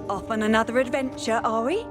Off on another adventure, are we?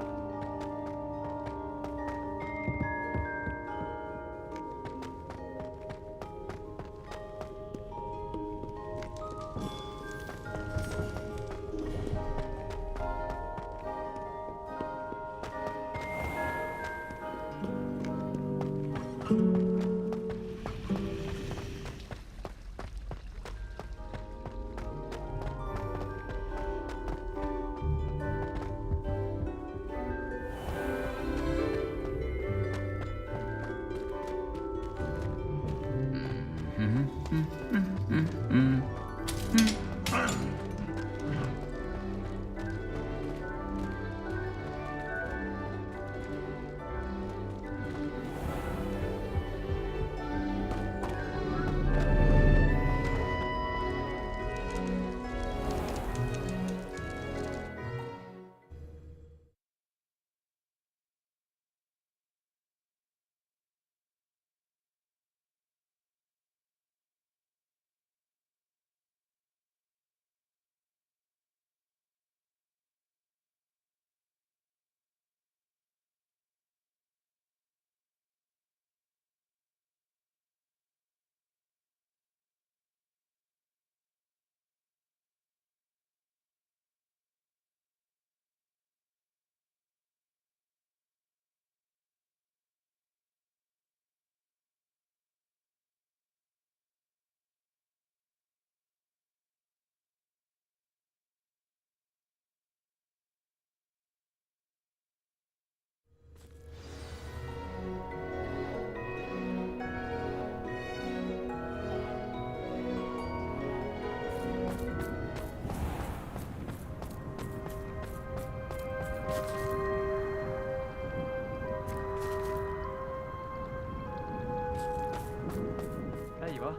There you are.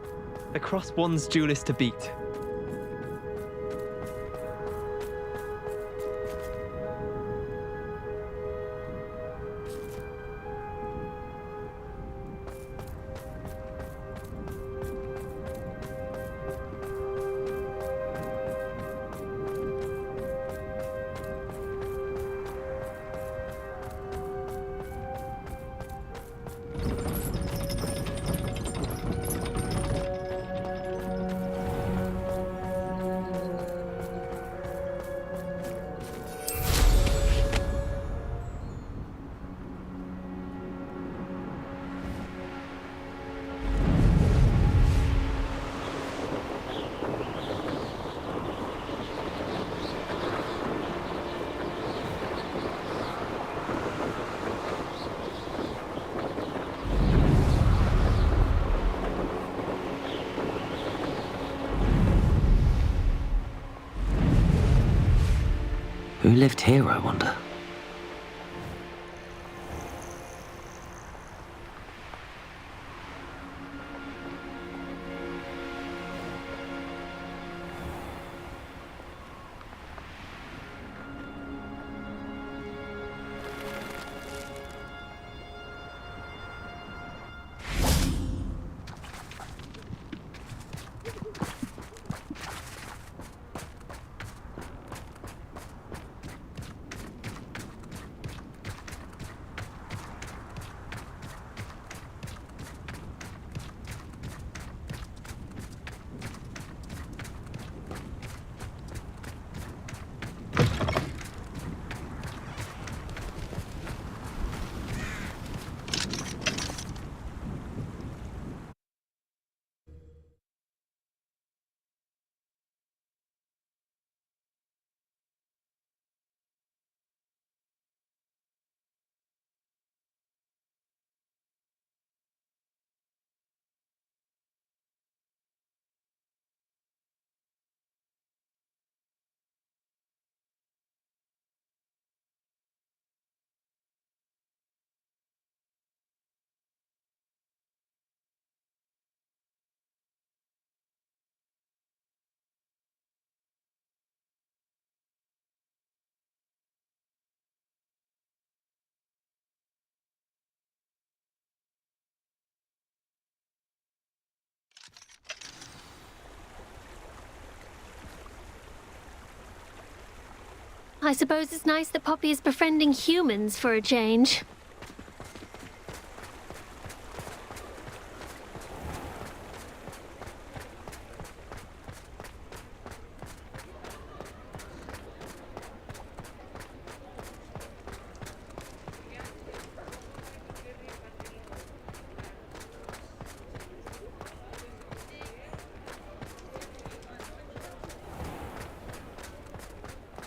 The cross one's duelist to beat. Who lived here, I wonder? I suppose it's nice that Poppy is befriending humans for a change.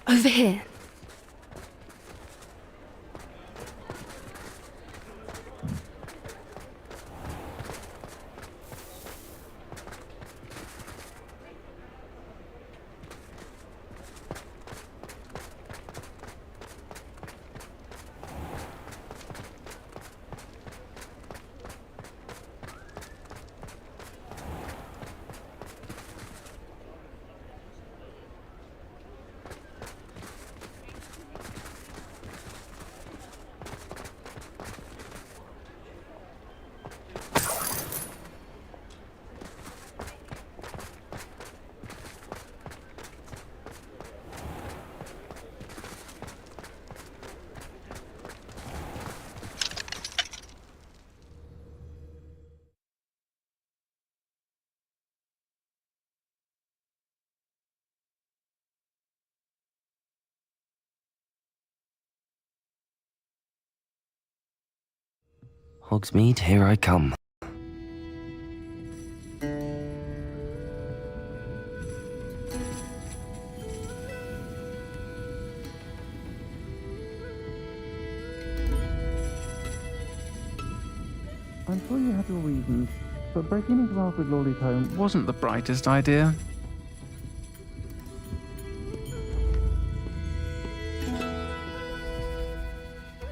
Over here. Hogsmeade, here I come. I'm sure you have your reasons, but breaking into Alfred Lawley's home wasn't the brightest idea.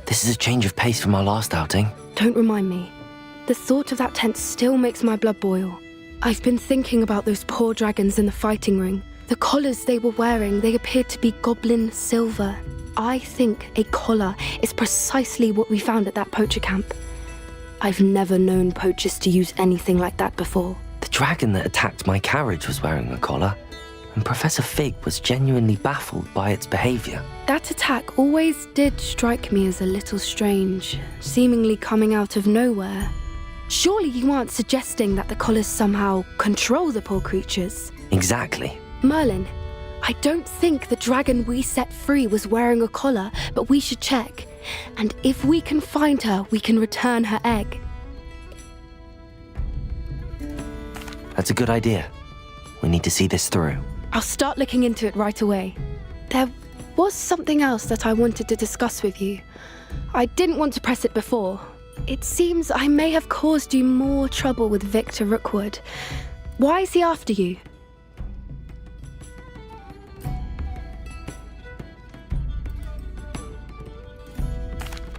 This is a change of pace from our last outing. Don't remind me. The thought of that tent still makes my blood boil. I've been thinking about those poor dragons in the fighting ring. The collars they were wearing, they appeared to be goblin silver. I think a collar is precisely what we found at that poacher camp. I've never known poachers to use anything like that before. The dragon that attacked my carriage was wearing a collar, and Professor Fig was genuinely baffled by its behavior. That attack always did strike me as a little strange, seemingly coming out of nowhere. Surely you aren't suggesting that the collars somehow control the poor creatures? Exactly. Merlin, I don't think the dragon we set free was wearing a collar, but we should check. And if we can find her, we can return her egg. That's a good idea. We need to see this through. I'll start looking into it right away. There was something else that I wanted to discuss with you. I didn't want to press it before. It seems I may have caused you more trouble with Victor Rookwood. Why is he after you?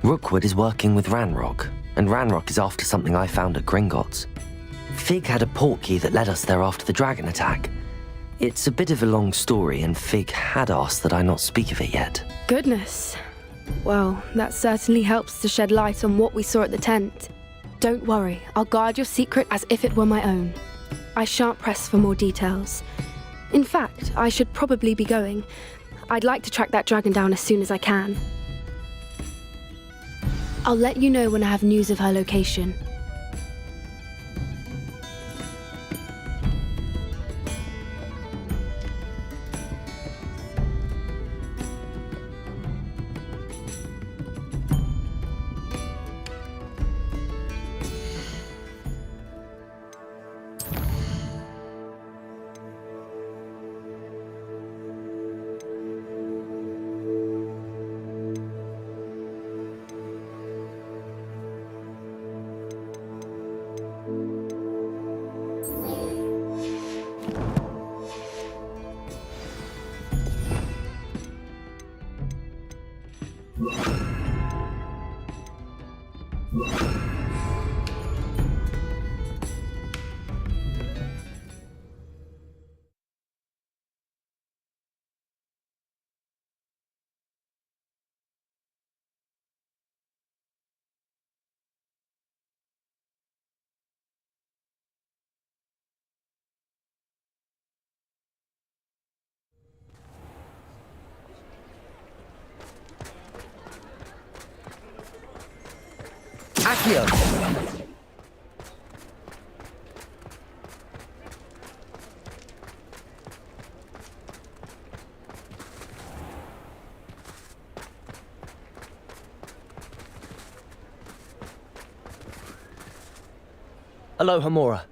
Rookwood is working with Ranrock, and Ranrock is after something I found at Gringotts. Fig had a portkey that led us there after the dragon attack. It's a bit of a long story, and Fig had asked that I not speak of it yet. Goodness. Well, that certainly helps to shed light on what we saw at the tent. Don't worry, I'll guard your secret as if it were my own. I shan't press for more details. In fact, I should probably be going. I'd like to track that dragon down as soon as I can. I'll let you know when I have news of her location. Accio! Aloha, Mora.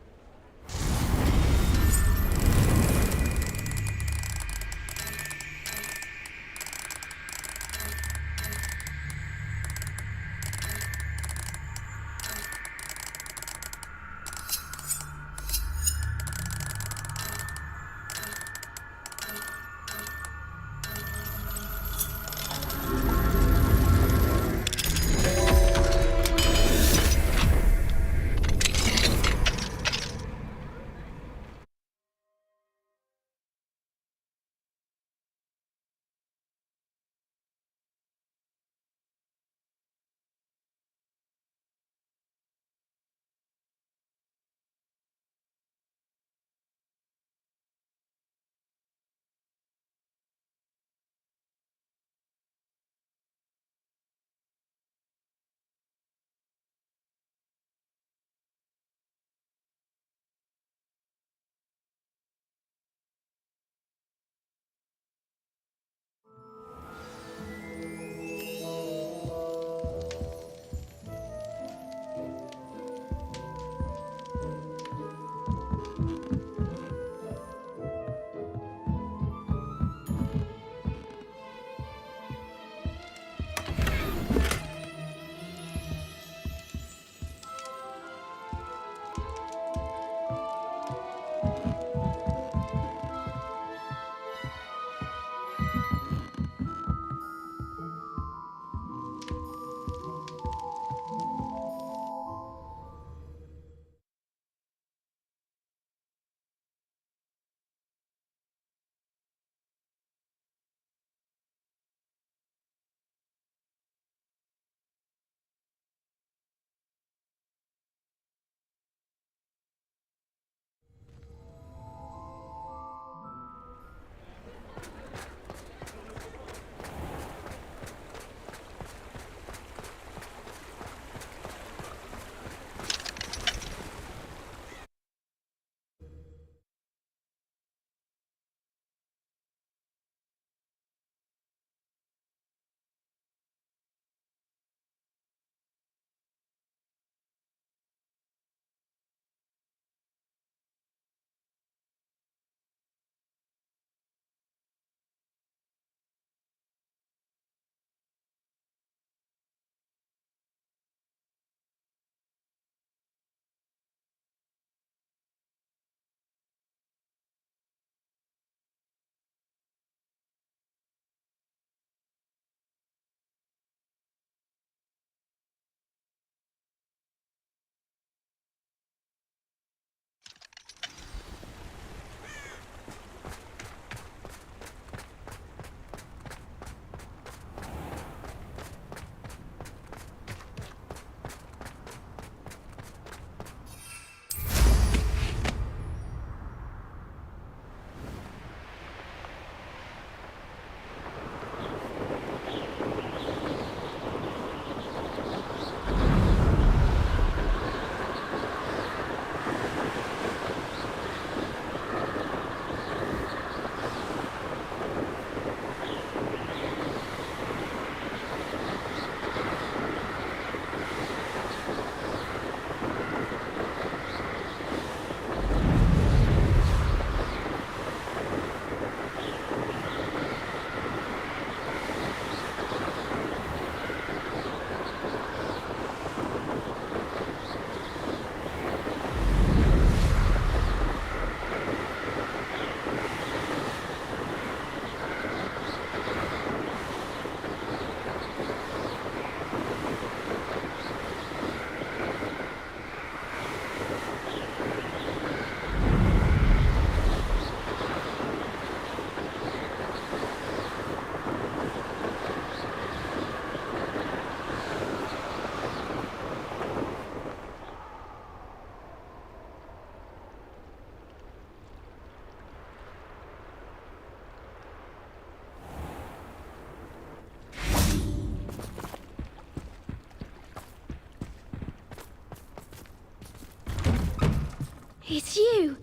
It's you!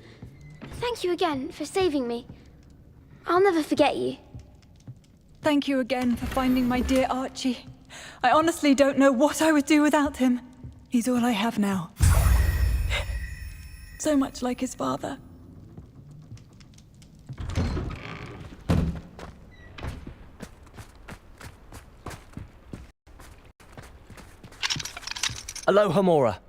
Thank you again for saving me. I'll never forget you. Thank you again for finding my dear Archie. I honestly don't know what I would do without him. He's all I have now. So much like his father. Aloha Mora.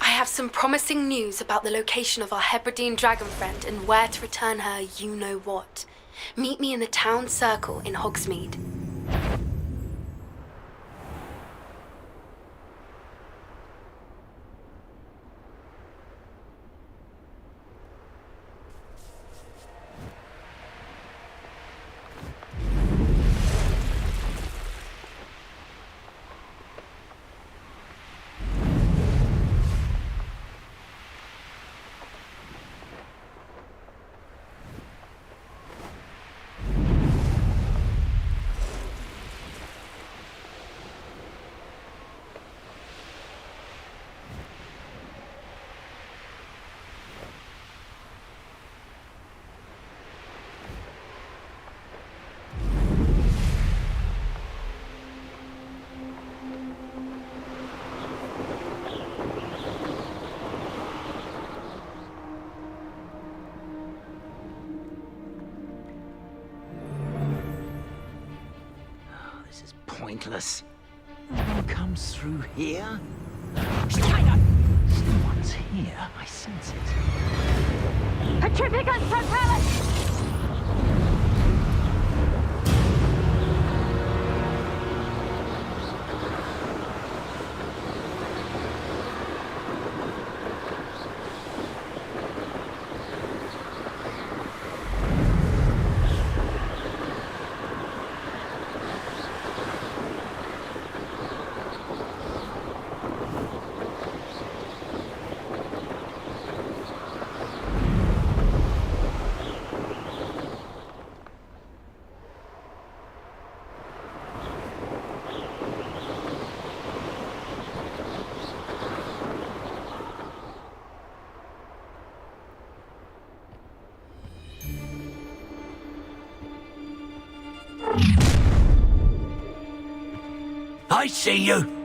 I have some promising news about the location of our Hebridean dragon friend and where to return her you-know-what. Meet me in the town circle in Hogsmeade. This is pointless. No one comes through here. Someone's here. I sense it. Petrificus Totalis! I see you!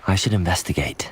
I should investigate.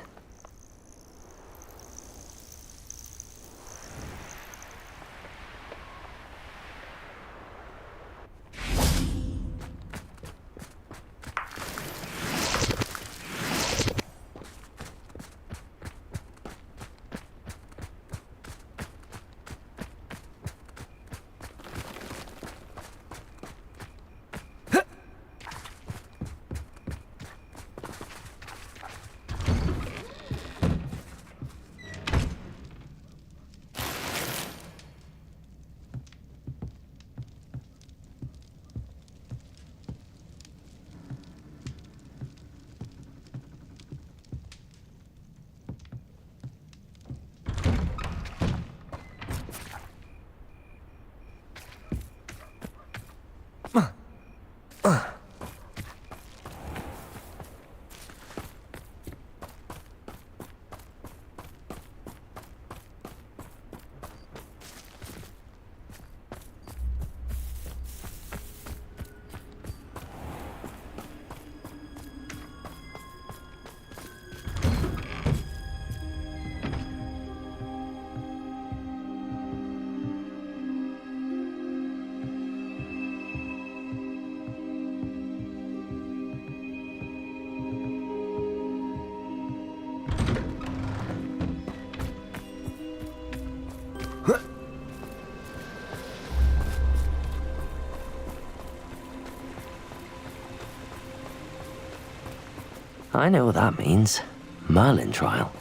I know what that means. Merlin trial.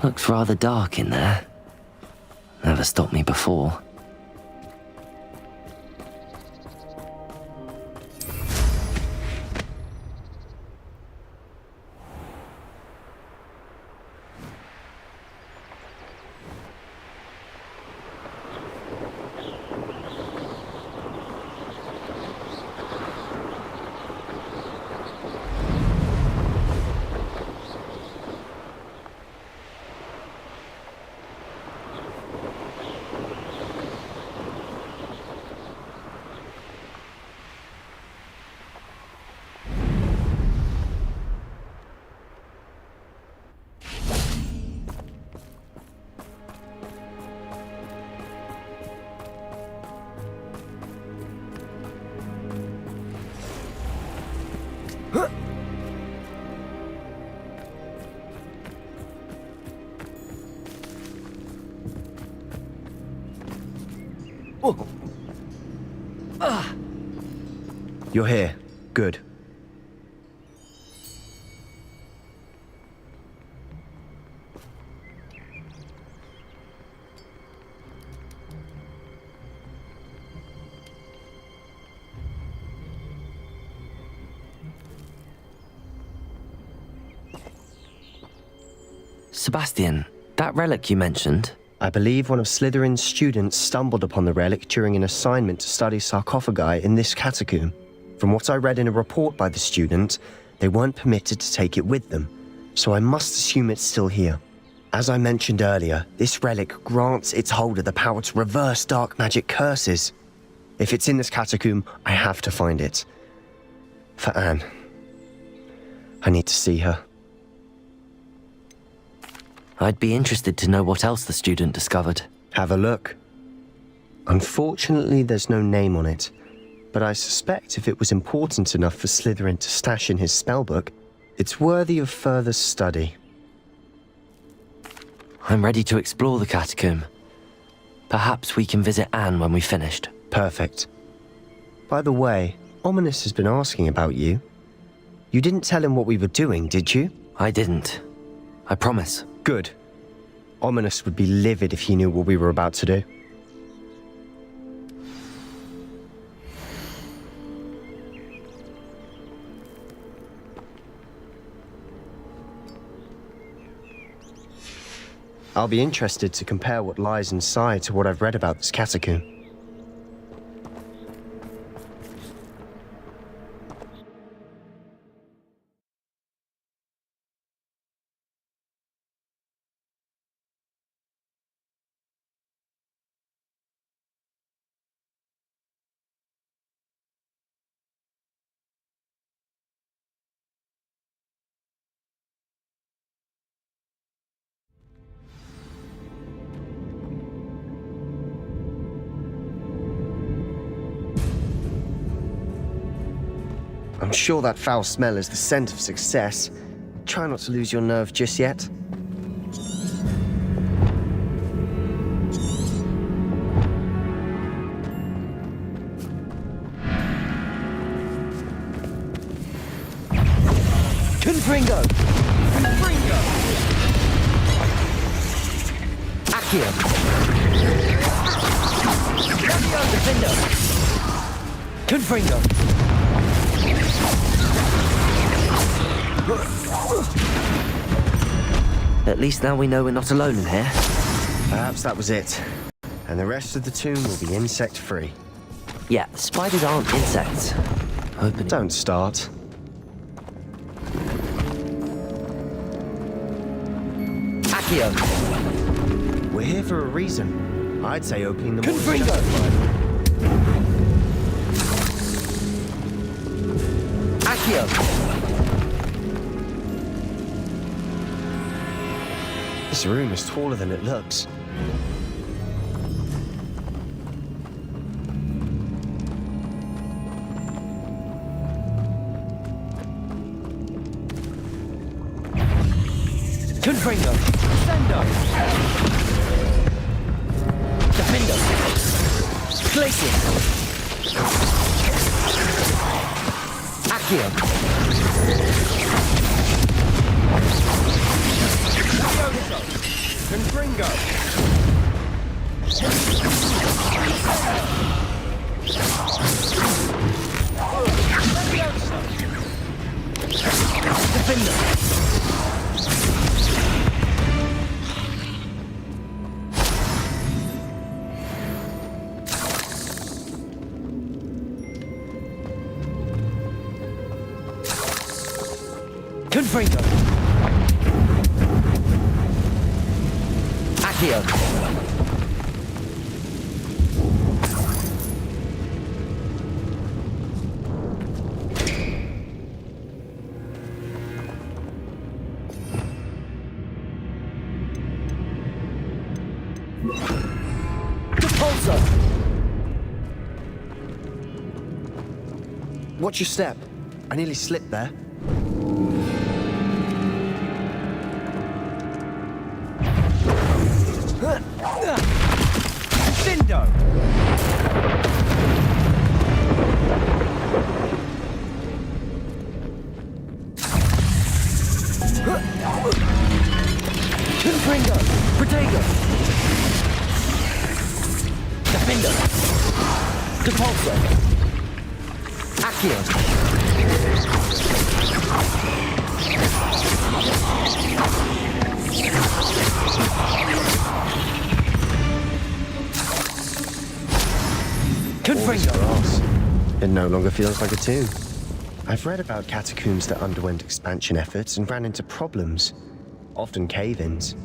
Looks rather dark in there. Never stopped me before. You're here. Good. Sebastian, that relic you mentioned, I believe one of Slytherin's students stumbled upon the relic during an assignment to study sarcophagi in this catacomb. From what I read in a report by the student, they weren't permitted to take it with them, so I must assume it's still here. As I mentioned earlier, this relic grants its holder the power to reverse dark magic curses. If it's in this catacomb, I have to find it. For Anne. I need to see her. I'd be interested to know what else the student discovered. Have a look. Unfortunately, there's no name on it, but I suspect if it was important enough for Slytherin to stash in his spellbook, it's worthy of further study. I'm ready to explore the catacomb. Perhaps we can visit Anne when we've finished. Perfect. By the way, Ominous has been asking about you. You didn't tell him what we were doing, did you? I didn't. I promise. Good. Ominous would be livid if he knew what we were about to do. I'll be interested to compare what lies inside to what I've read about this catacomb. I'm sure that foul smell is the scent of success. Try not to lose your nerve just yet. Confringo! Confringo! Accio! Accio Defendo! Confringo! At least now we know we're not alone in here. Perhaps that was it. And the rest of the tomb will be insect-free. Yeah, spiders aren't insects. Don't start. Accio! We're here for a reason. I'd say opening them Confringo! Accio! This room is taller than it looks. Confringo! Sendo! Defendo! Glacier! Accio. Confringo. Confringo. Accio. Repulsor. Watch your step. I nearly slipped there. Cindo. Confringo. Protego. Defender. Depulso. Accio. Confringo. Grass. It no longer feels like a tomb. I've read about catacombs that underwent expansion efforts and ran into problems, often cave-ins.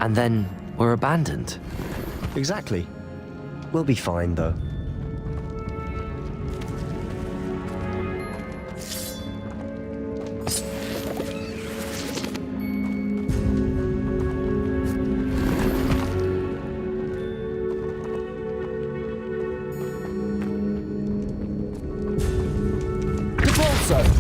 And then we're abandoned. Exactly. We'll be fine, though. Depulso.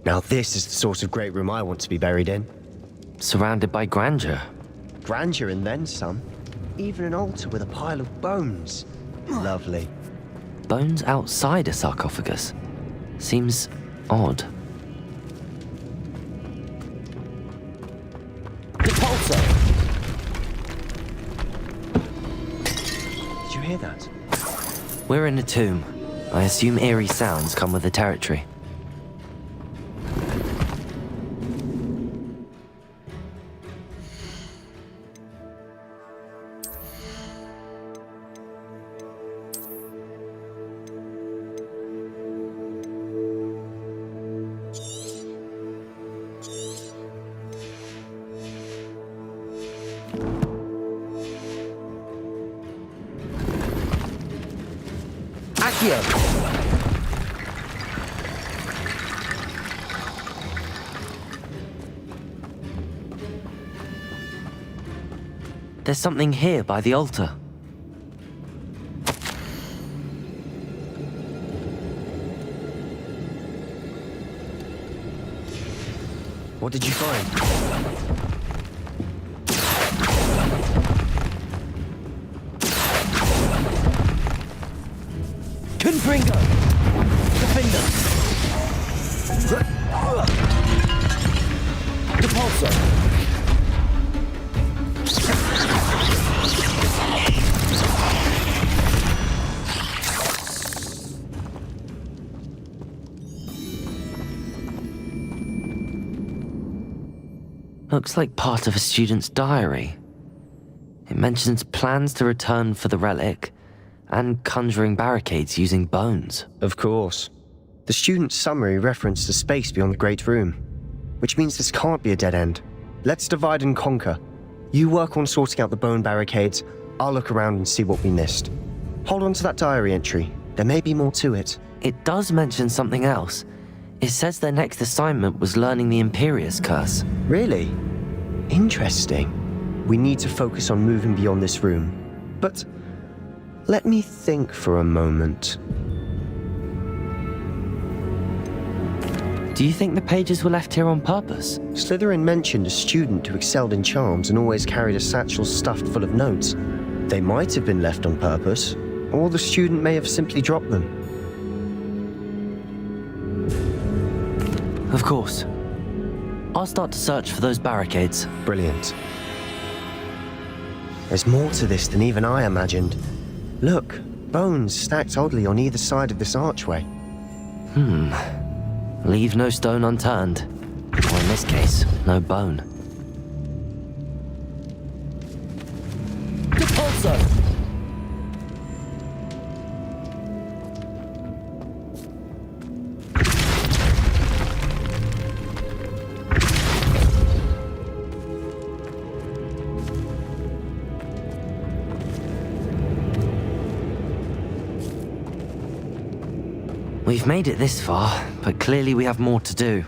Now this is the sort of great room I want to be buried in. Surrounded by grandeur. Grandeur and then some. Even an altar with a pile of bones. Lovely. Bones outside a sarcophagus. Seems odd. Depulso. Did you hear that? We're in a tomb. I assume eerie sounds come with the territory. Accio! There's something here by the altar. What did you find? Confringo! Defender! Depulso! Looks like part of a student's diary. It mentions plans to return for the relic and conjuring barricades using bones. Of course. The student's summary referenced the space beyond the Great Room, which means this can't be a dead end. Let's divide and conquer. You work on sorting out the bone barricades, I'll look around and see what we missed. Hold on to that diary entry. There may be more to it. It does mention something else. It says their next assignment was learning the Imperius Curse. Really? Interesting. We need to focus on moving beyond this room. But let me think for a moment. Do you think the pages were left here on purpose? Slytherin mentioned a student who excelled in charms and always carried a satchel stuffed full of notes. They might have been left on purpose, or the student may have simply dropped them. Of course. I'll start to search for those barricades. Brilliant. There's more to this than even I imagined. Look, bones stacked oddly on either side of this archway. Leave no stone unturned. Or in this case, no bone. Depulso! We've made it this far, but clearly we have more to do.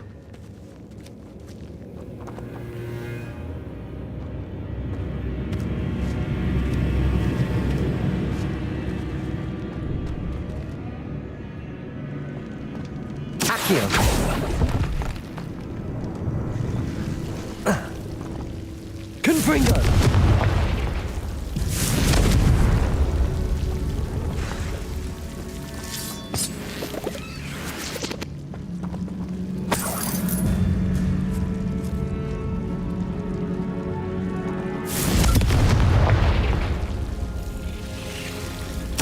Accio! Confringo!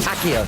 Accio!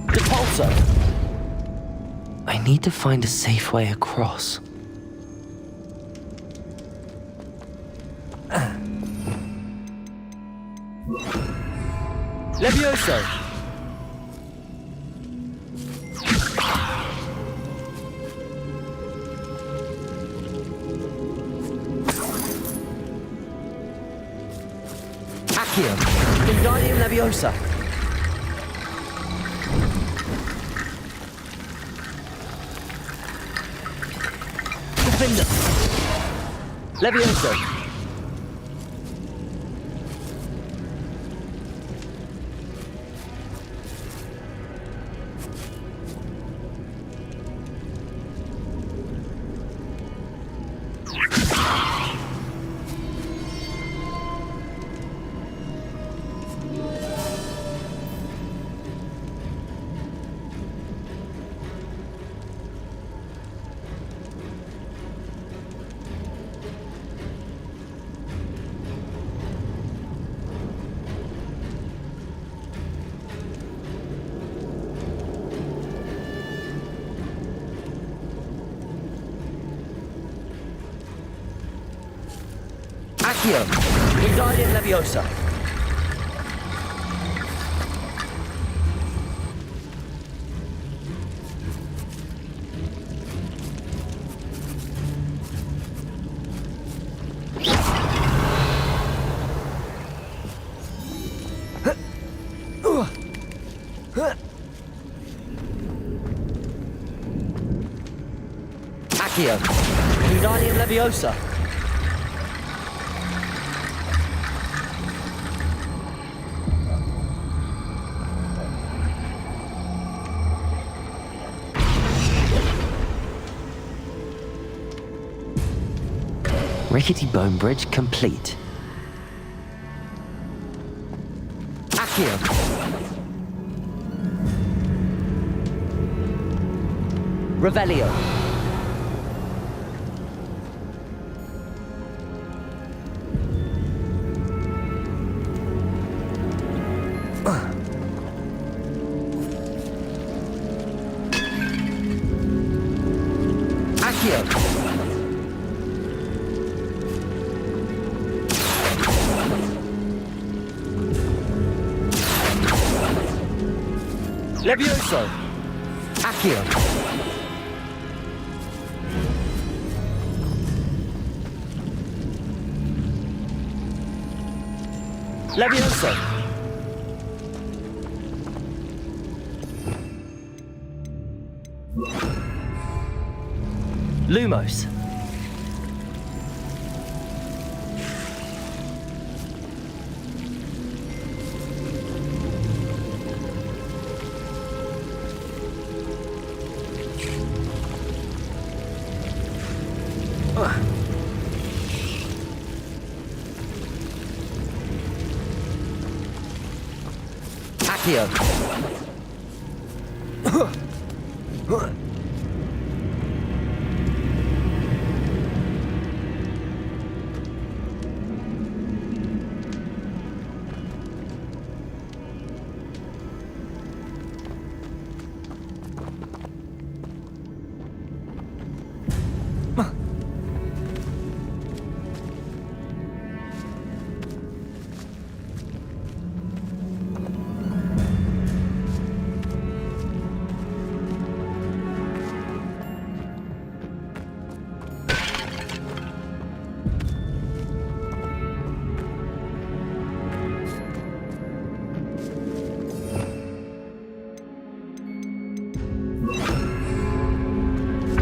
Depulso! I need to find a safe way across. Levioso! Accio! Wingardium Leviosa! Defender! Levioso! Accio. Wingardium Leviosa. Accio. Wingardium Leviosa. Rickety bone bridge complete. Accio. Revelio. Accio. Levioso. Accio. Levioso. Lumos. Accio.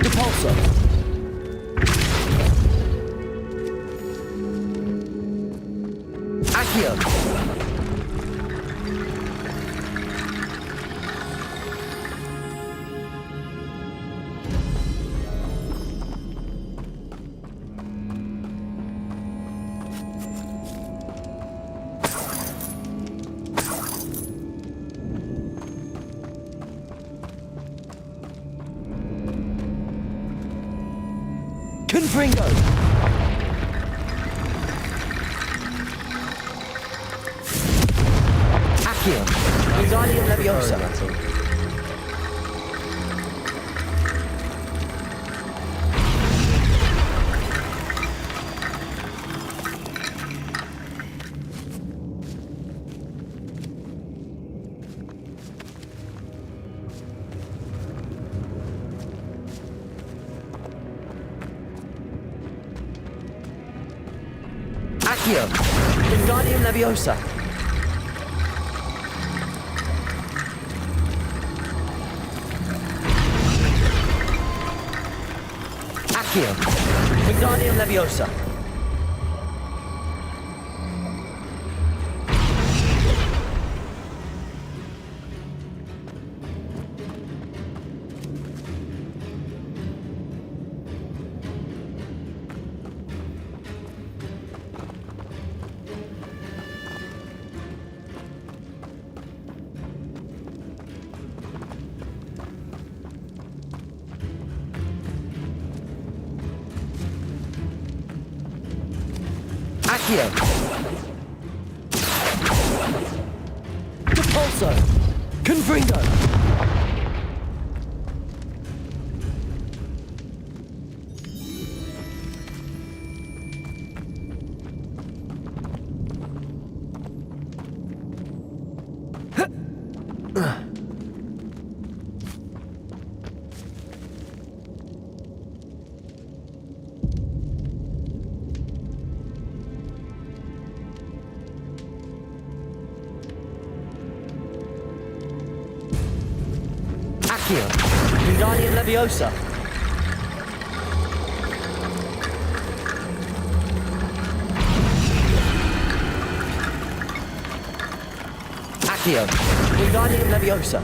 Repulsor. Accio. Confringo. Accio. Wingardium Leviosa. Accio. Wingardium Leviosa. Accio. Wingardium Leviosa. Accio. Repulsor. Confringo. Accio. Wingardium Leviosa. Accio. Wingardium Leviosa.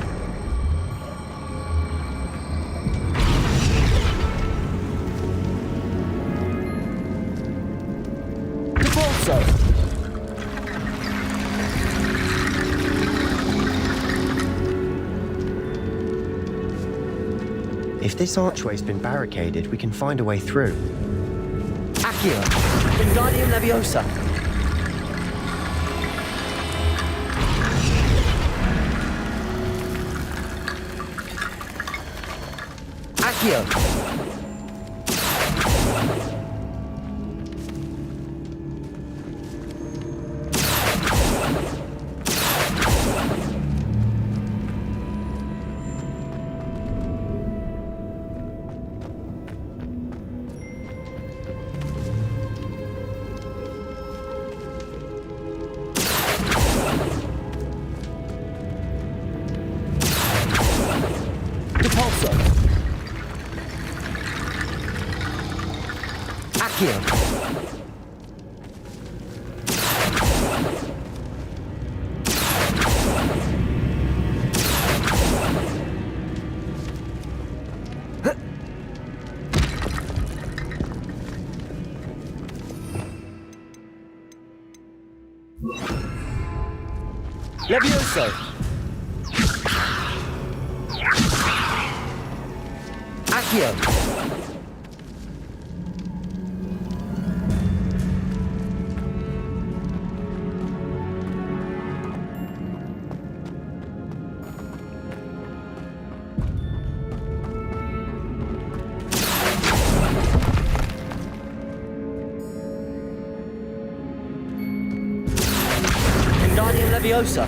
Repulso. If this archway's been barricaded, we can find a way through. Accio. Wingardium Leviosa. Accio. Repulso. Accio. Levioso. Accio. Wingardium Leviosa.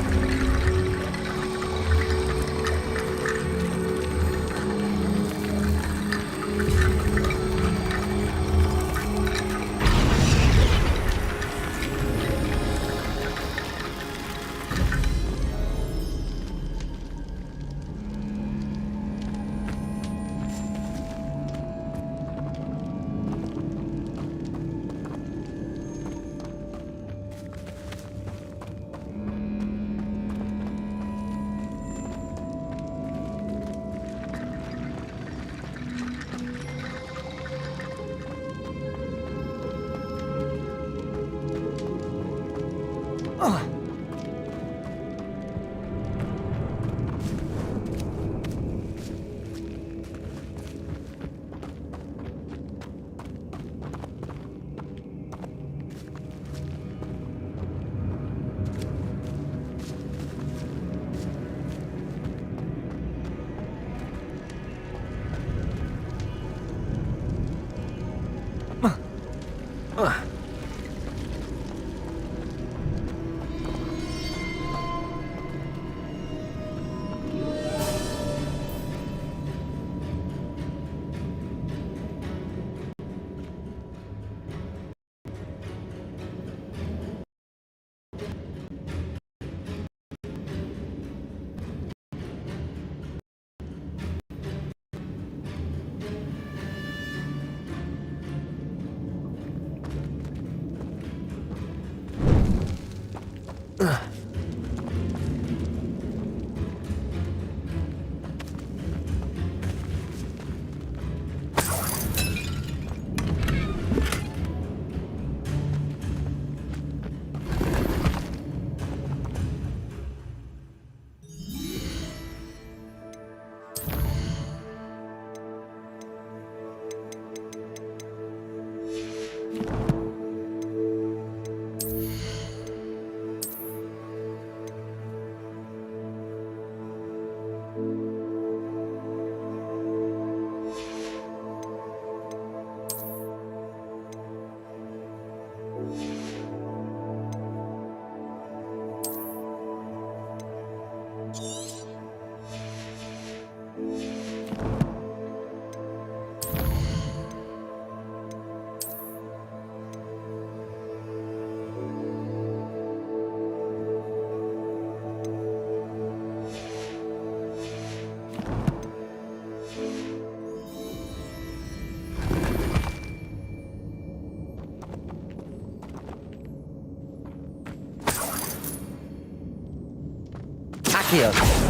Accio.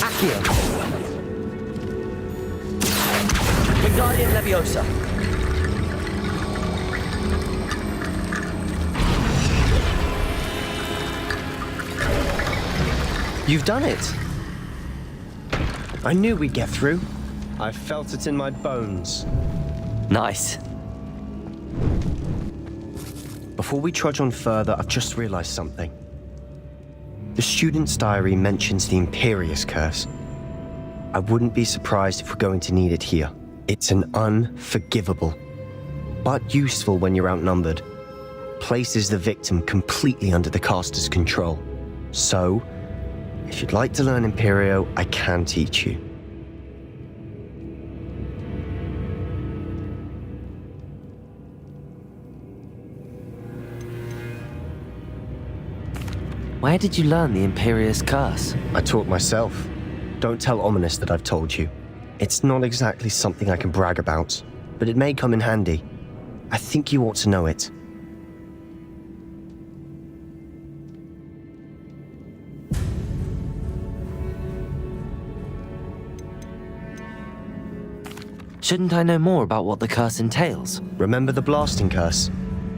Accio. Wingardium Leviosa. You've done it! I knew we'd get through. I felt it in my bones. Nice. Before we trudge on further, I've just realized something. The student's diary mentions the Imperious Curse. I wouldn't be surprised if we're going to need it here. It's an unforgivable, but useful when you're outnumbered. Places the victim completely under the caster's control. So, if you'd like to learn Imperio, I can teach you. Where did you learn the Imperious Curse? I taught myself. Don't tell Ominous that I've told you. It's not exactly something I can brag about, but it may come in handy. I think you ought to know it. Shouldn't I know more about what the curse entails? Remember the blasting curse?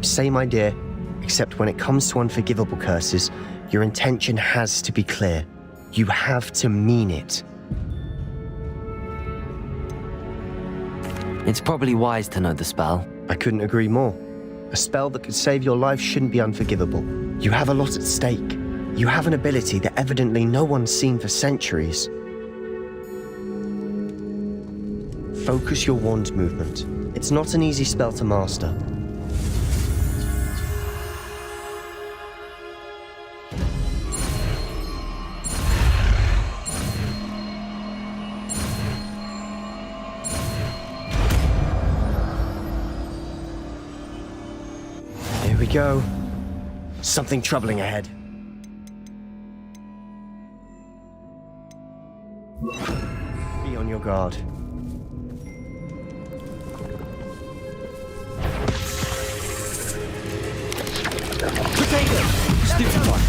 Same idea, except when it comes to unforgivable curses, your intention has to be clear. You have to mean it. It's probably wise to know the spell. I couldn't agree more. A spell that could save your life shouldn't be unforgivable. You have a lot at stake. You have an ability that evidently no one's seen for centuries. Focus your wand movement. It's not an easy spell to master. Here we go. Something troubling ahead. Be on your guard. Potato! Stupid one!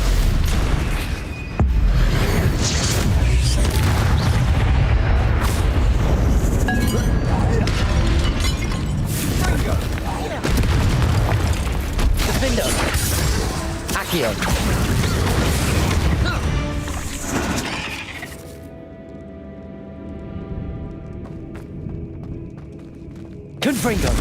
Defender! Accio! Confringo!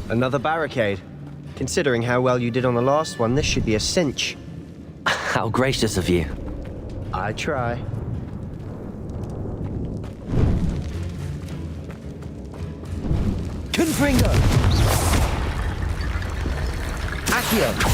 Another barricade. Considering how well you did on the last one, this should be a cinch. How gracious of you. I try. Confringo! Accio.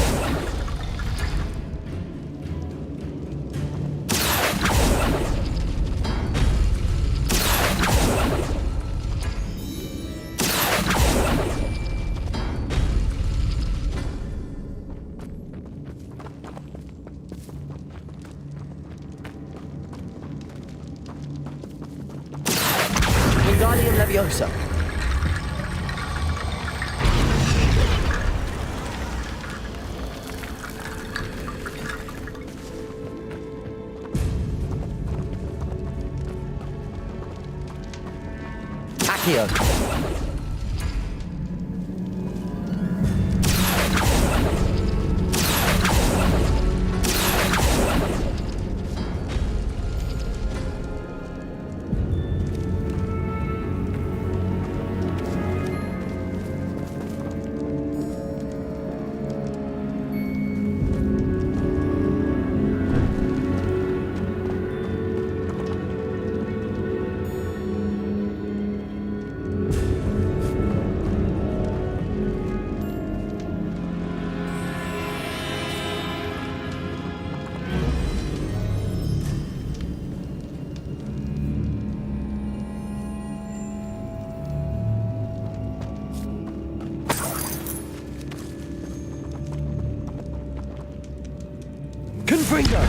Wingardium Leviosa. Accio. Confringo!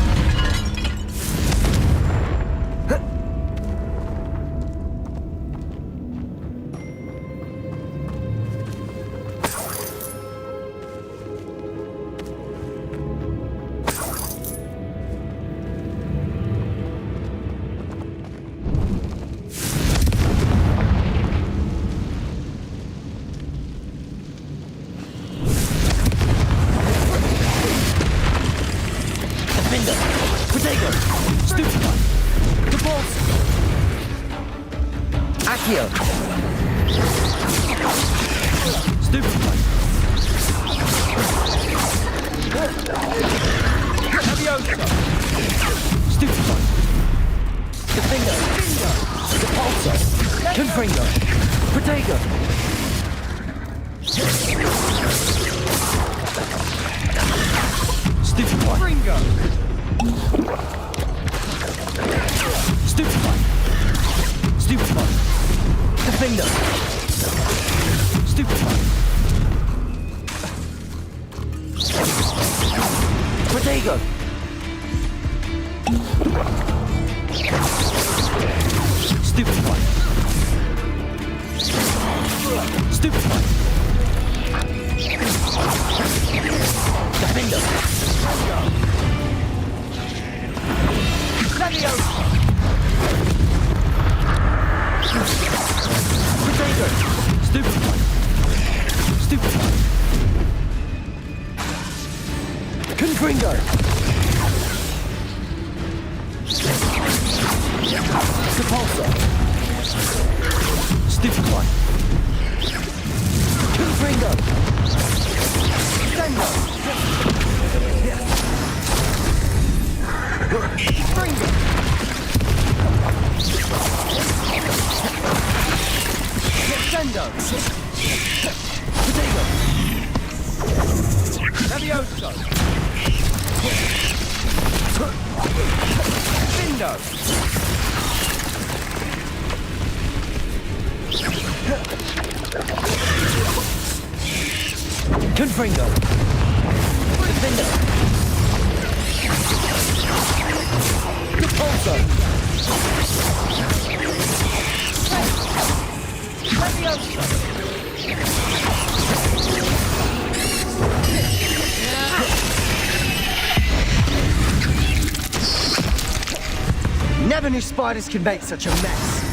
Protego! Stupefy! Depulse! Accio! Stupefy! Leviosa! Stupefy! Defendo! Depulso! Confringo! Protego! Stupefy! Fringo! Stupefy! Stupefy! Defender! Stupefy! Protego! Stupefy! Stupefy! Defender! Leviosa! Protego! Stupefy! Stupefy! Confringo! Depulso! Stupefy! Confringo! Defendo! Fringo! Defendo! Protego! Leviosa! Defendo! Confringo! Defendo! Depulso! Leviosa! Never knew spiders could make such a mess.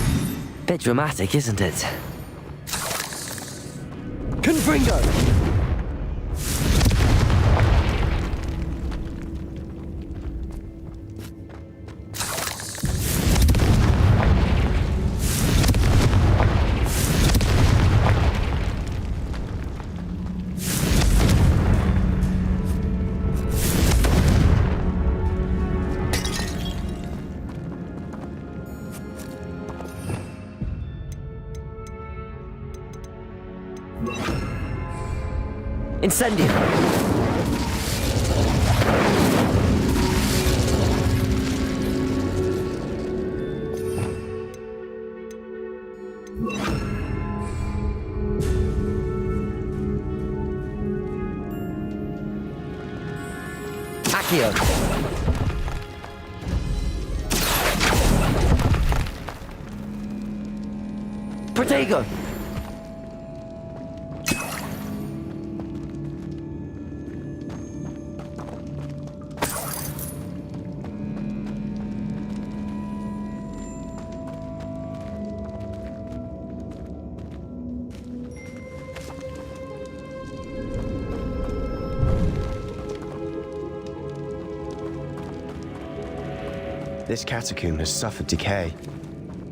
Bit dramatic, isn't it? Confringo! Incendium! Accio! Protego! This catacomb has suffered decay,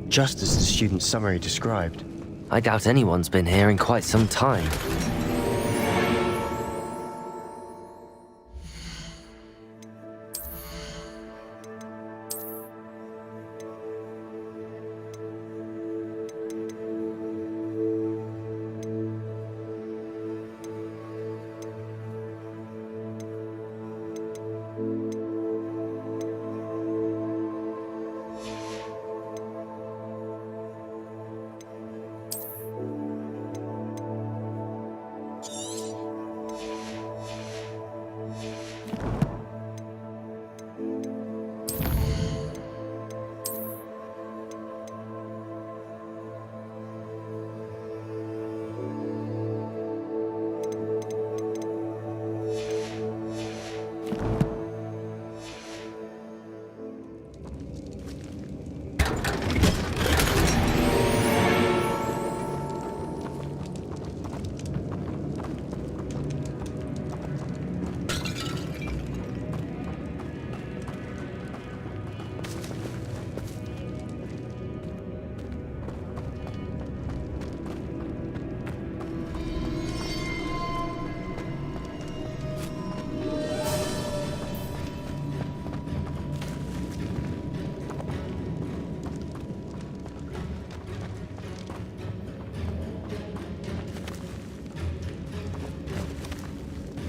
just as the student's summary described. I doubt anyone's been here in quite some time.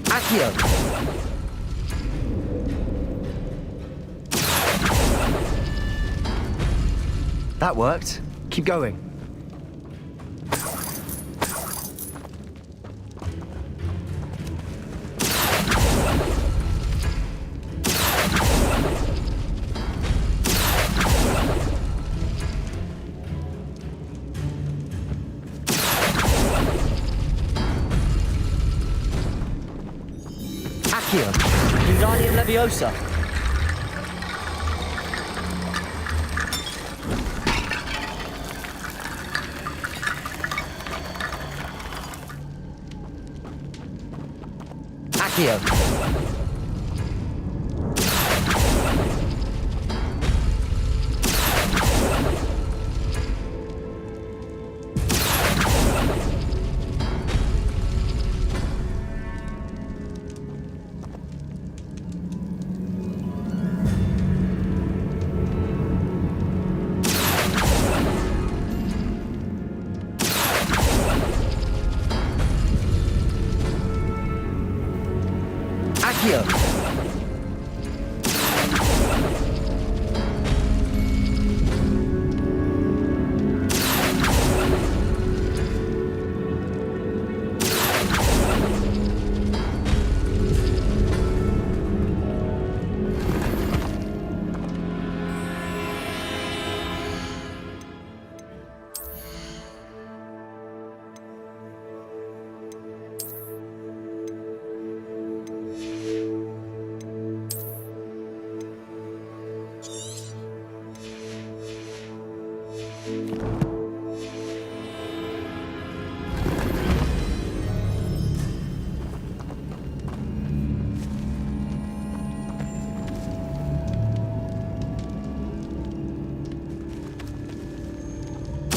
Accio! That worked. Keep going. Accio! Wingardium Leviosa. Accio! Accio!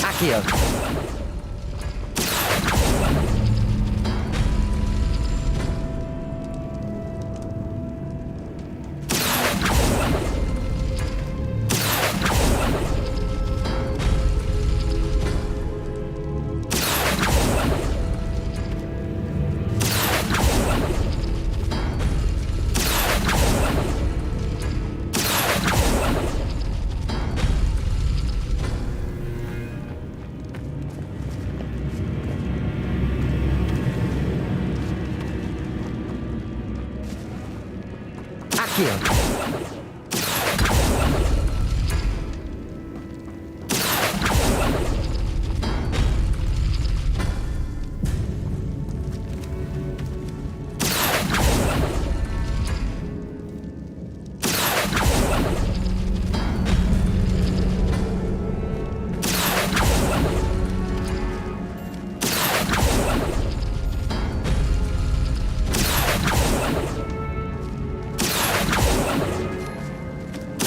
Accio! Accio.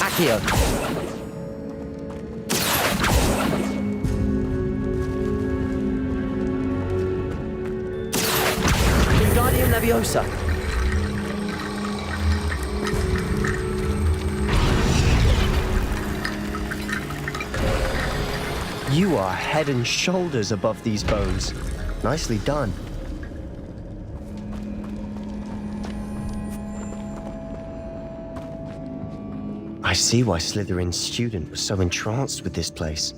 Accio. Wingardium Leviosa. You are head and shoulders above these bones. Nicely done. I see why Slytherin's student was so entranced with this place.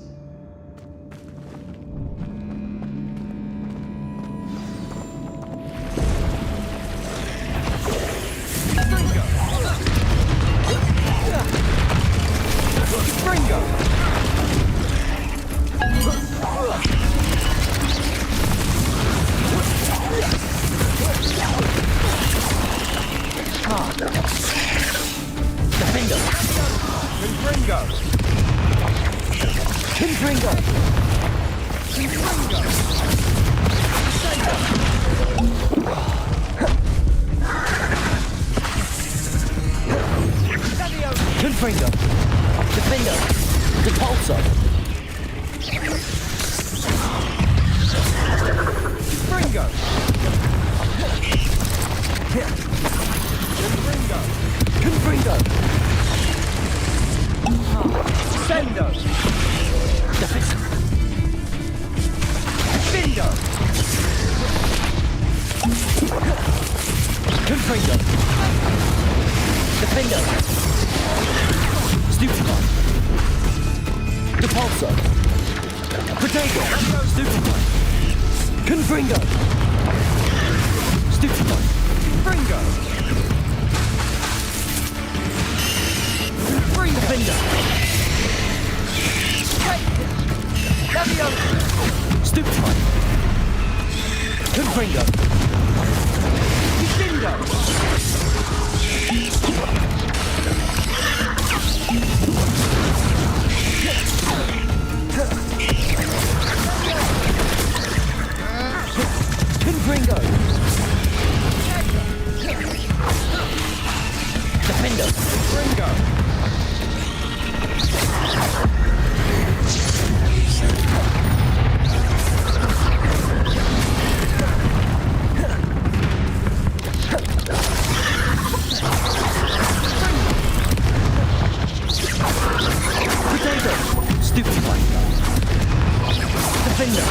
Confringo. Defendo. Depulso. Confringo. Confringo. Defendo. Defendo. Confringo. Defendo. Stupefy. Depulso. Protego. Stupefy. Confringo. Stupefy. Confringo. Confringo. Defender. Leviosa. Stupefy. Confringo. Defendo. Confringo. Defendo. Confringo. Potato. Stupefy. Defender.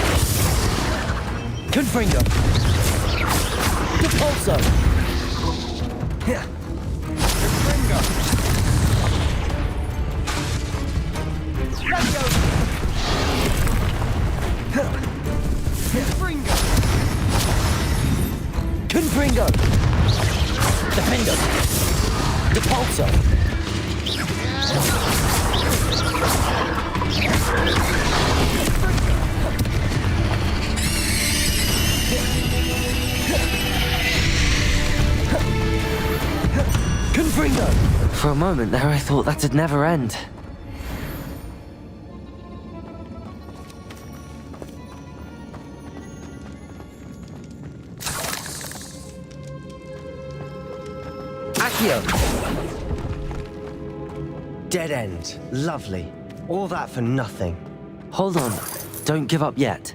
Confringo. Depulso. Confringo. Leviosa. Confringo. Confringo. Defendo. Depulso. Confringo. For a moment there, I thought that'd never end. Accio! Dead end. Lovely. All that for nothing. Hold on. Don't give up yet.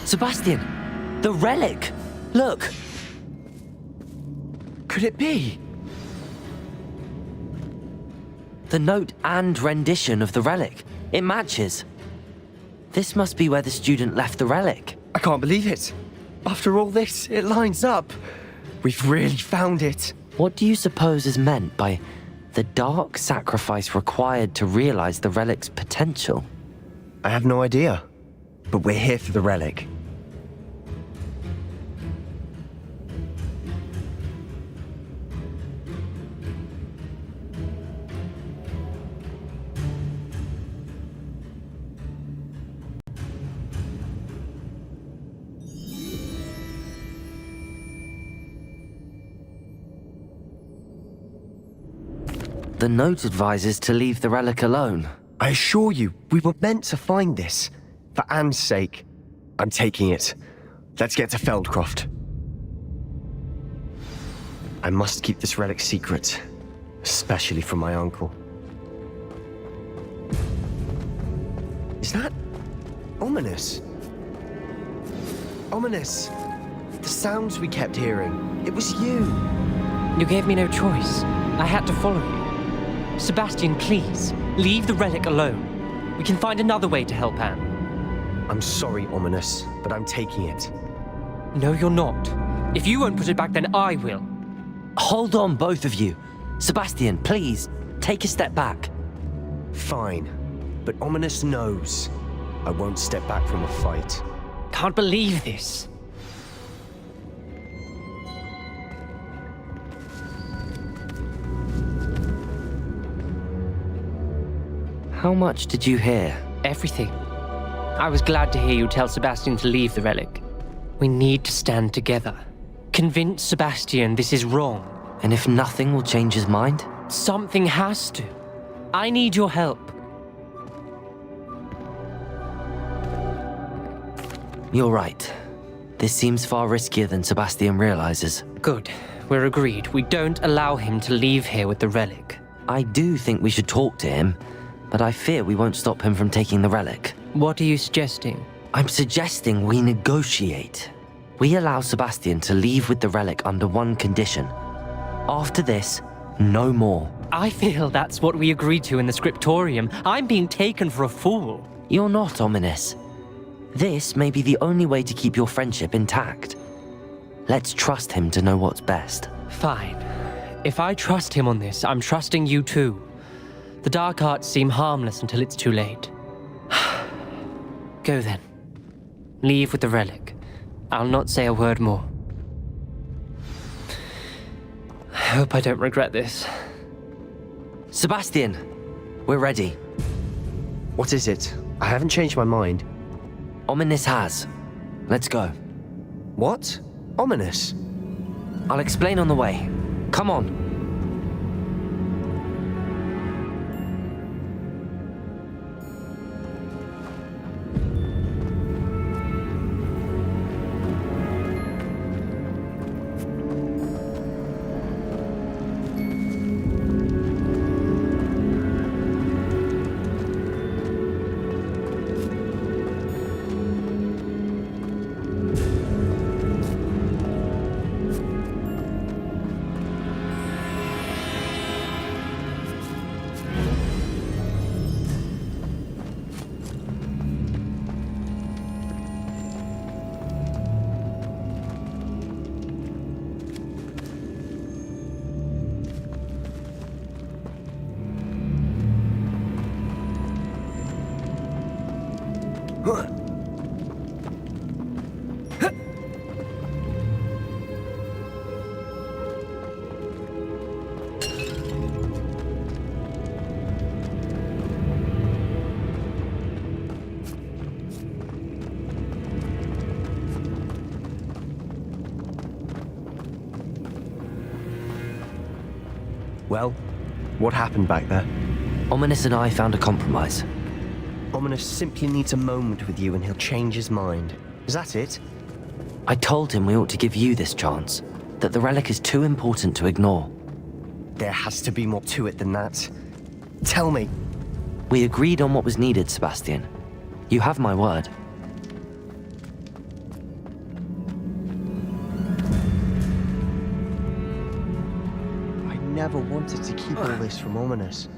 Sebastian! The relic! Look! Could it be? The note and rendition of the relic. It matches. This must be where the student left the relic. I can't believe it. After all this, it lines up. We've really found it. What do you suppose is meant by the dark sacrifice required to realize the relic's potential? I have no idea, but we're here for the relic. The note advises to leave the relic alone. I assure you, we were meant to find this. For Anne's sake. I'm taking it. Let's get to Feldcroft. I must keep this relic secret. Especially from my uncle. Is that... ominous? Ominous! The sounds we kept hearing. It was you. You gave me no choice. I had to follow you. Sebastian, please, leave the relic alone. We can find another way to help Anne. I'm sorry, Ominous, but I'm taking it. No, you're not. If you won't put it back, then I will. Hold on, both of you. Sebastian, please, take a step back. Fine, but Ominous knows. I won't step back from a fight. Can't believe this. How much did you hear? Everything. I was glad to hear you tell Sebastian to leave the relic. We need to stand together. Convince Sebastian this is wrong. And if nothing will change his mind? Something has to. I need your help. You're right. This seems far riskier than Sebastian realizes. Good. We're agreed. We don't allow him to leave here with the relic. I do think we should talk to him, but I fear we won't stop him from taking the relic. What are you suggesting? I'm suggesting we negotiate. We allow Sebastian to leave with the relic under one condition. After this, no more. I feel that's what we agreed to in the scriptorium. I'm being taken for a fool. You're not, Ominous. This may be the only way to keep your friendship intact. Let's trust him to know what's best. Fine. If I trust him on this, I'm trusting you too. The dark arts seem harmless until it's too late. Go then. Leave with the relic. I'll not say a word more. I hope I don't regret this. Sebastian, we're ready. What is it? I haven't changed my mind. Ominous has. Let's go. What? Ominous? I'll explain on the way. Come on. Well, what happened back there? Ominous and I found a compromise. Ominous simply needs a moment with you and he'll change his mind. Is that it? I told him we ought to give you this chance, that the relic is too important to ignore. There has to be more to it than that. Tell me. We agreed on what was needed, Sebastian. You have my word. I never wanted to keep all this from Ominous.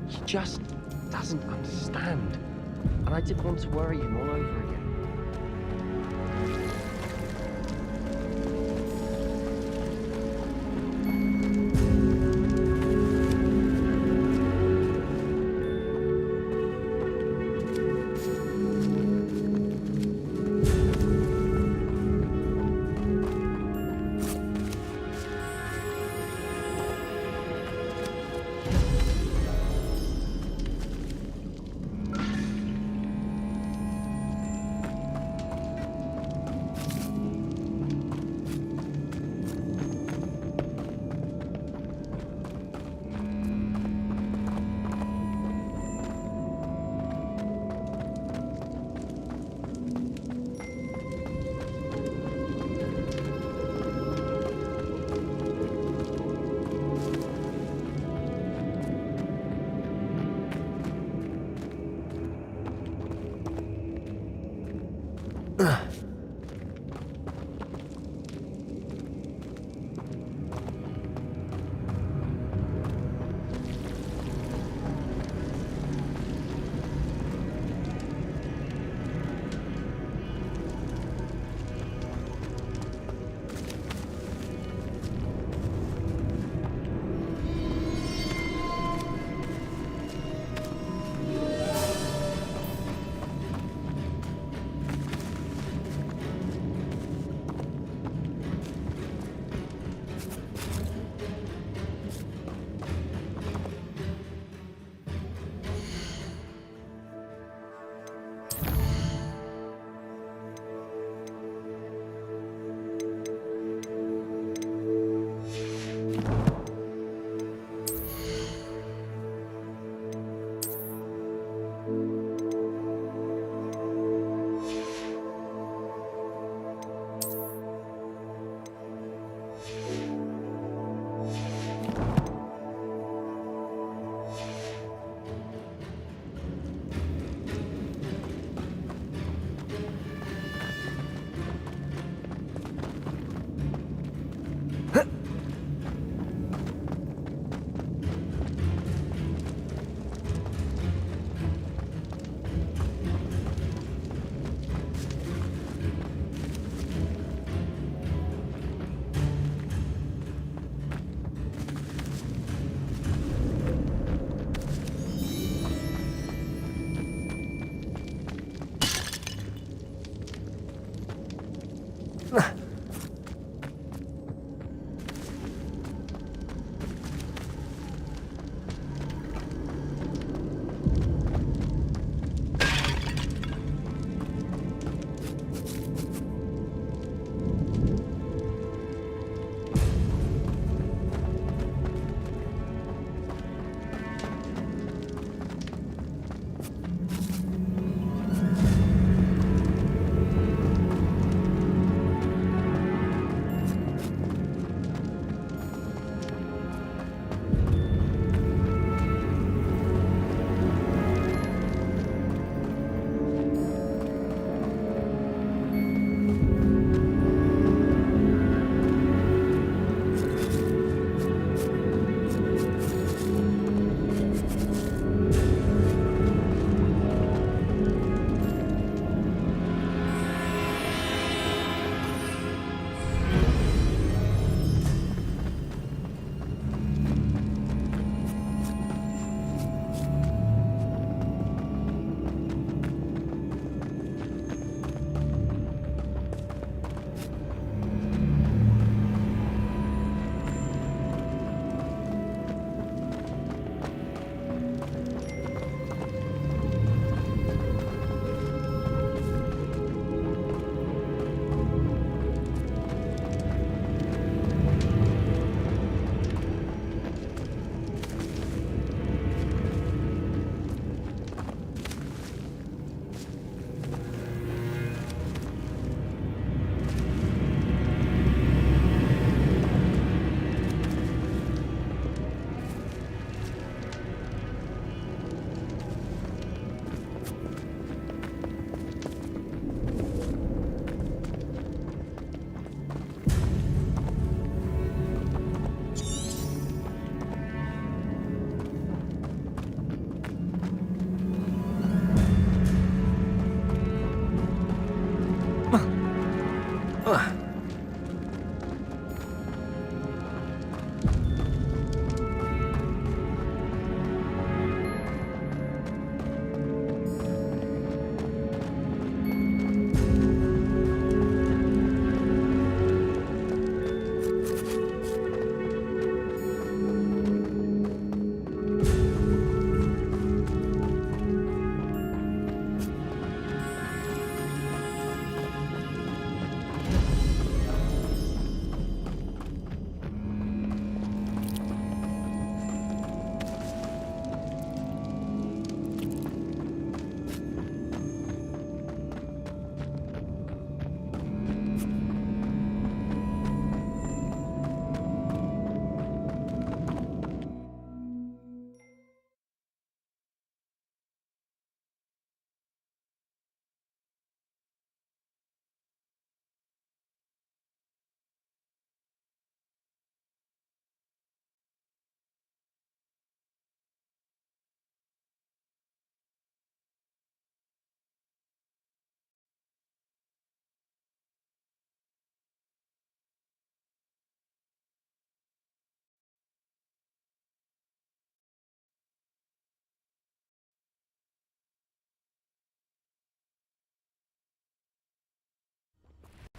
He just doesn't understand. and I didn't want to worry him all over again.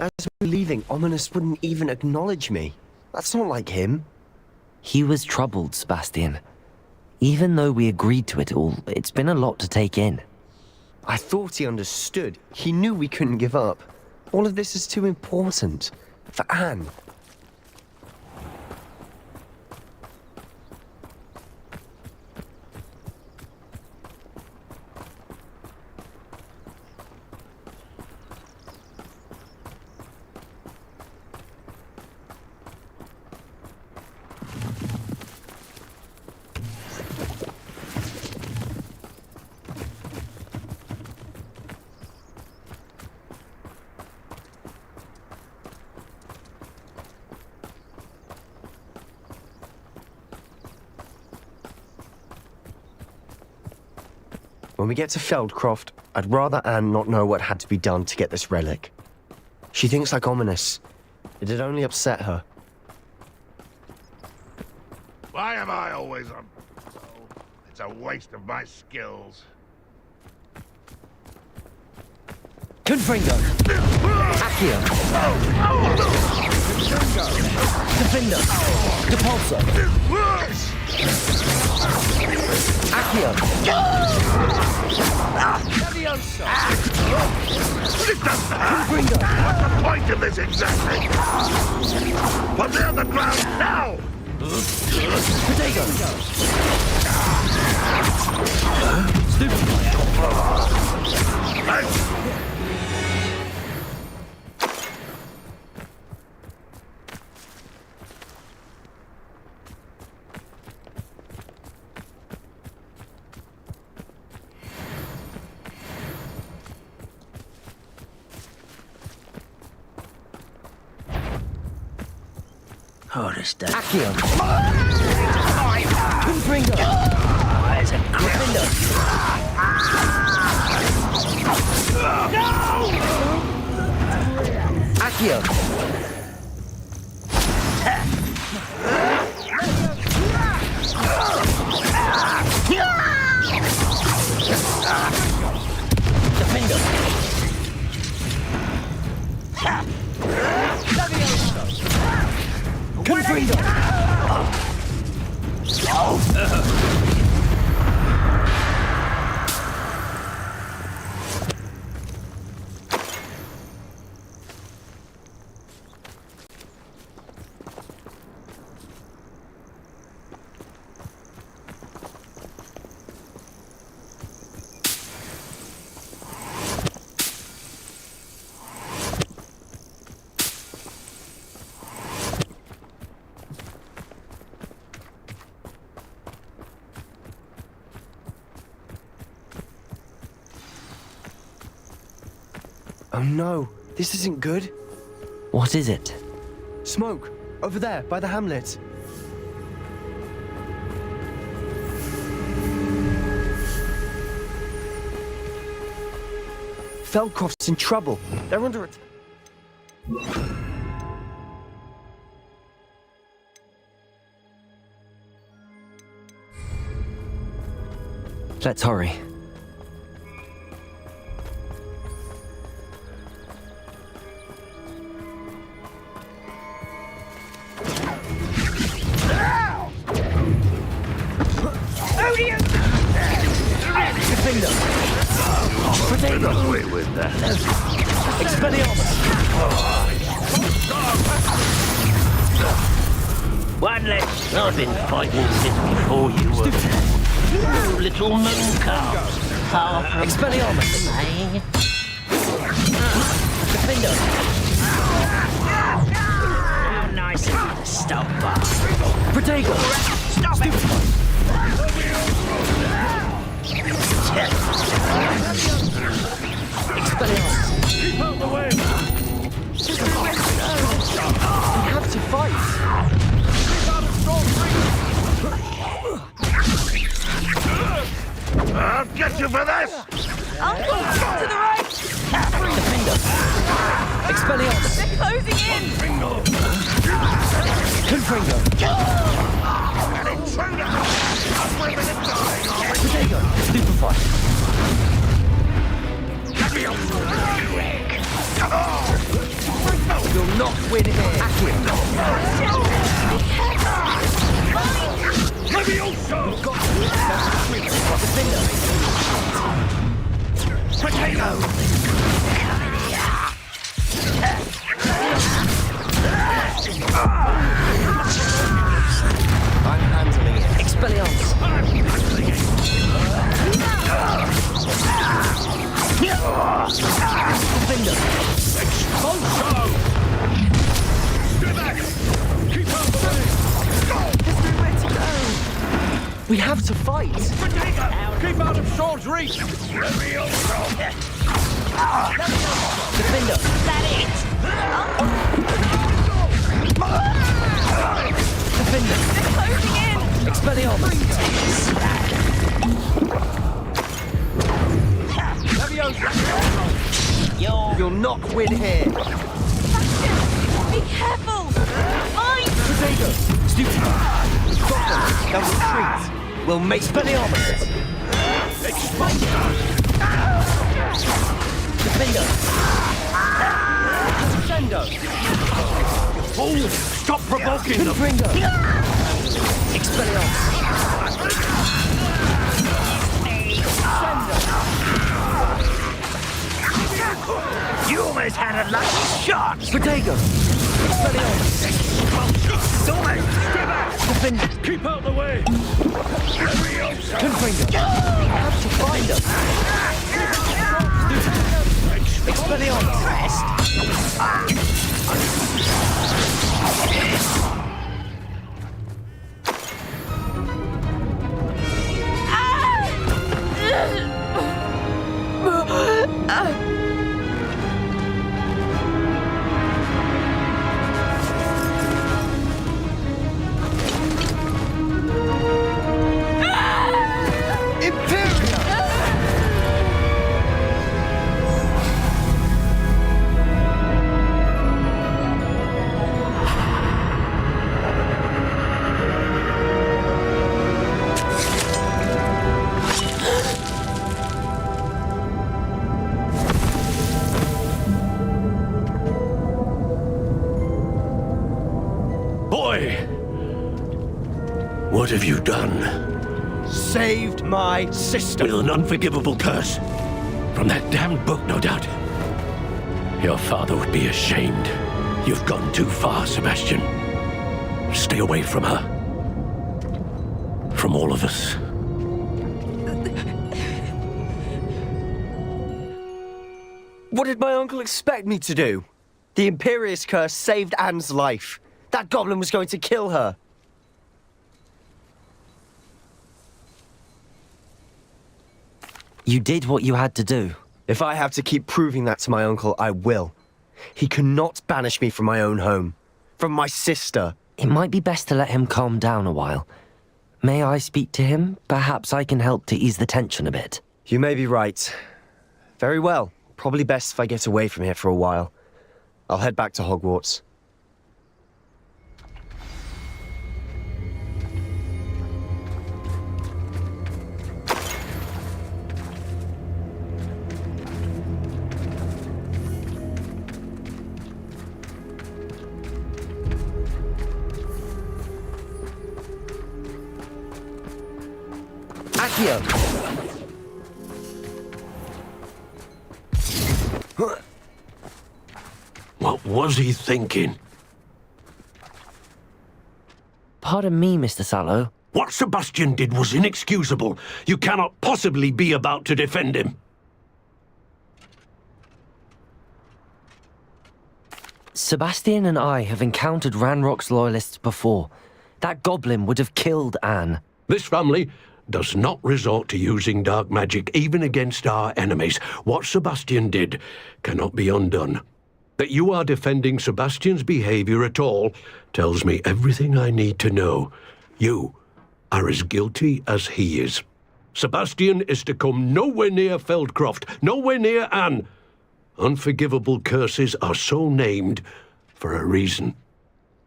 As we were leaving, Ominous wouldn't even acknowledge me. That's not like him. He was troubled, Sebastian. Even though we agreed to it all, it's been a lot to take in. I thought he understood. He knew we couldn't give up. All of this is too important. For Anne. When we get to Feldcroft, I'd rather Anne not know what had to be done to get this relic. She thinks like Ominous. It'd only upset her. Why am I always on? It's a waste of my skills. Confringo! Accio! Defender! Depulsor! Accio! Leviosa! Confringo! What's the point of this exactly? Put me on the ground now! Potato! Stupid! Oh, this stuff. Accio! Confringo! There's a grip. Accio! Defender! Confringo! Oh no, this isn't good. What is it? Smoke, over there, by the hamlet. Feldcroft's in trouble. They're under it. Let's hurry. With that. Expelliarmus! One less. I've been fighting since before you were there. Little moon calves. Far from Expelliarmus! Defender! How nice of you to stop by. Protego! Stop it! Expelliarmus! Keep out the way! We have to fight! I'll get you for this! Uncle, to the right! Defender! Expelliarmus! They're closing in! Confringo! An intruder! Women are dying! Protego! Stupefy! You'll not win here! Accio! Levioso! Defender! Potato! I'm handling it. Expelliarmus! Defender! Expulso! Stay back! Keep out the way! We have to fight! Potato! Keep out of sword's reach! Levioso! Defender! Defender! They're closing in! Expelliarmus! You'll not win here! Be careful! Mine! Potato! Stupid! Stop them! They'll retreat! We'll make Expelliarmus! Defender! Sendo! Oh! Stop provoking them! Confringo! Expelliarmus! You almost had a lucky shot! Protego! Expelliarmus! Stay back! Defender! Keep out the way! Levioso! Confringo! Have to find them! Expelliarmus! What have you done? Saved my sister. With an unforgivable curse. From that damned book, no doubt. Your father would be ashamed. You've gone too far, Sebastian. Stay away from her. From all of us. What did my uncle expect me to do? The Imperious curse saved Anne's life. That goblin was going to kill her. You did what you had to do. If I have to keep proving that to my uncle, I will. He cannot banish me from my own home. From my sister. It might be best to let him calm down a while. May I speak to him? Perhaps I can help to ease the tension a bit. You may be right. Very well. Probably best if I get away from here for a while. I'll head back to Hogwarts. Accio! What was he thinking? Pardon me, Mr. Sallow. What Sebastian did was inexcusable. You cannot possibly be about to defend him. Sebastian and I have encountered Ranrock's loyalists before. That goblin would have killed Anne. This family does not resort to using dark magic even against our enemies. What Sebastian did cannot be undone. That you are defending Sebastian's behavior at all tells me everything I need to know. You are as guilty as he is. Sebastian is to come nowhere near Feldcroft, nowhere near Anne. Unforgivable curses are so named for a reason.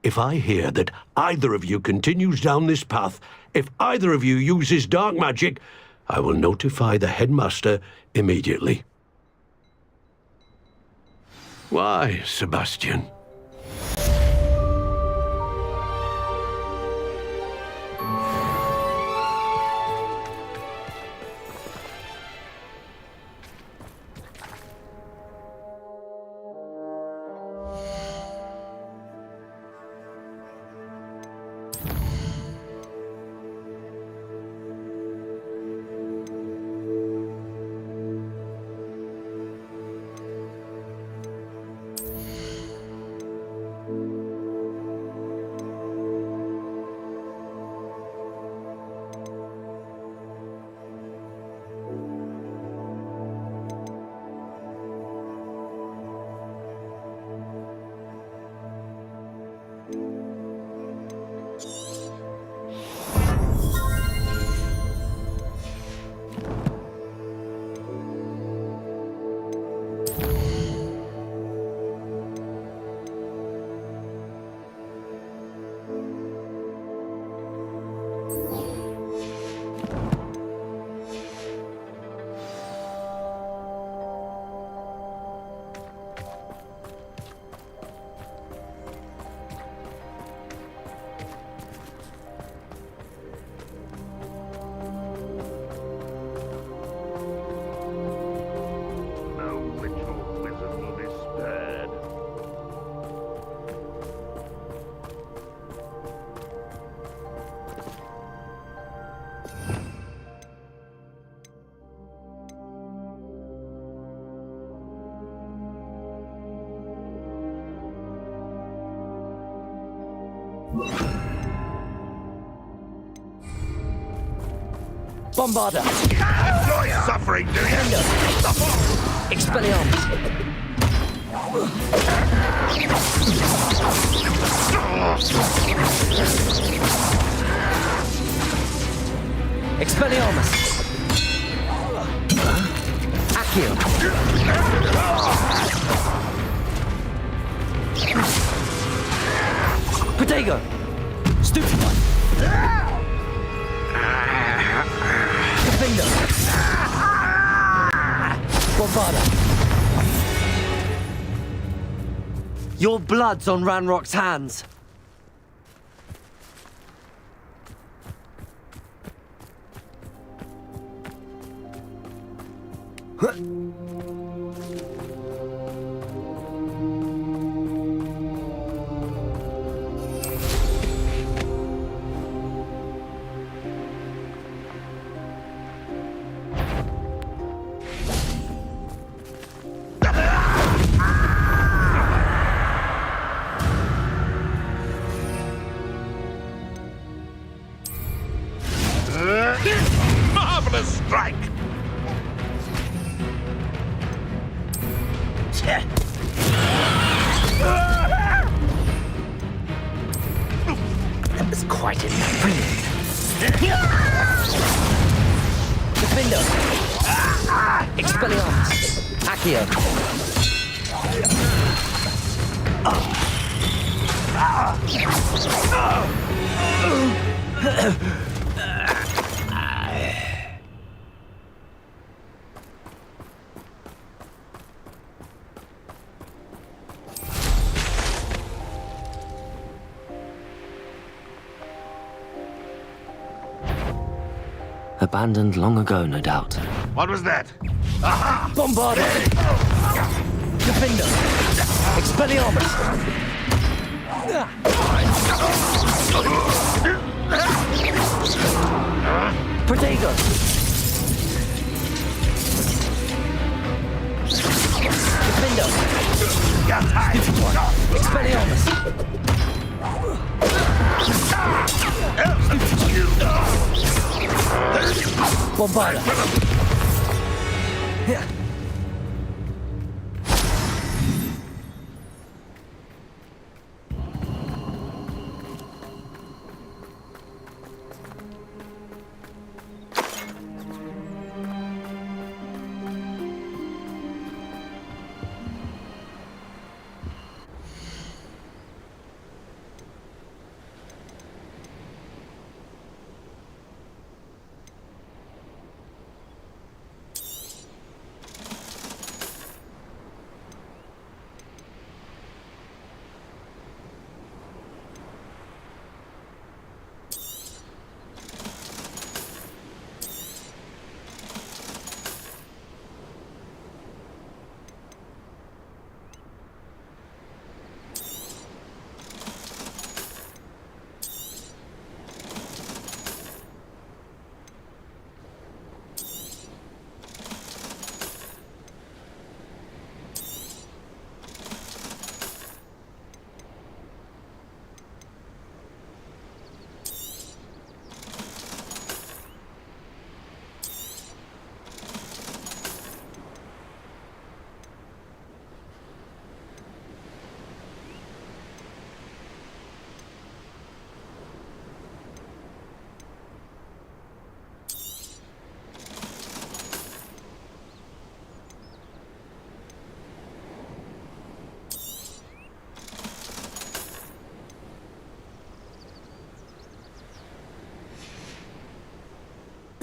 If I hear that either of you continues down this path, if either of you uses dark magic, I will notify the headmaster immediately. Why, Sebastian? Bombarda! Enjoy suffering, do you? Expelliarmus! Expelliarmus! Accio! Protego! Stupefy! Defender! Bombarda! Your blood's on Ranrock's hands. Marvelous strike! That was quite brilliant. Defender! Expelliarmus! Accio! Abandoned long ago, no doubt. What was that? Bombarded! Defender! Expelliarmus! Protego! Defender! Stupid one! Expelliarmus! Bombarda! Yeah.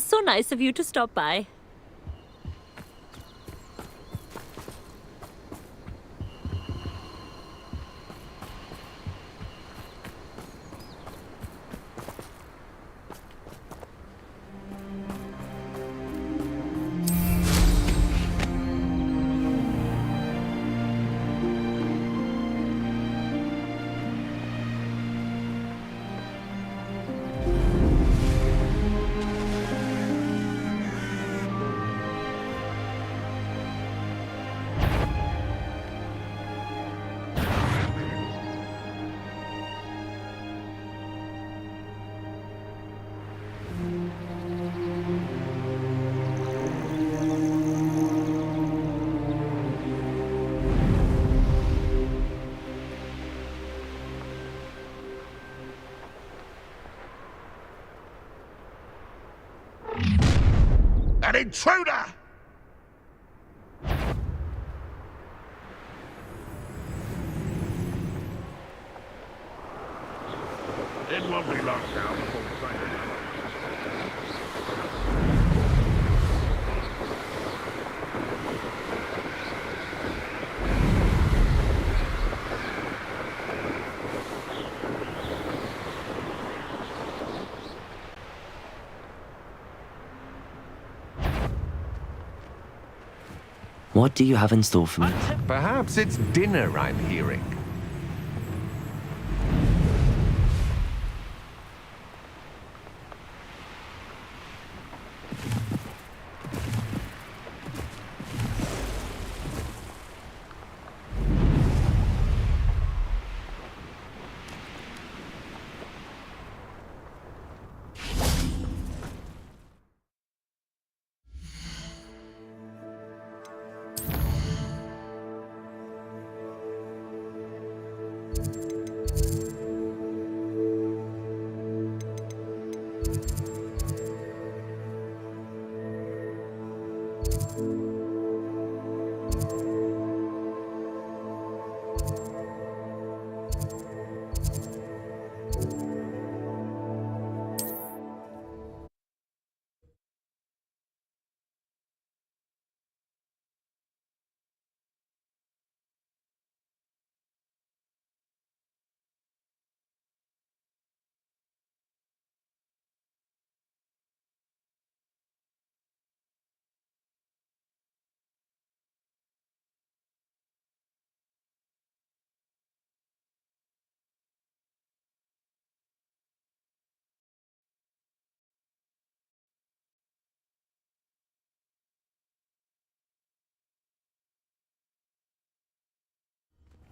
So nice of you to stop by. An intruder! It won't be long now before we find it. What do you have in store for me? Perhaps it's dinner I'm hearing.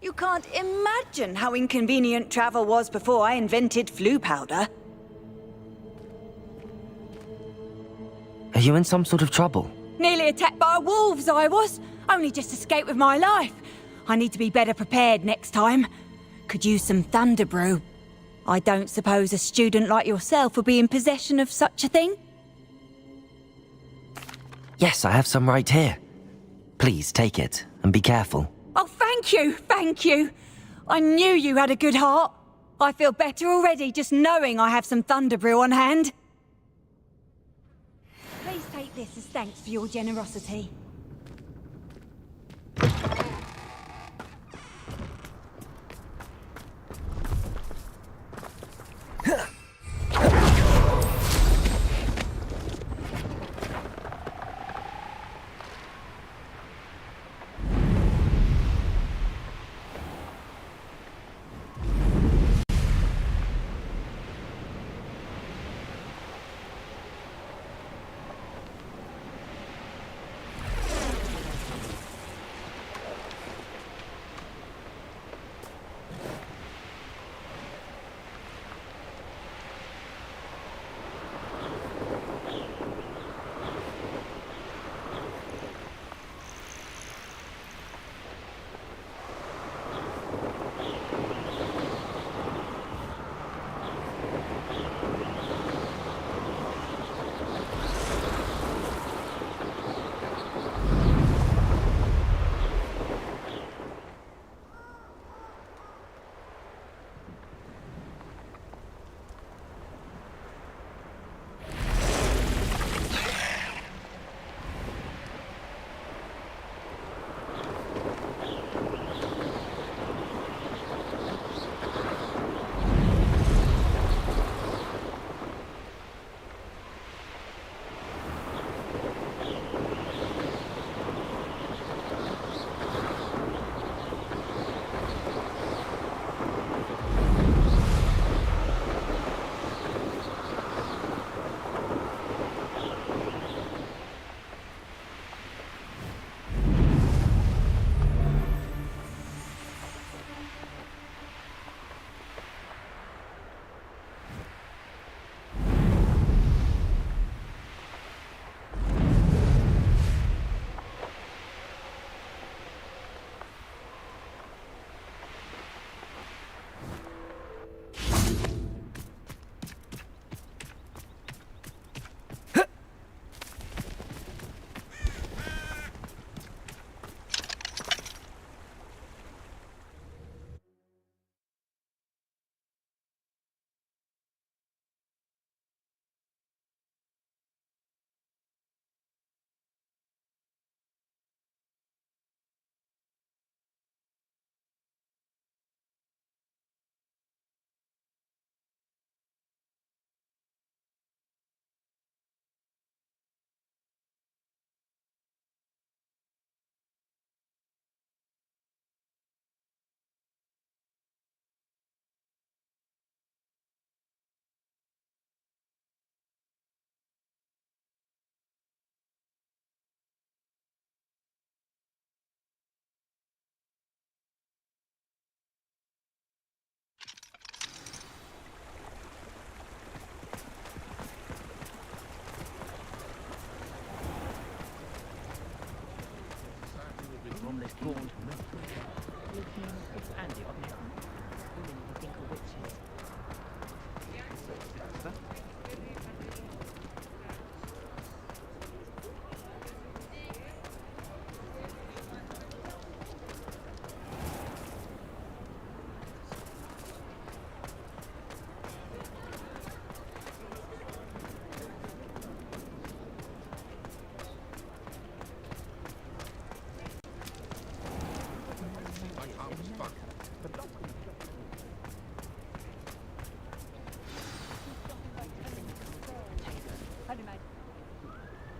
You can't imagine how inconvenient travel was before I invented flu powder. Are you in some sort of trouble? Nearly attacked by wolves, I was. Only just escaped with my life. I need to be better prepared next time. Could use some thunder brew. I don't suppose a student like yourself would be in possession of such a thing? Yes, I have some right here. Please take it, and be careful. Oh, thank you, thank you. I knew you had a good heart. I feel better already just knowing I have some thunder brew on hand. Please take this as thanks for your generosity.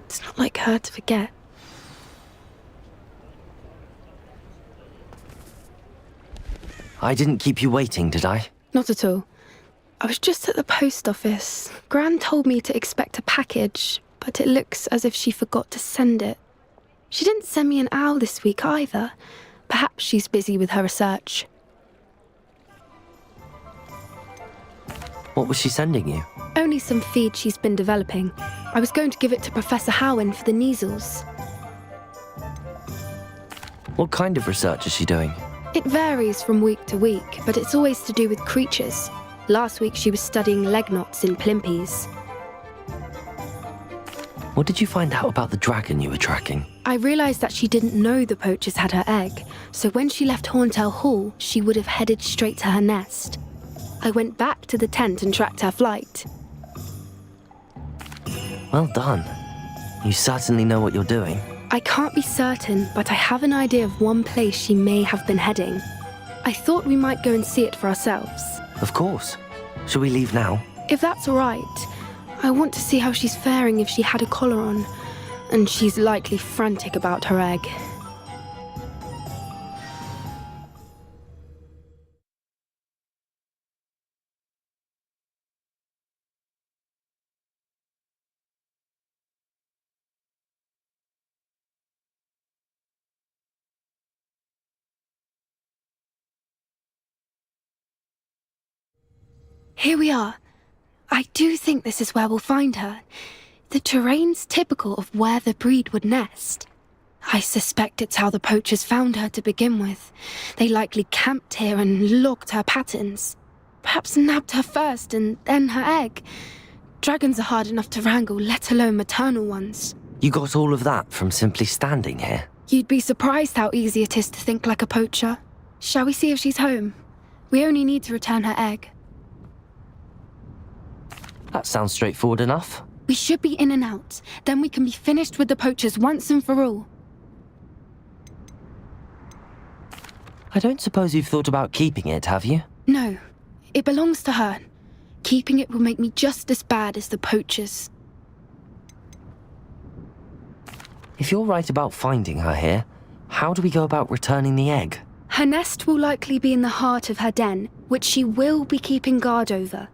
It's not like her to forget. I didn't keep you waiting, did I? Not at all. I was just at the post office. Gran told me to expect a package, but it looks as if she forgot to send it. She didn't send me an owl this week either. Perhaps she's busy with her research. What was she sending you? Only some feed she's been developing. I was going to give it to Professor Howen for the measles. What kind of research is she doing? It varies from week to week, but it's always to do with creatures. Last week she was studying leg knots in plimpies. What did you find out about the dragon you were tracking? I realised that she didn't know the poachers had her egg, so when she left Horntail Hall, she would have headed straight to her nest. I went back to the tent and tracked her flight. Well done. You certainly know what you're doing. I can't be certain, but I have an idea of one place she may have been heading. I thought we might go and see it for ourselves. Of course. Shall we leave now? If that's all right. I want to see how she's faring if she had a collar on, and she's likely frantic about her egg. Here we are. I do think this is where we'll find her. The terrain's typical of where the breed would nest. I suspect it's how the poachers found her to begin with. They likely camped here and logged her patterns. Perhaps nabbed her first and then her egg. Dragons are hard enough to wrangle, let alone maternal ones. You got all of that from simply standing here? You'd be surprised how easy it is to think like a poacher. Shall we see if she's home? We only need to return her egg. That sounds straightforward enough. We should be in and out. Then we can be finished with the poachers once and for all. I don't suppose you've thought about keeping it, have you? No. It belongs to her. Keeping it will make me just as bad as the poachers. If you're right about finding her here, how do we go about returning the egg? Her nest will likely be in the heart of her den, which she will be keeping guard over.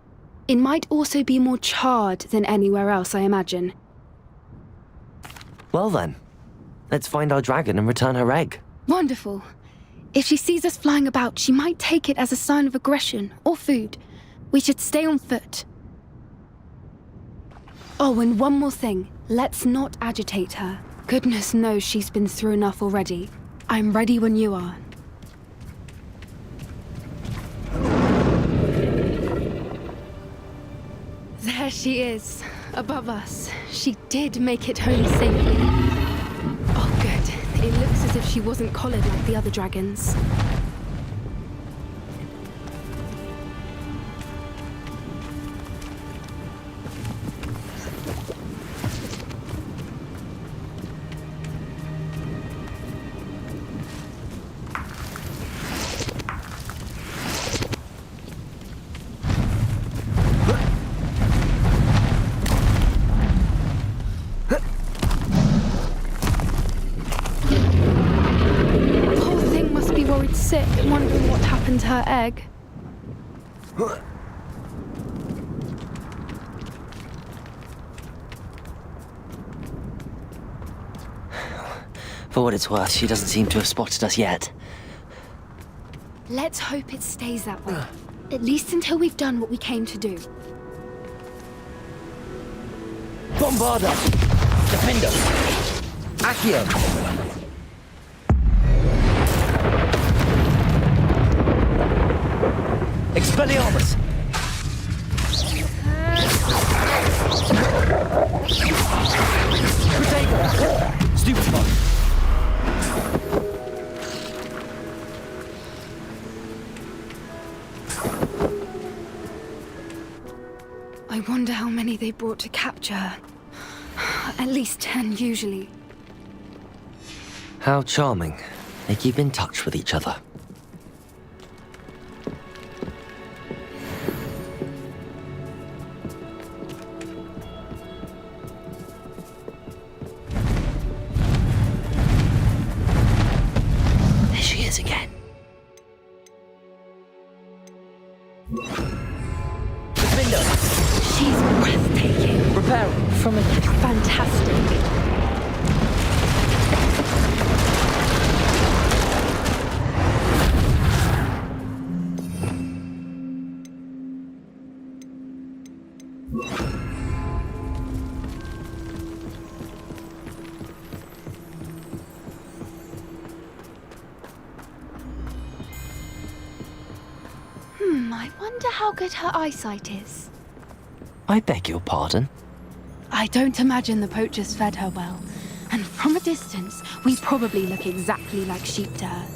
It might also be more charred than anywhere else, I imagine. Well then, let's find our dragon and return her egg. Wonderful. If she sees us flying about, she might take it as a sign of aggression or food. We should stay on foot. Oh, and one more thing. Let's not agitate her. Goodness knows she's been through enough already. I'm ready when you are. There she is, above us. She did make it home safely. Oh, good. It looks as if she wasn't collared like the other dragons. Sick, wondering what happened to her egg. For what it's worth, she doesn't seem to have spotted us yet. Let's hope it stays that way. At least until we've done what we came to do. Bombarda! Defender! Accio! Expelliarmus! Protego! Stupefy! I wonder how many they brought to capture her. At least 10 usually. How charming. They keep in touch with each other. Again. Defender! She's breathtaking. Repair from a fantastic. I wonder how good her eyesight is. I beg your pardon? I don't imagine the poachers fed her well. And from a distance, we probably look exactly like sheep to her.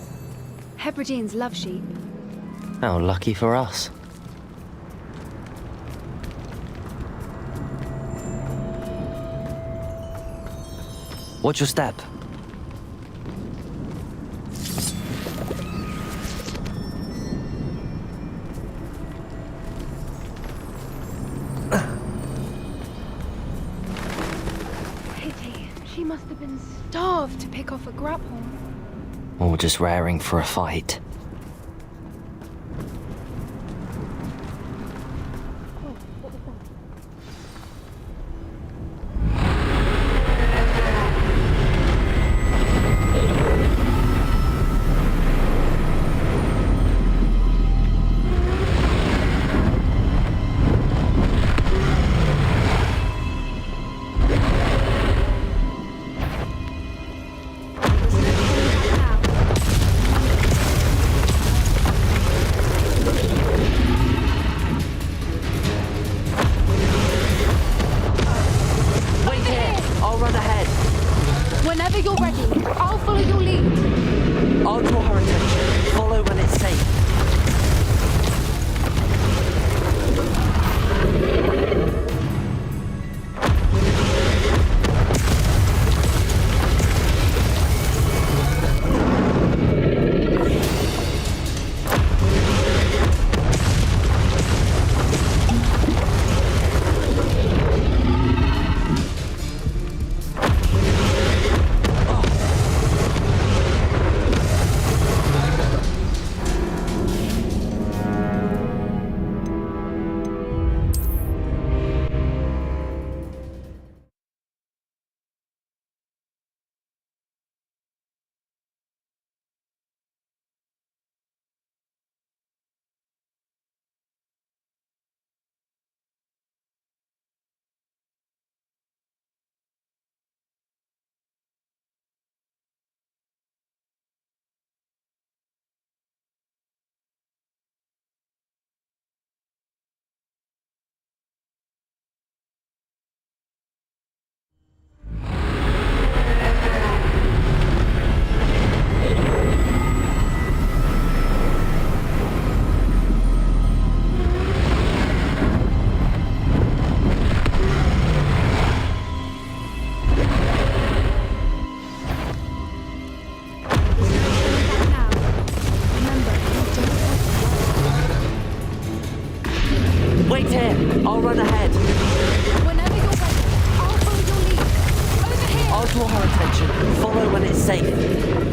Hebrideans love sheep. How lucky for us. Watch your step. Pity. She must have been starved to pick off a grapple. Or just raring for a fight. Whenever you're ready, I'll follow your lead. I'll draw her attention. Follow when it's safe. Wait here. I'll run ahead. Whenever you're ready, I'll follow your lead. Over here. I'll draw her attention. Follow when it's safe.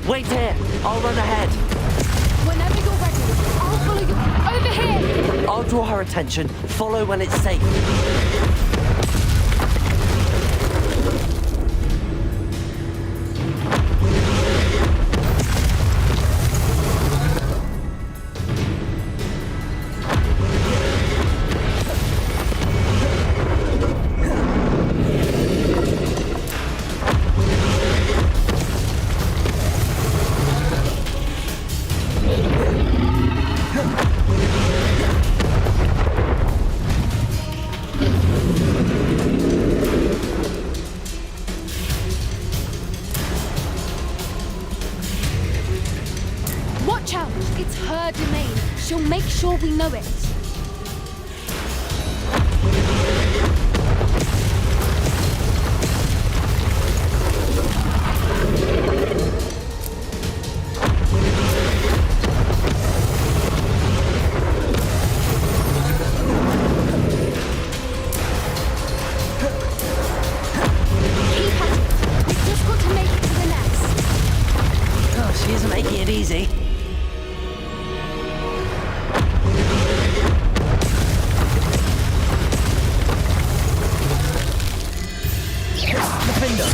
Wait here. I'll run ahead. Whenever you're ready, I'll follow you. Over here. I'll draw her attention. Follow when it's safe. She'll make sure we know it. She isn't making it easy. The finger.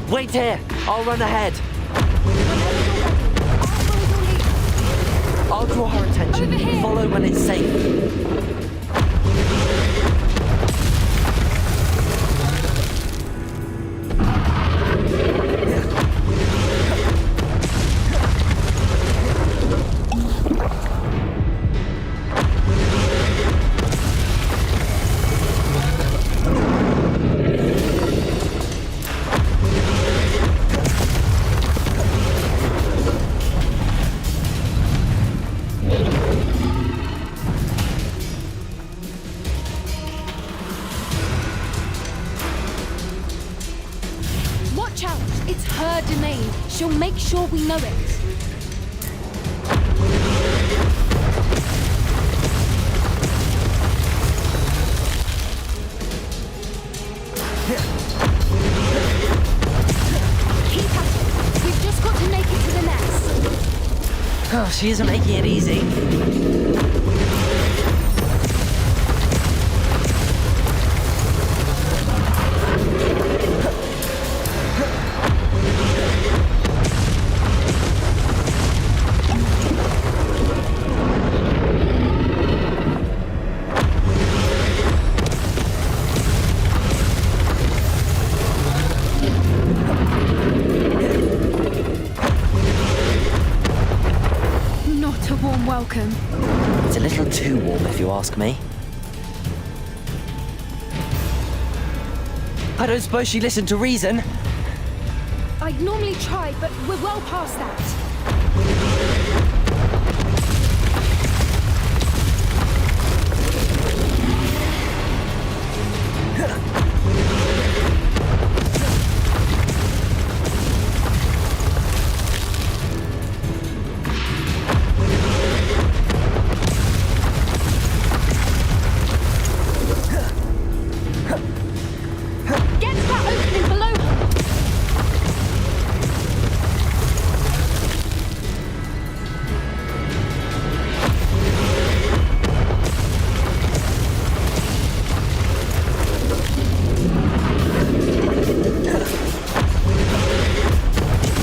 Wait here. I'll run ahead. I'll draw her attention. Follow when it's safe. Watch out! It's her domain. She'll make sure we know it. Keep at it. We've just got to make it to the nest. Oh, she isn't making it easy. Not a warm welcome. It's a little too warm, if you ask me. I don't suppose she listened to reason. I'd normally try, but we're well past that. Get to that opening below her!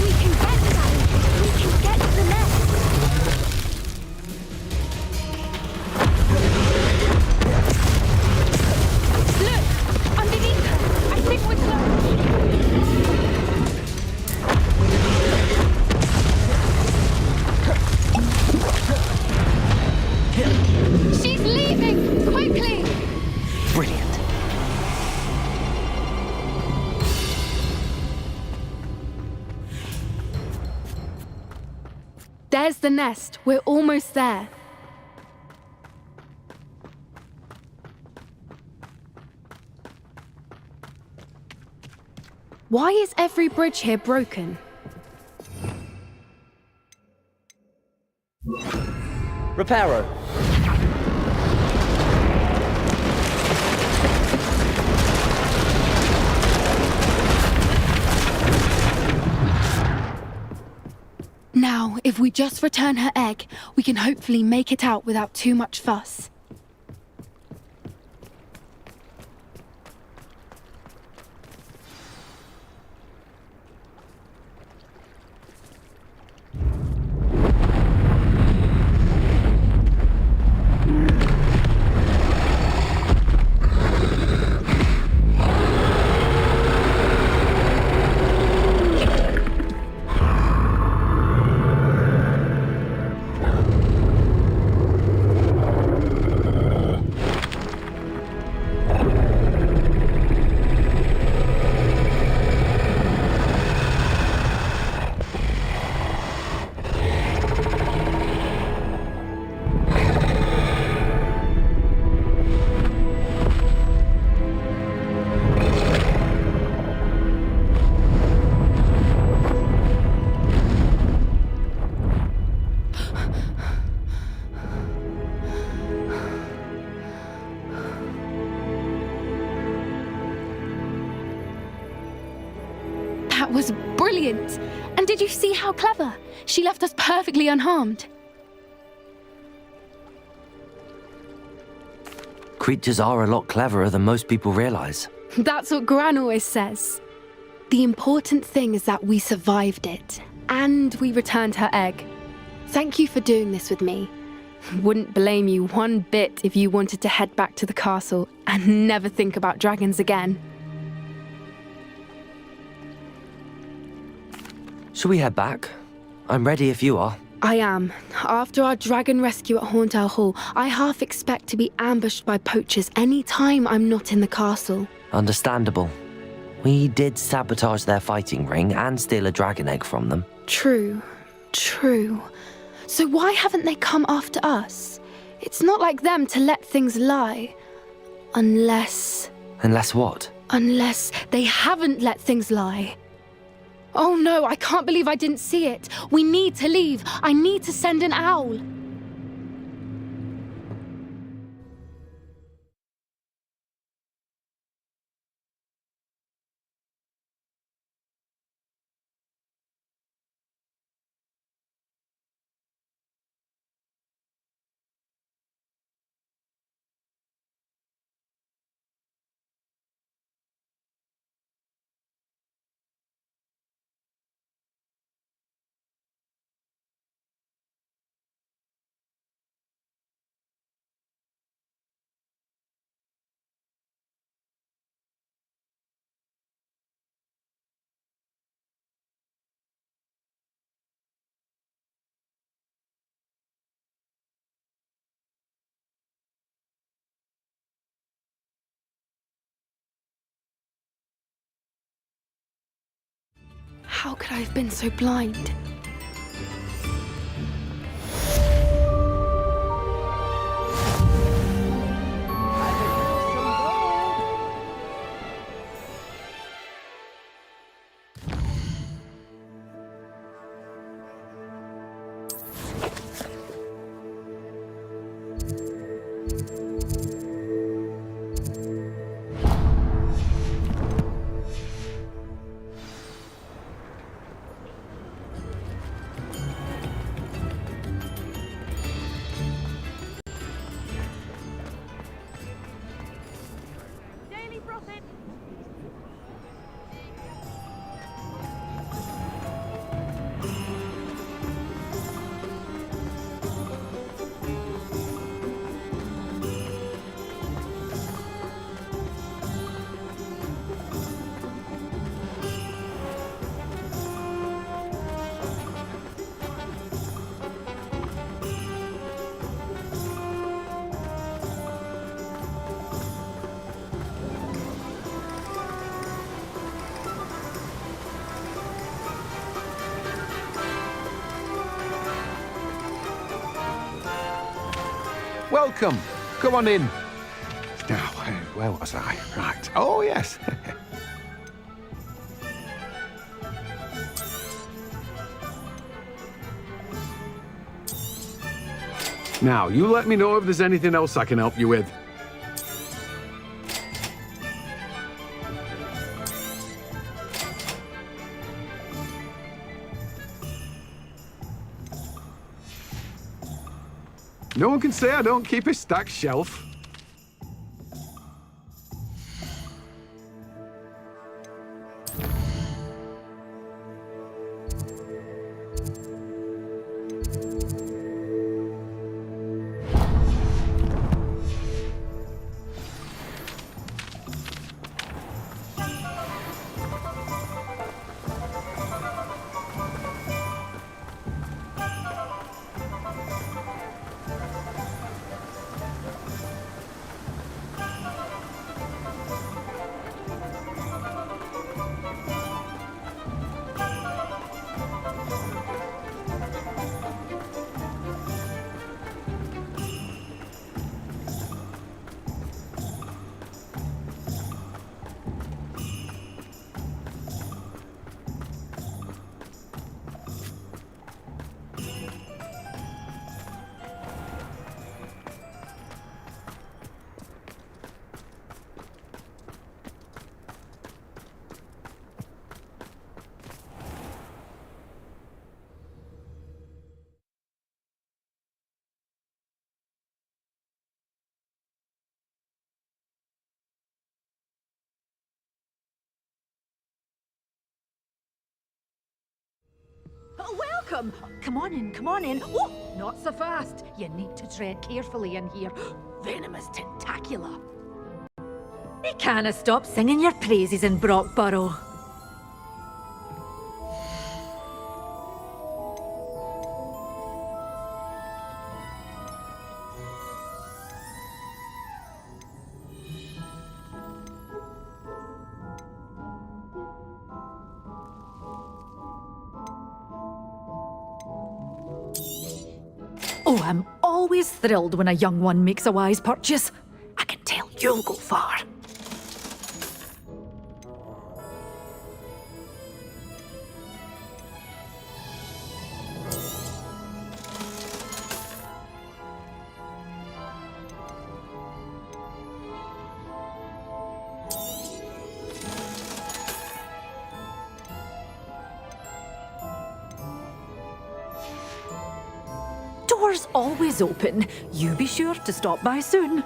We can get to that opening. We can get to the nest. Look! Underneath her! I think we're close. She's leaving! Quickly! Brilliant. There's the nest. We're almost there. Why is every bridge here broken? Reparo. if we just return her egg, we can hopefully make it out without too much fuss. That was brilliant! And did you see how clever? She left us perfectly unharmed. Creatures are a lot cleverer than most people realize. That's what Gran always says. The important thing is that we survived it, and we returned her egg. Thank you for doing this with me. Wouldn't blame you one bit if you wanted to head back to the castle and never think about dragons again. Shall we head back? I'm ready if you are. I am. After our dragon rescue at Horndale Hall, I half expect to be ambushed by poachers any time I'm not in the castle. Understandable. We did sabotage their fighting ring and steal a dragon egg from them. True. So why haven't they come after us? It's not like them to let things lie. Unless... Unless what? Unless they haven't let things lie. Oh no, I can't believe I didn't see it. We need to leave. I need to send an owl. How could I have been so blind? Welcome. Come on in. Now, where was I? Right. Oh, yes. Now, you let me know if there's anything else I can help you with. No one can say I don't keep a stacked shelf. Oh, welcome! Come on in, come on in. Oh, not so fast. You need to tread carefully in here. Venomous tentacula. They can't stop singing your praises in Brockborough. Oh, I'm always thrilled when a young one makes a wise purchase. I can tell you'll go far. Doors always open. You be sure to stop by soon.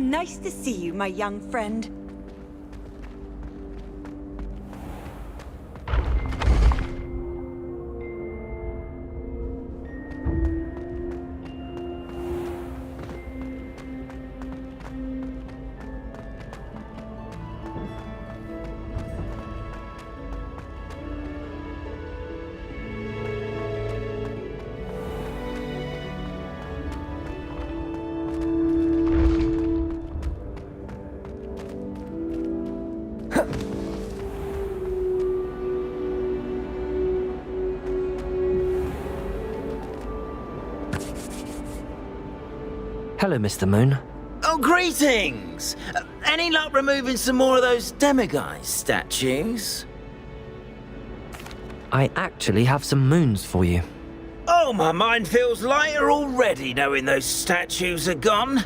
Nice to see you, my young friend. Hello, Mr. Moon. Oh, greetings! Any luck removing some more of those demiguise statues? I actually have some moons for you. Oh, my mind feels lighter already knowing those statues are gone.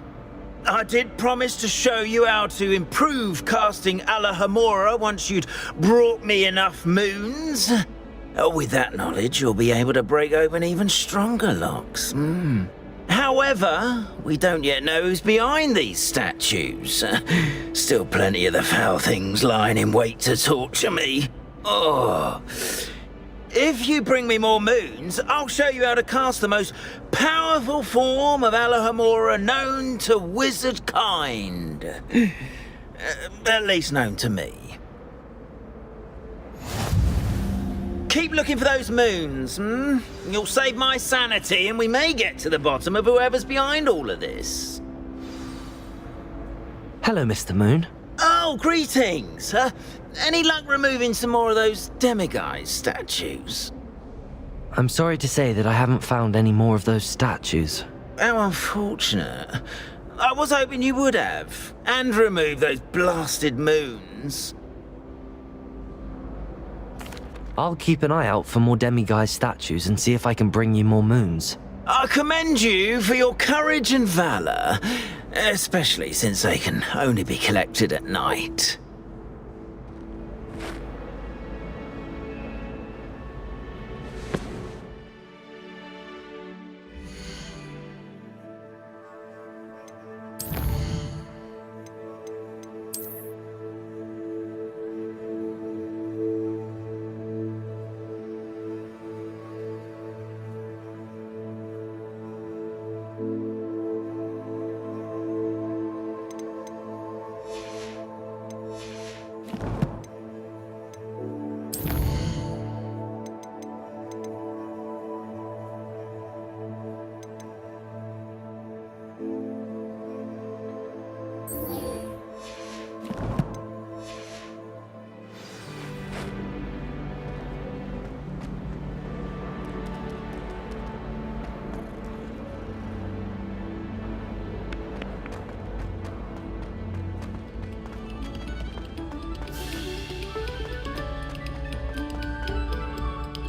I did promise to show you how to improve casting Alahamora once you'd brought me enough moons. With that knowledge, you'll be able to break open even stronger locks. However, we don't yet know who's behind these statues. Still plenty of the foul things lying in wait to torture me. Oh. If you bring me more moons, I'll show you how to cast the most powerful form of Alahamora known to wizard kind. At least known to me. Keep looking for those moons, You'll save my sanity and we may get to the bottom of whoever's behind all of this. Hello, Mr. Moon. Oh, greetings! Any luck removing some more of those demiguise statues? I'm sorry to say that I haven't found any more of those statues. How unfortunate. I was hoping you would have, and remove those blasted moons. I'll keep an eye out for more demiguise statues and see if I can bring you more moons. I commend you for your courage and valour, especially since they can only be collected at night.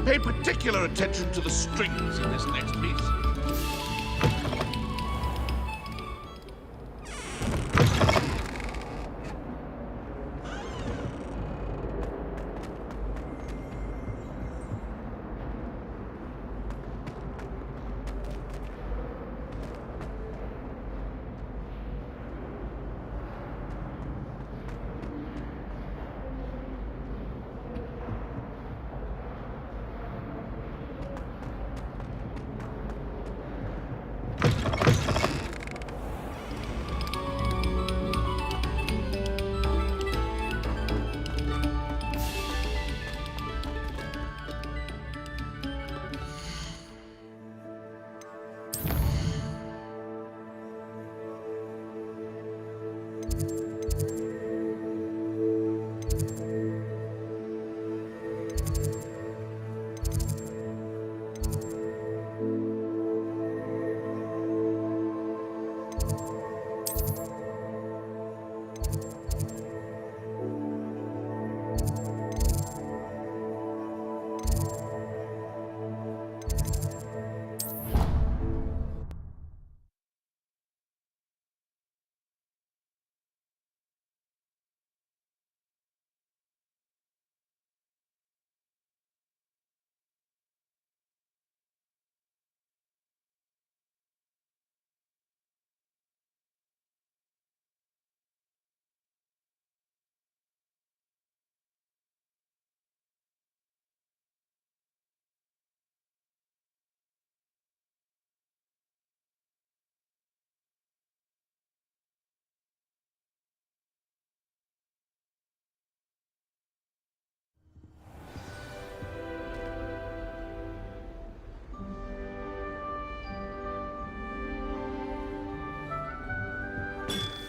Pay particular attention to the strings in this next piece.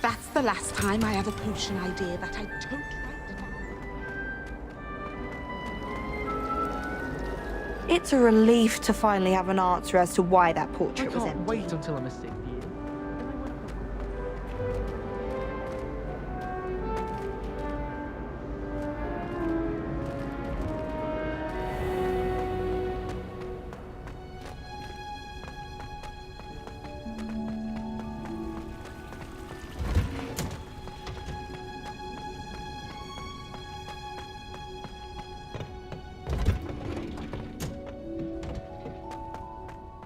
That's the last time I have a potion idea that I don't write down. It's a relief to finally have an answer as to why that portrait was empty. Wait until I'm a 6th year.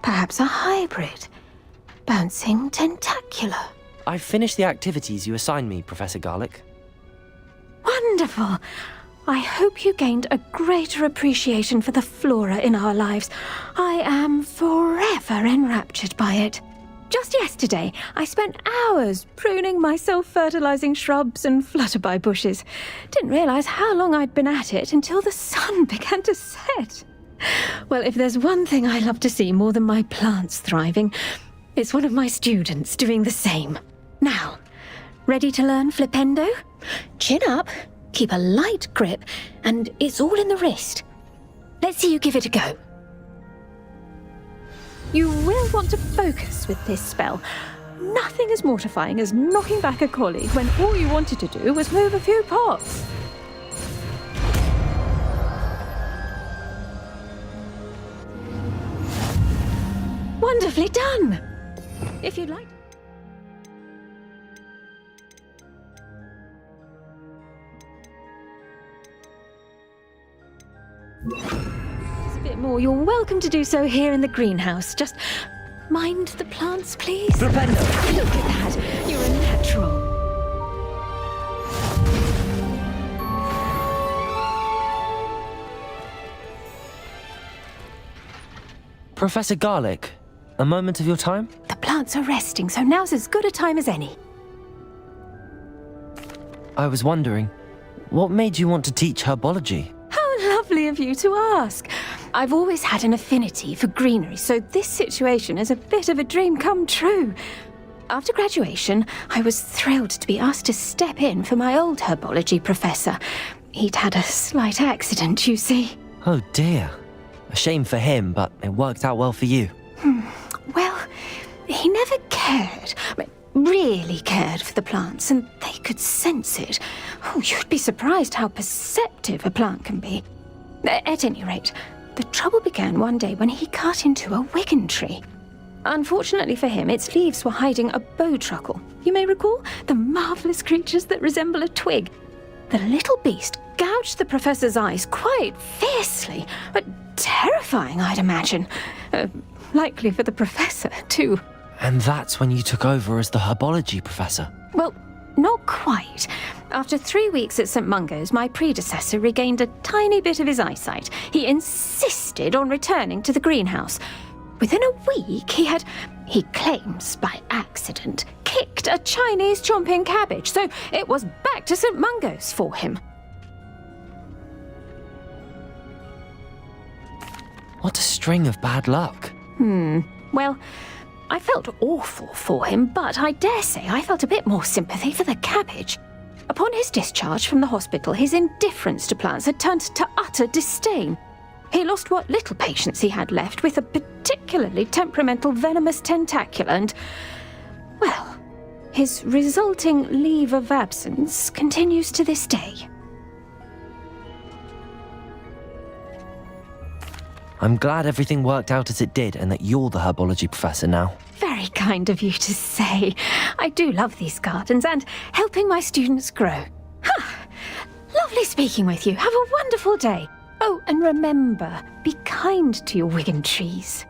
Perhaps a hybrid. Bouncing tentacular. I've finished the activities you assigned me, Professor Garlick. Wonderful. I hope you gained a greater appreciation for the flora in our lives. I am forever enraptured by it. Just yesterday, I spent hours pruning my self-fertilizing shrubs and flutterby bushes. Didn't realize how long I'd been at it until the sun began to set. Well, if there's one thing I love to see more than my plants thriving, it's one of my students doing the same. Now, ready to learn flipendo? Chin up, keep a light grip, and it's all in the wrist. Let's see you give it a go. You will want to focus with this spell. Nothing as mortifying as knocking back a colleague when all you wanted to do was move a few pots. Wonderfully done! If you'd like... a bit more, you're welcome to do so here in the greenhouse. Just mind the plants, please. Flipendo! Look at that! You're a natural. Professor Garlick, a moment of your time? The plants are resting, so now's as good a time as any. I was wondering, what made you want to teach herbology? How lovely of you to ask. I've always had an affinity for greenery, so this situation is a bit of a dream come true. After graduation, I was thrilled to be asked to step in for my old herbology professor. He'd had a slight accident, you see. Oh dear. A shame for him, but it worked out well for you. Well, he never cared, really cared for the plants, and they could sense it. Oh, you'd be surprised how perceptive a plant can be. At any rate, the trouble began one day when he cut into a wigan tree. Unfortunately for him, its leaves were hiding a bowtruckle. You may recall the marvellous creatures that resemble a twig. The little beast gouged the professor's eyes quite fiercely, but terrifying, I'd imagine. Likely for the professor, too. And that's when you took over as the herbology professor? Well, not quite. After 3 weeks at St. Mungo's, my predecessor regained a tiny bit of his eyesight. He insisted on returning to the greenhouse. Within a week, he claims by accident, kicked a Chinese chomping cabbage, so it was back to St. Mungo's for him. What a string of bad luck. Well, I felt awful for him, but I dare say I felt a bit more sympathy for the cabbage. Upon his discharge from the hospital, his indifference to plants had turned to utter disdain. He lost what little patience he had left with a particularly temperamental venomous tentacula and, well, his resulting leave of absence continues to this day. I'm glad everything worked out as it did and that you're the herbology professor now. Very kind of you to say. I do love these gardens and helping my students grow. Lovely speaking with you. Have a wonderful day. Oh, and remember, be kind to your wigan trees.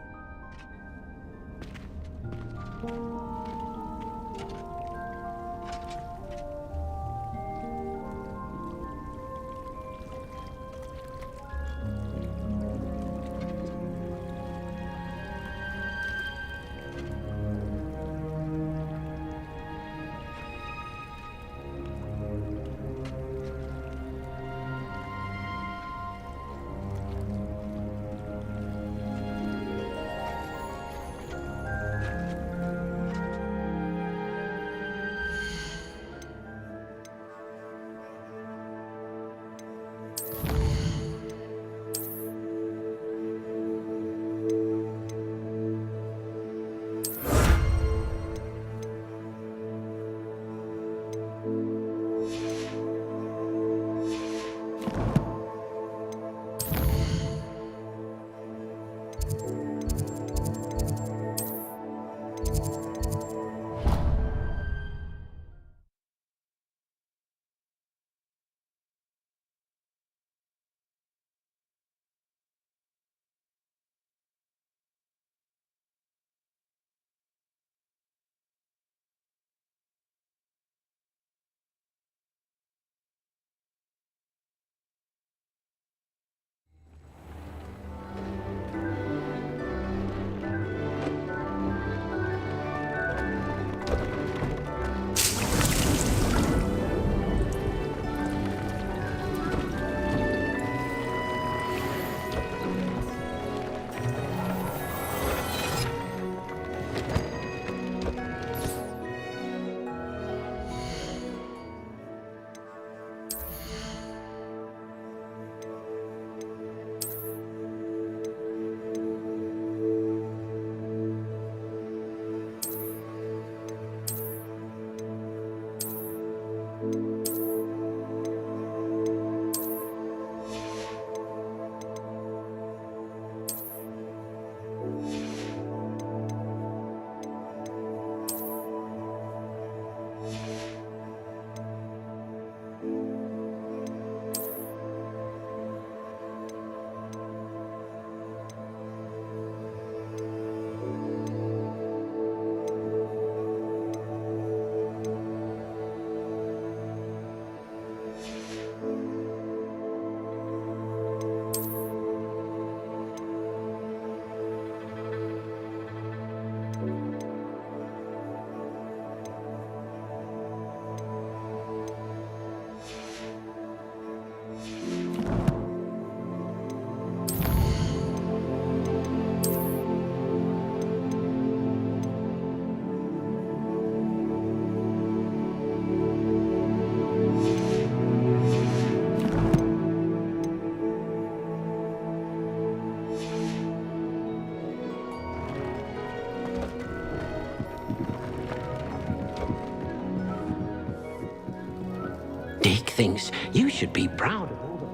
thinks you should be proud of all the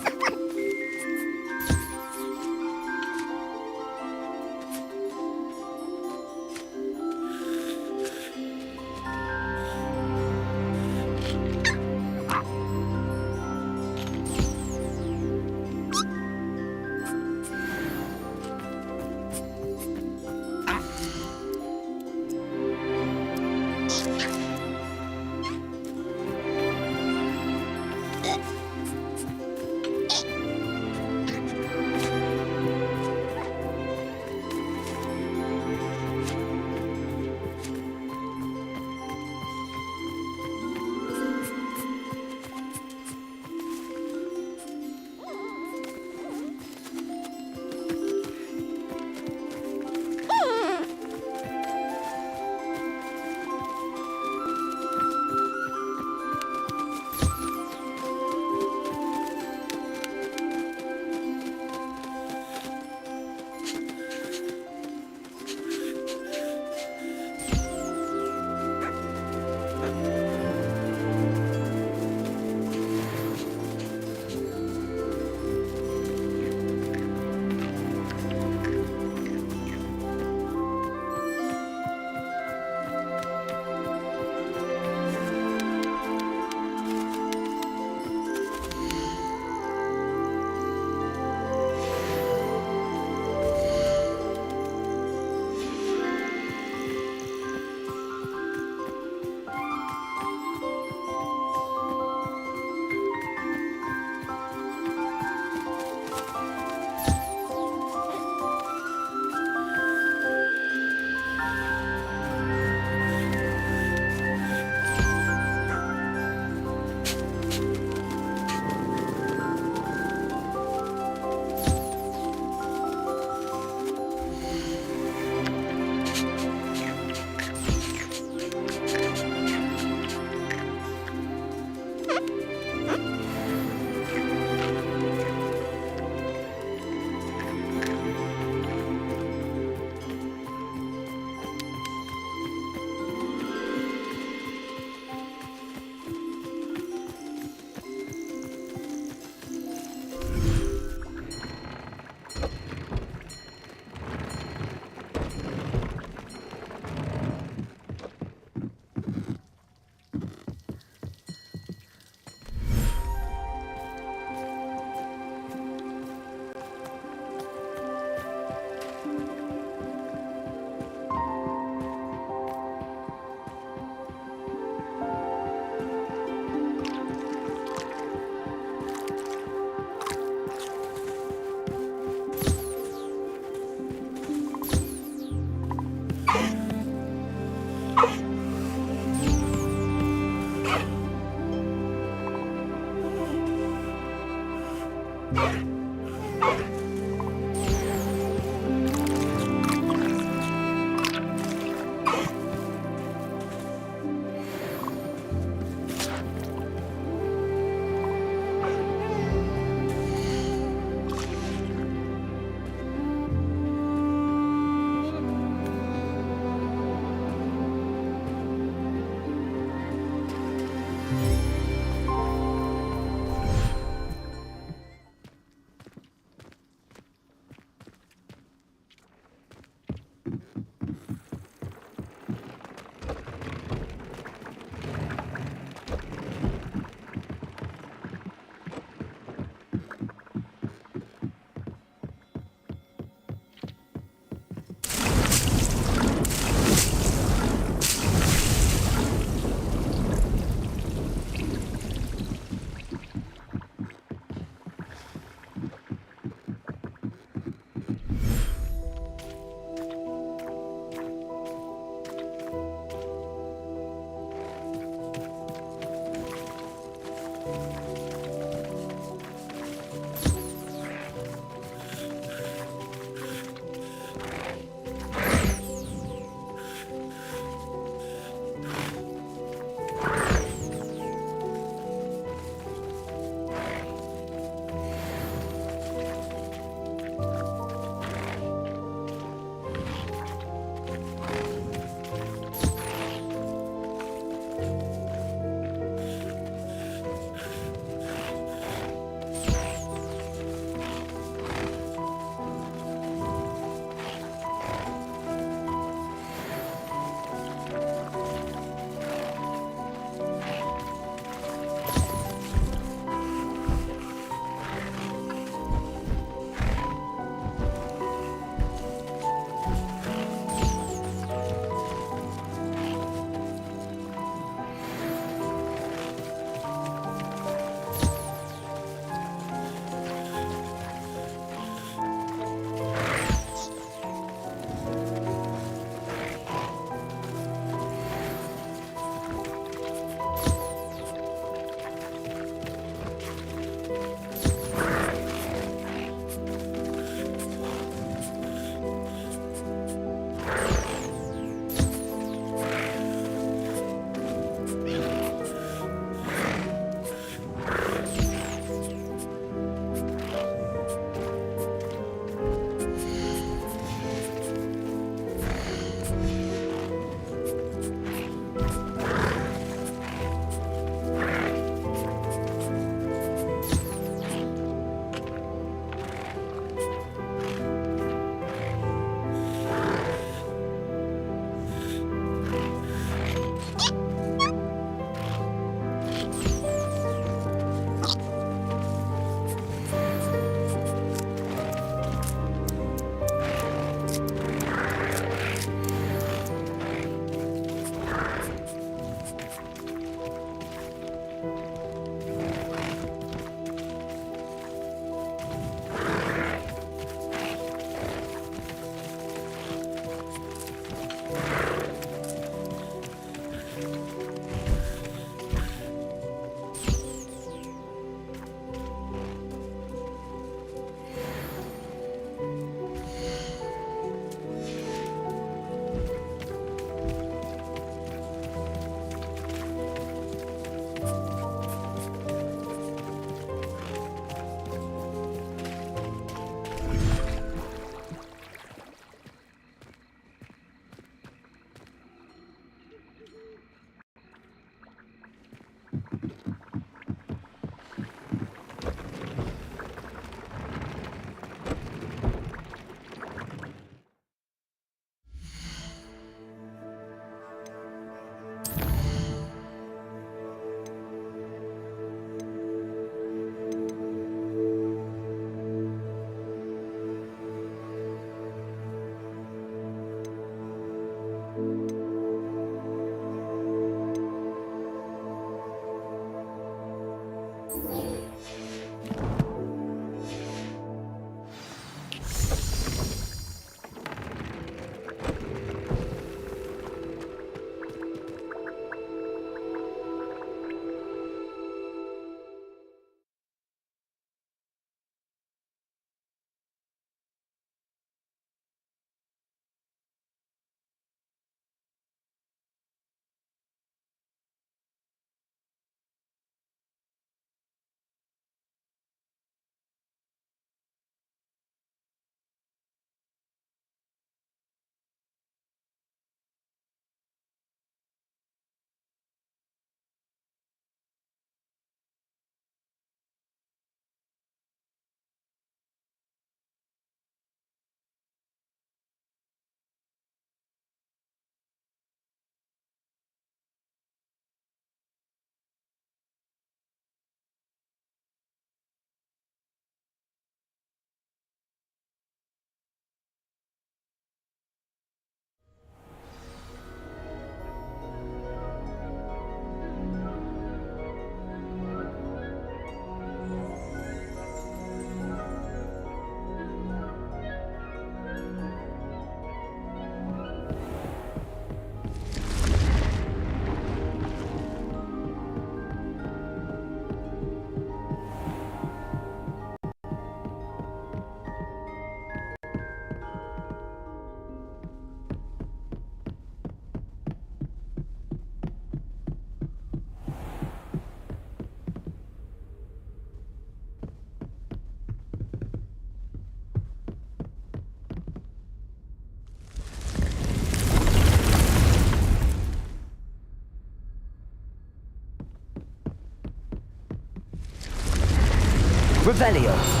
Revelio.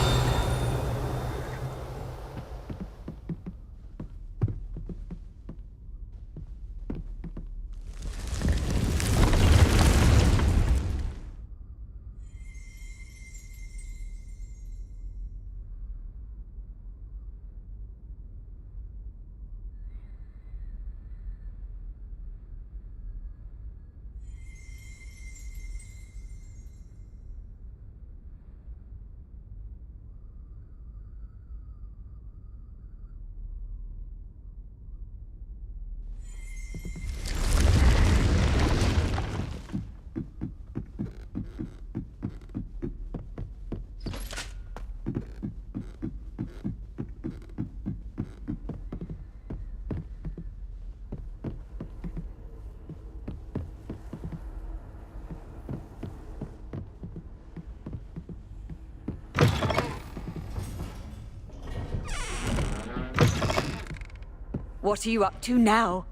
What are you up to now?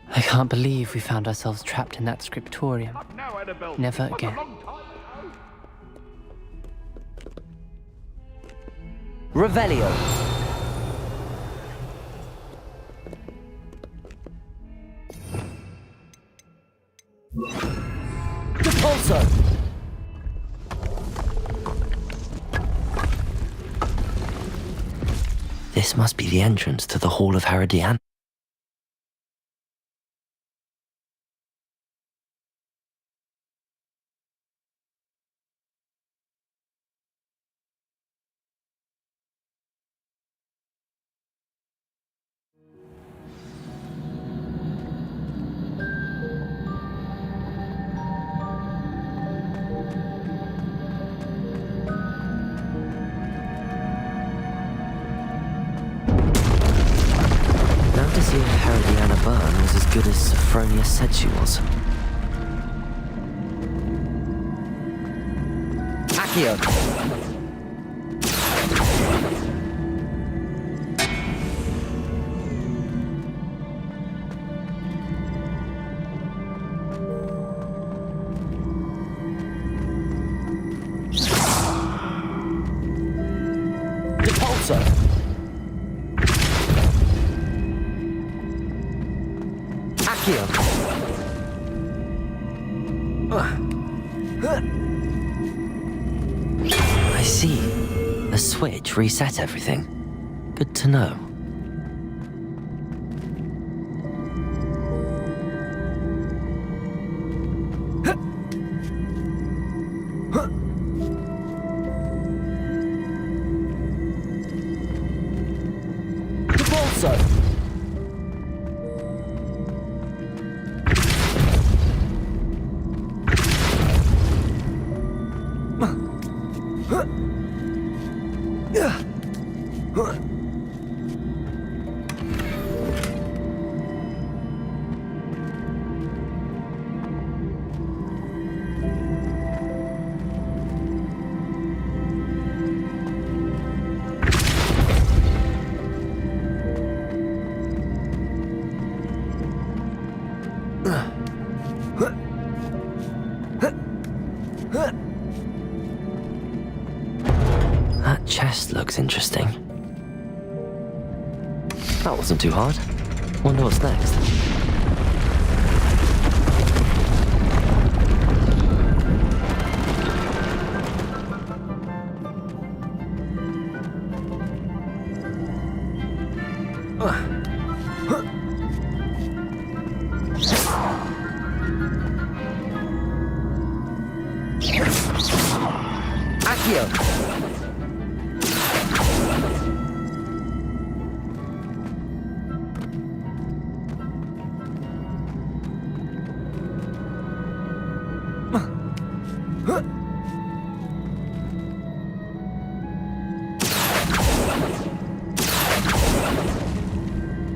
I can't believe we found ourselves trapped in that scriptorium. Never again. Revelio. Depulso. This must be the entrance to the Hall of Herodian. Now to see if Herodiana Byrne was as good as Sophronia said she was. Accio! Depulso! Accio! I see. The switch reset everything. Good to know. Depulso! chest looks interesting. That wasn't too hard. Wonder what's next. Accio!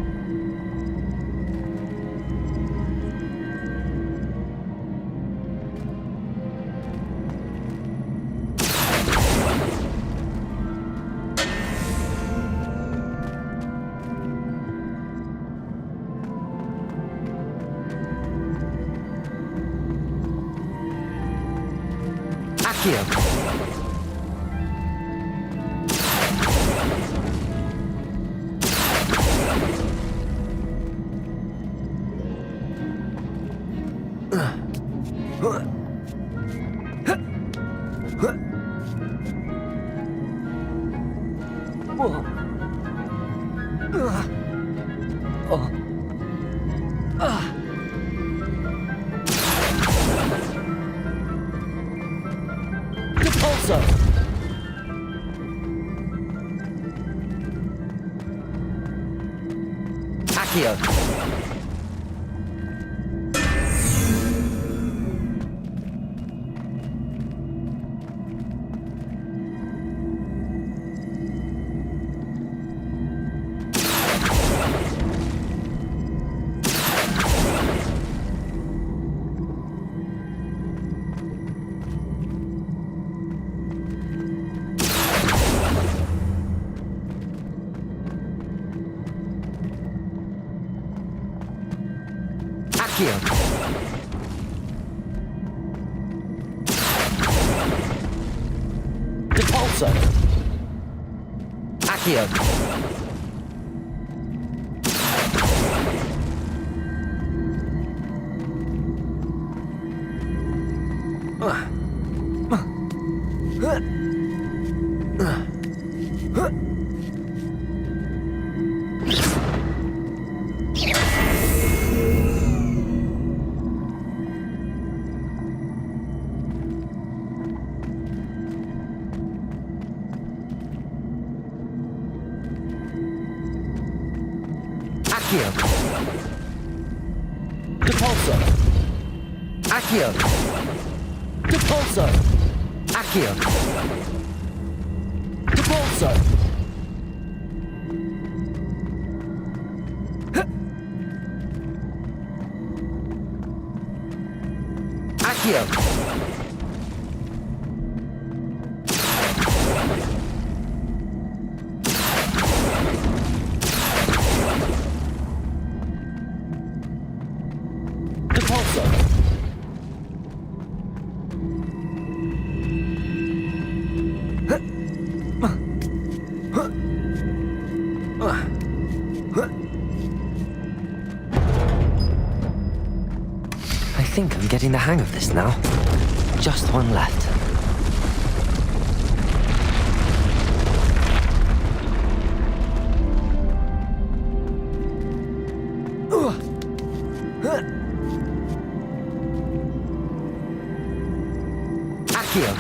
Repulsor! Accio! Repulsor! Accio! Repulsor! Accio! Repulsor! Accio! I think I'm getting the hang of this now. Just one left. Accio!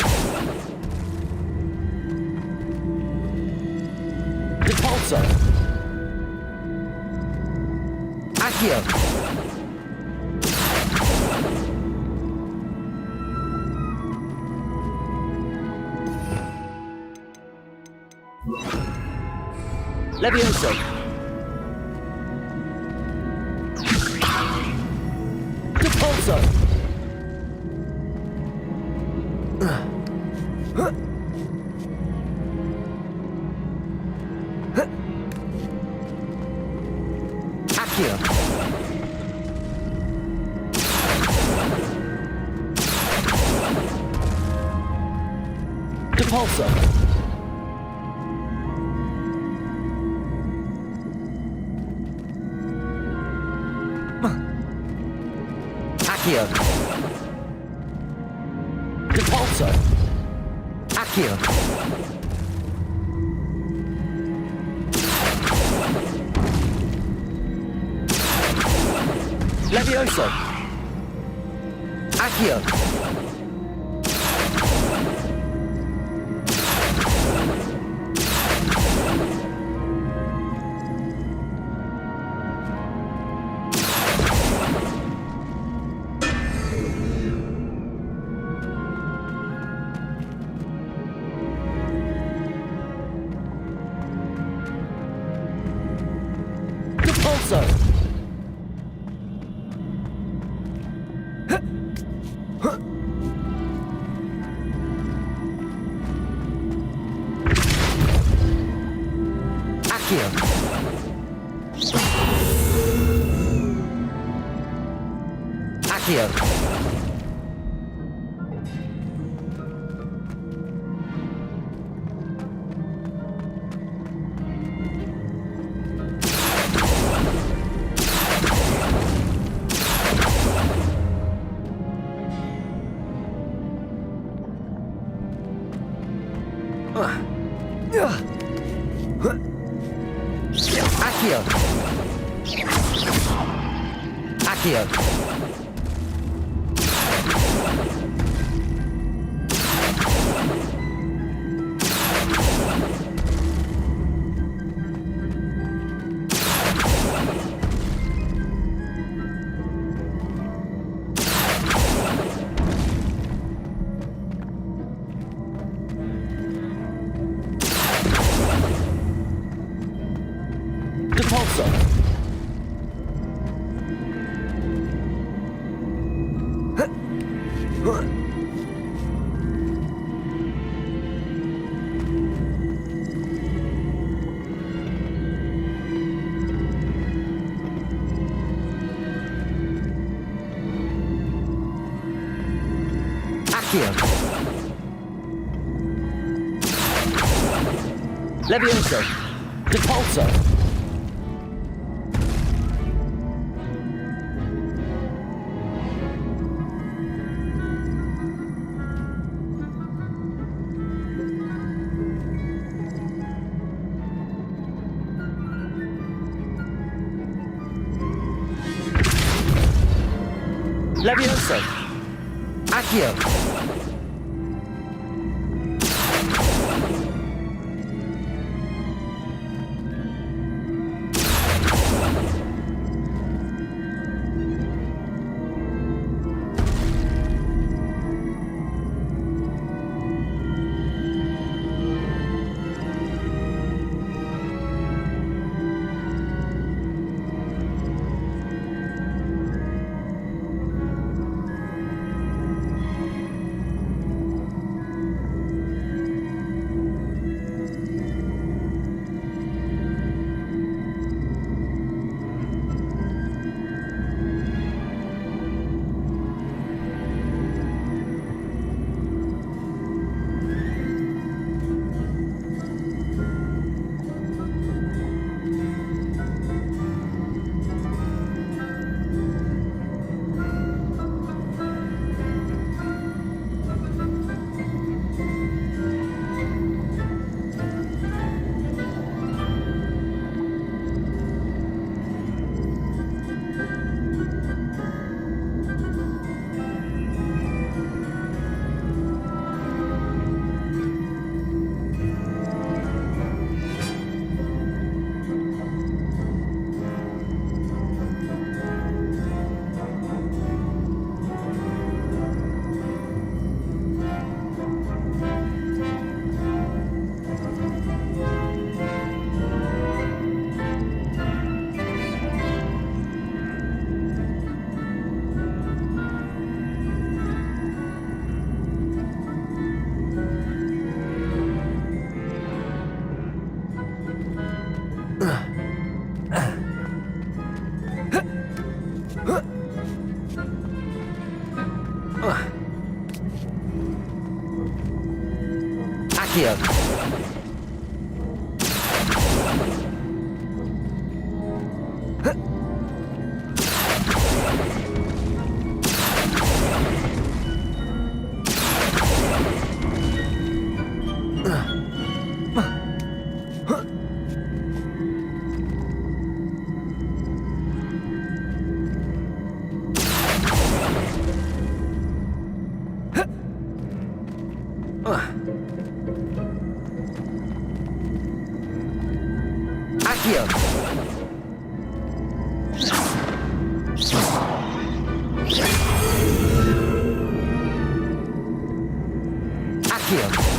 Repulsor! Accio! Levioso! Repulsor! Accio! Repulsor! Accio. Repulso. Accio. Levioso. Accio. Repulso. Accio. Accio. Accio. Accio. Repulso. Accio. Levioso. Repulso. Levioso. Accio. Accio. Accio! Accio!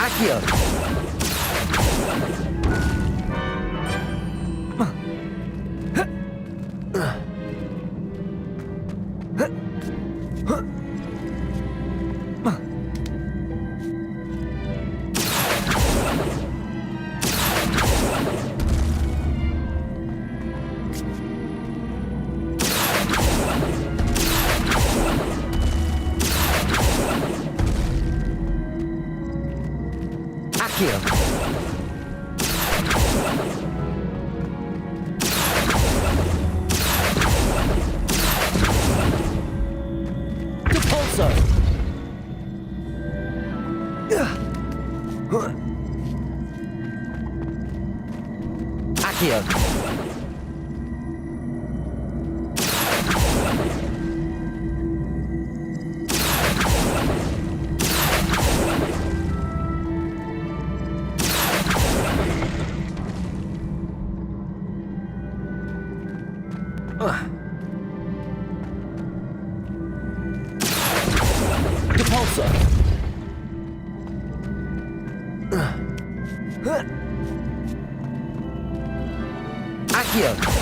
Accio! Accio! Repulsor! Accio! Repulsor! Accio!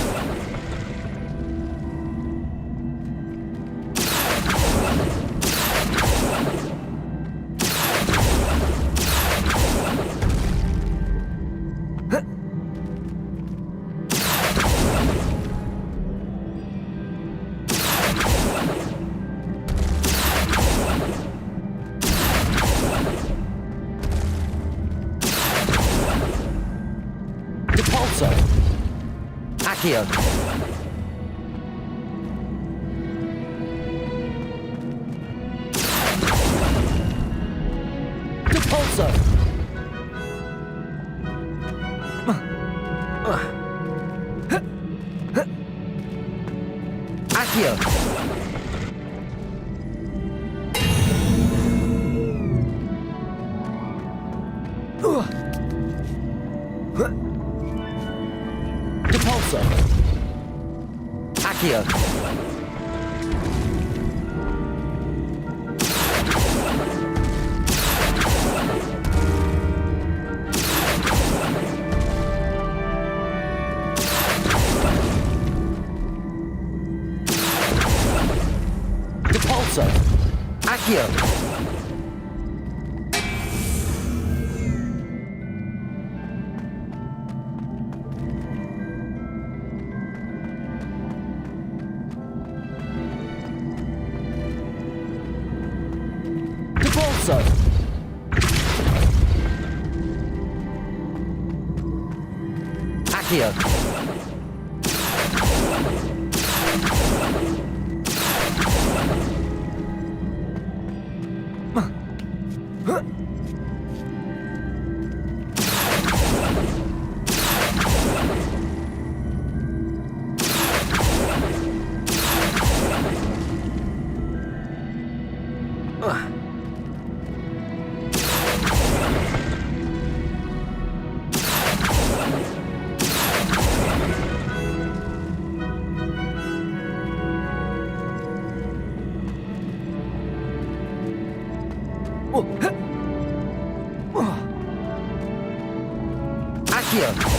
Repulsor! Accio! Repulsor! Accio! Repulsor! Accio! Repulsor! Accio! Repulsor! Accio! Accio!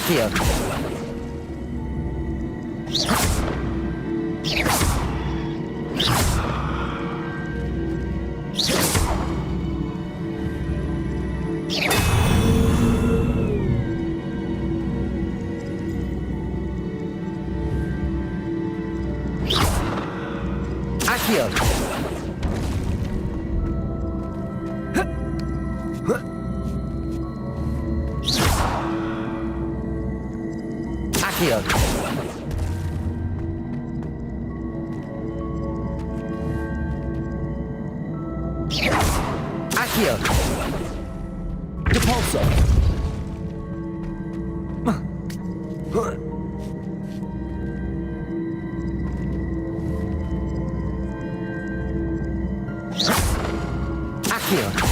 Accio. Accio. Accio. Repulsor. Accio.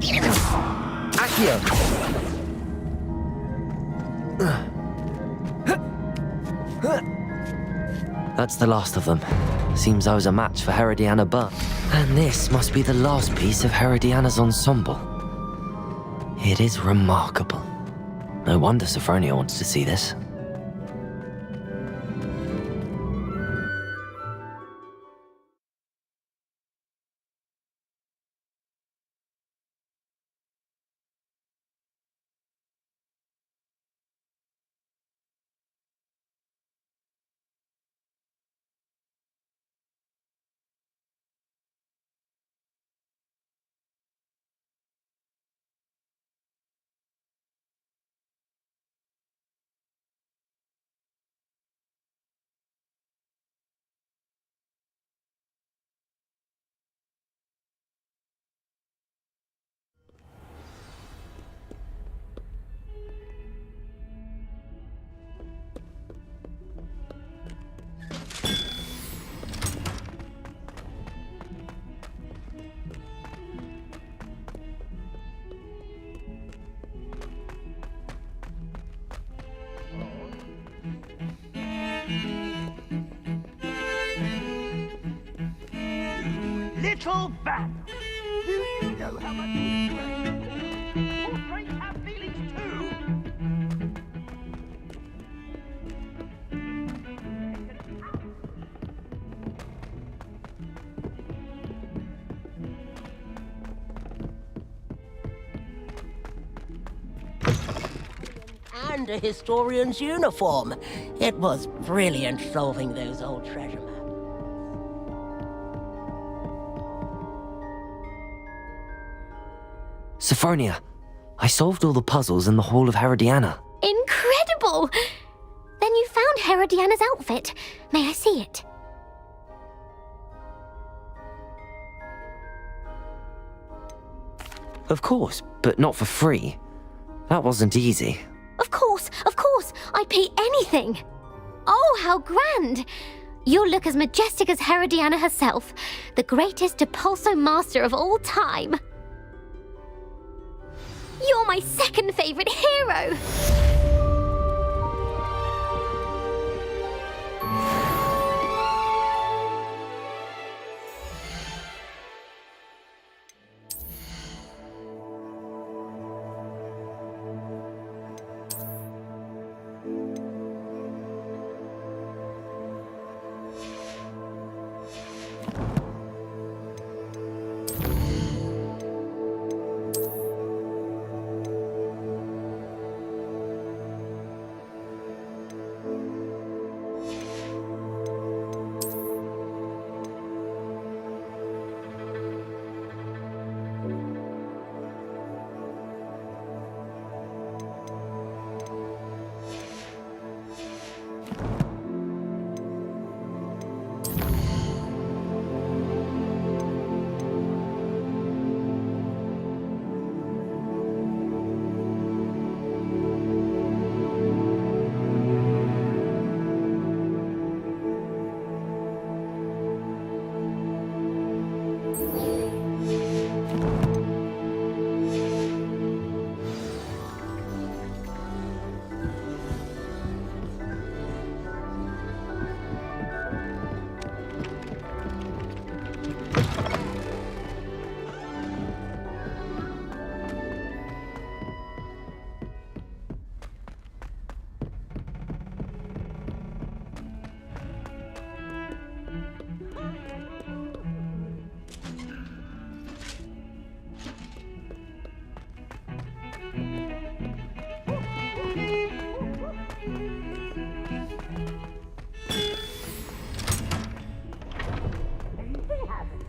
Accio! Accio! That's the last of them. Seems I was a match for Herodiana Butt. And this must be the last piece of Herodiana's ensemble. It is remarkable. No wonder Sophronia wants to see this. Little bat! Do you know how much you drink? Portraits have feelings too! And a historian's uniform. It was brilliant solving those old treasure maps. Sophronia, I solved all the puzzles in the Hall of Herodiana. Incredible! Then you found Herodiana's outfit. May I see it? Of course, but not for free. That wasn't easy. Of course, I'd pay anything. Oh, how grand! You'll look as majestic as Herodiana herself, the greatest Depulso master of all time. You're my second favorite hero!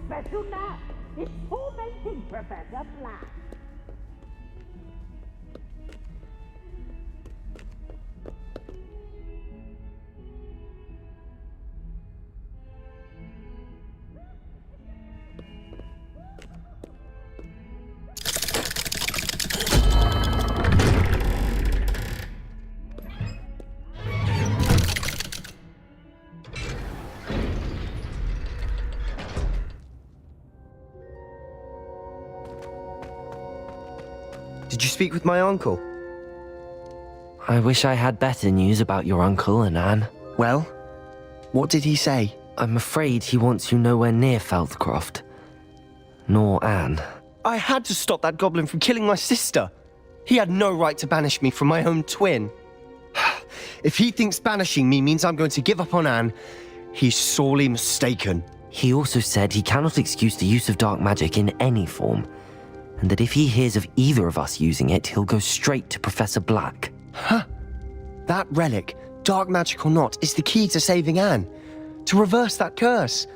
Special nap! It's tormenting Professor Black! Did you speak with my uncle? I wish I had better news about your uncle and Anne. Well, what did he say? I'm afraid he wants you nowhere near Feldcroft. Nor Anne. I had to stop that goblin from killing my sister. He had no right to banish me from my own twin. If he thinks banishing me means I'm going to give up on Anne, he's sorely mistaken. He also said he cannot excuse the use of dark magic in any form, and that if he hears of either of us using it, he'll go straight to Professor Black. Huh? That relic, dark magic or not, is the key to saving Anne. To reverse that curse.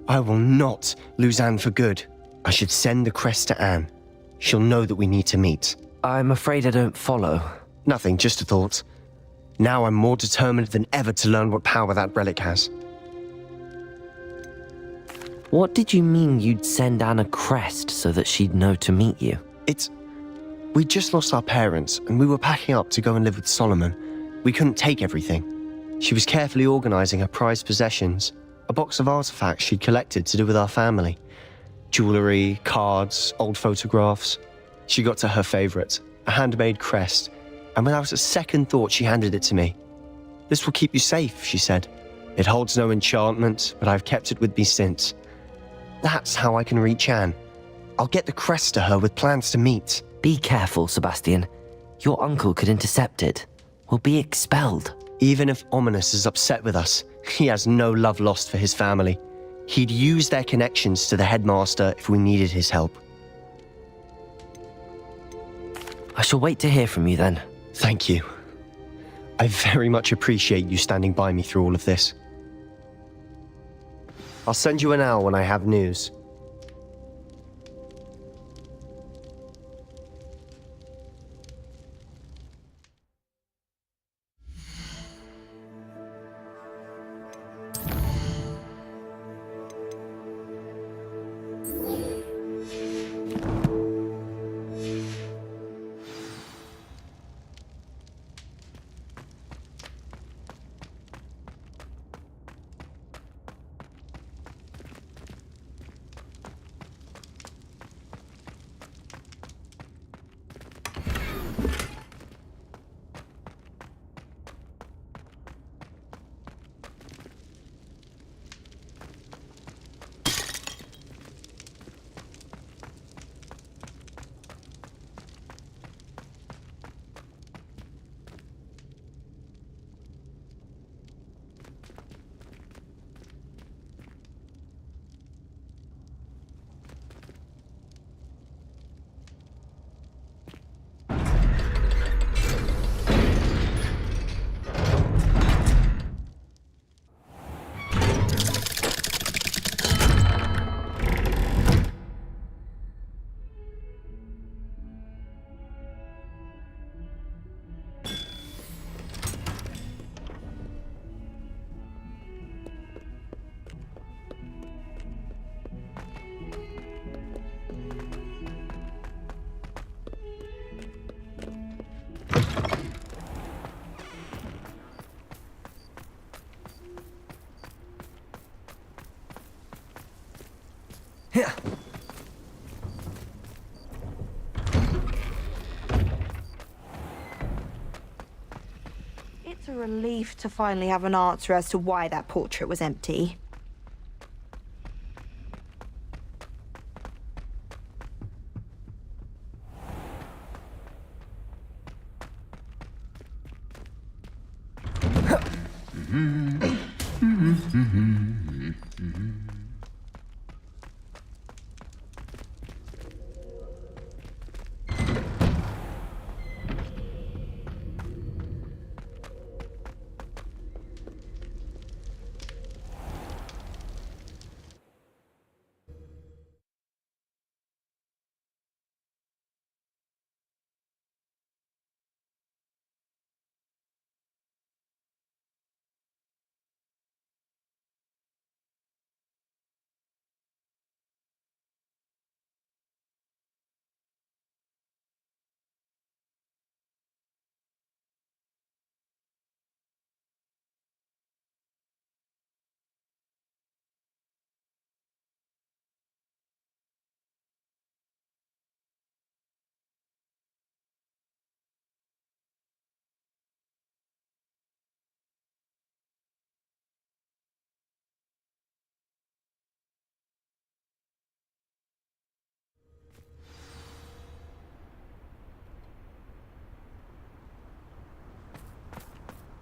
I will not lose Anne for good. I should send the crest to Anne. She'll know that we need to meet. I'm afraid I don't follow. Nothing, just a thought. Now I'm more determined than ever to learn what power that relic has. What did you mean you'd send Anne a crest so that she'd know to meet you? We'd just lost our parents, and we were packing up to go and live with Solomon. We couldn't take everything. She was carefully organizing her prized possessions, a box of artifacts she'd collected to do with our family. Jewelry, cards, old photographs. She got to her favorite, a handmade crest, and without a second thought she handed it to me. "This will keep you safe," she said. "It holds no enchantment, but I've kept it with me since. That's how I can reach Anne. I'll get the crest to her with plans to meet." Be careful, Sebastian. Your uncle could intercept it. We'll be expelled. Even if Ominous is upset with us, he has no love lost for his family. He'd use their connections to the headmaster if we needed his help. I shall wait to hear from you then. Thank you. I very much appreciate you standing by me through all of this. I'll send you an owl when I have news. It's a relief to finally have an answer as to why that portrait was empty.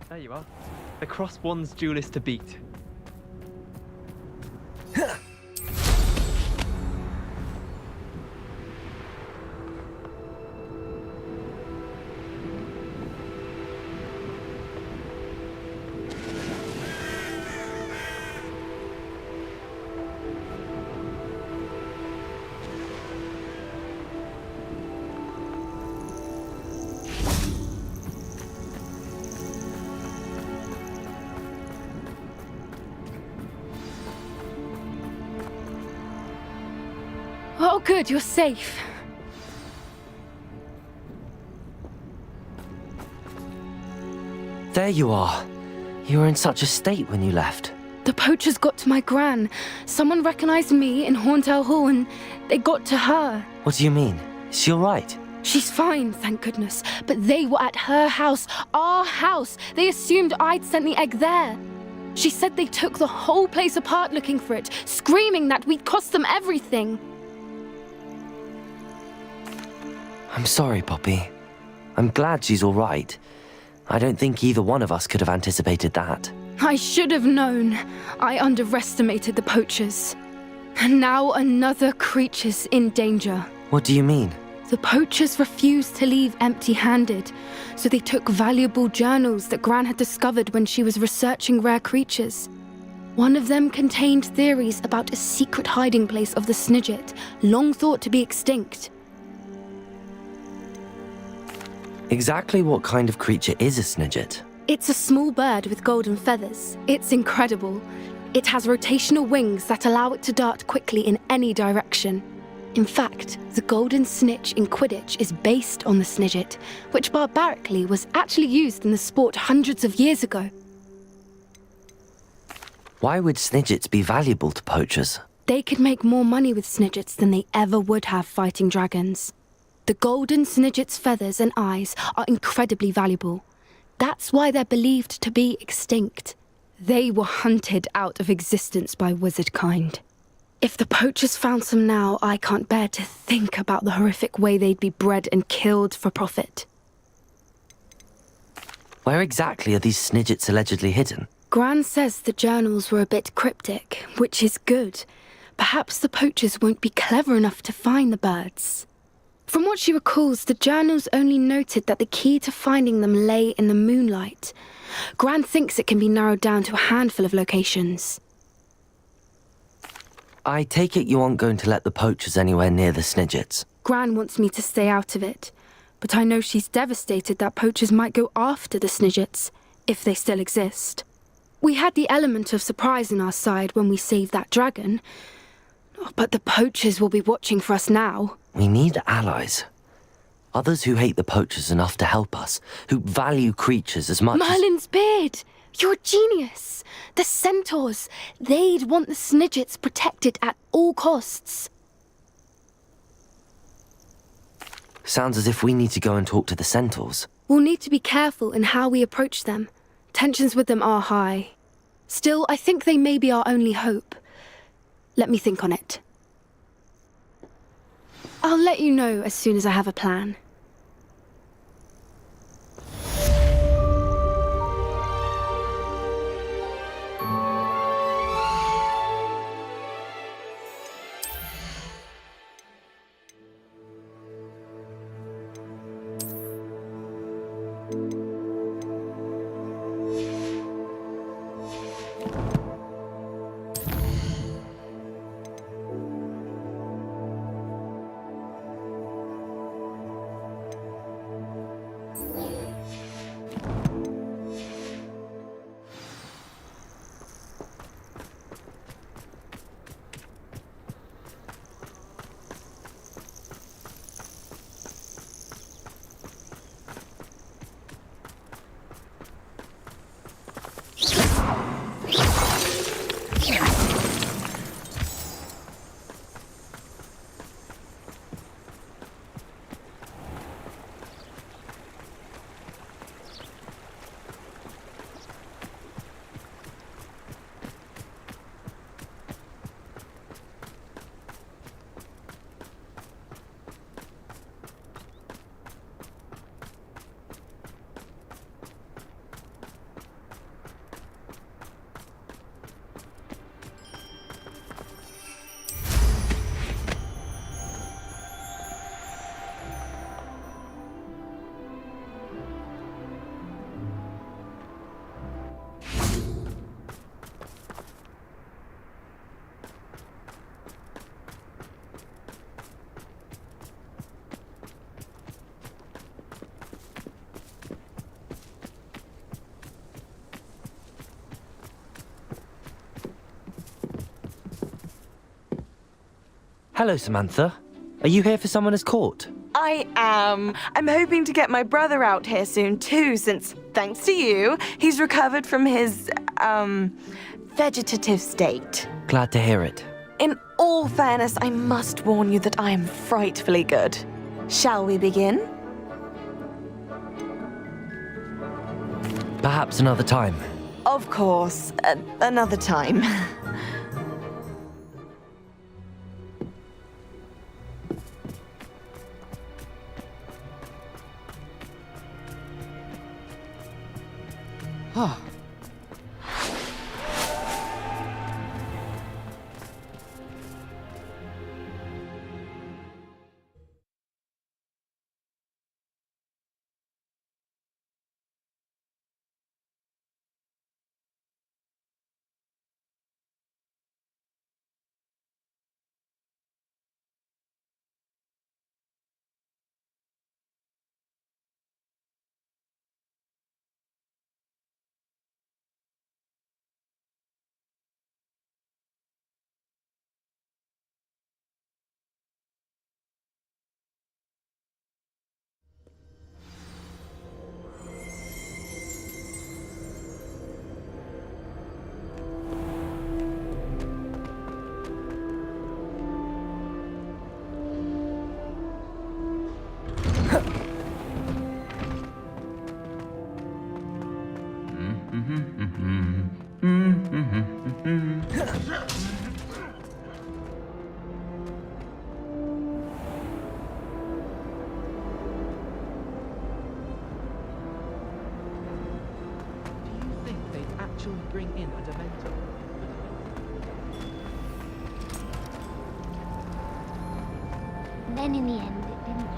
There you are. The cross one's duelist to beat. Oh, good, you're safe. There you are. You were in such a state when you left. The poachers got to my gran. Someone recognized me in Horntail Hall and they got to her. What do you mean? Is she all right? She's fine, thank goodness. But they were at her house, our house. They assumed I'd sent the egg there. She said they took the whole place apart looking for it, screaming that we'd cost them everything. I'm sorry, Poppy. I'm glad she's all right. I don't think either one of us could have anticipated that. I should have known. I underestimated the poachers. And now another creature's in danger. What do you mean? The poachers refused to leave empty-handed, so they took valuable journals that Gran had discovered when she was researching rare creatures. One of them contained theories about a secret hiding place of the Snidget, long thought to be extinct. Exactly what kind of creature is a Snidget? It's a small bird with golden feathers. It's incredible. It has rotational wings that allow it to dart quickly in any direction. In fact, the golden snitch in Quidditch is based on the Snidget, which barbarically was actually used in the sport hundreds of years ago. Why would Snidgets be valuable to poachers? They could make more money with Snidgets than they ever would have fighting dragons. The golden Snidget's feathers and eyes are incredibly valuable. That's why they're believed to be extinct. They were hunted out of existence by wizard kind. If the poachers found some now, I can't bear to think about the horrific way they'd be bred and killed for profit. Where exactly are these Snidgets allegedly hidden? Gran says the journals were a bit cryptic, which is good. Perhaps the poachers won't be clever enough to find the birds. From what she recalls, the journals only noted that the key to finding them lay in the moonlight. Gran thinks it can be narrowed down to a handful of locations. I take it you aren't going to let the poachers anywhere near the Snidgets. Gran wants me to stay out of it, but I know she's devastated that poachers might go after the Snidgets, if they still exist. We had the element of surprise on our side when we saved that dragon, but the poachers will be watching for us now. We need allies. Others who hate the poachers enough to help us, who value creatures as much Merlin's beard! You're a genius! The centaurs! They'd want the Snidgets protected at all costs. Sounds as if we need to go and talk to the centaurs. We'll need to be careful in how we approach them. Tensions with them are high. Still, I think they may be our only hope. Let me think on it. I'll let you know as soon as I have a plan. Hello, Samantha. Are you here for Summoner's Court? I am. I'm hoping to get my brother out here soon too, since, thanks to you, he's recovered from his, vegetative state. Glad to hear it. In all fairness, I must warn you that I am frightfully good. Shall we begin? Perhaps another time. Of course, another time. Oh. Bring in a Dementor. Then in the end, it didn't.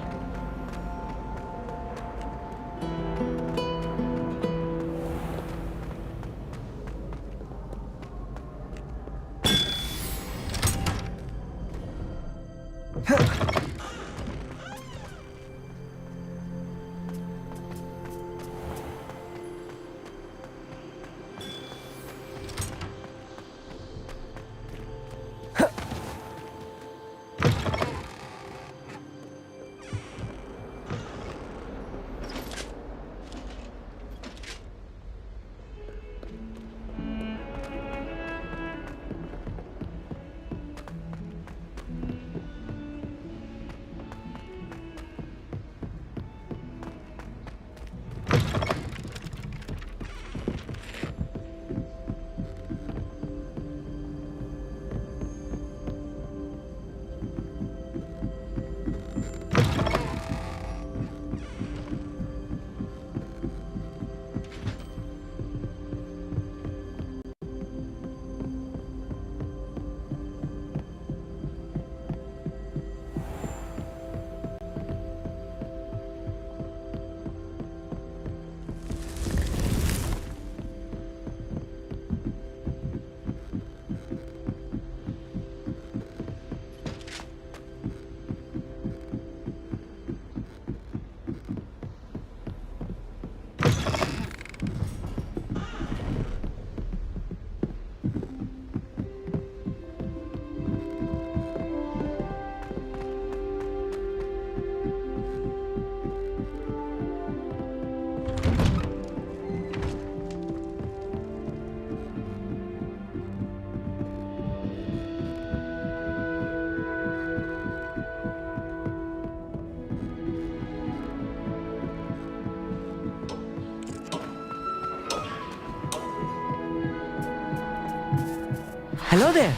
Hello there.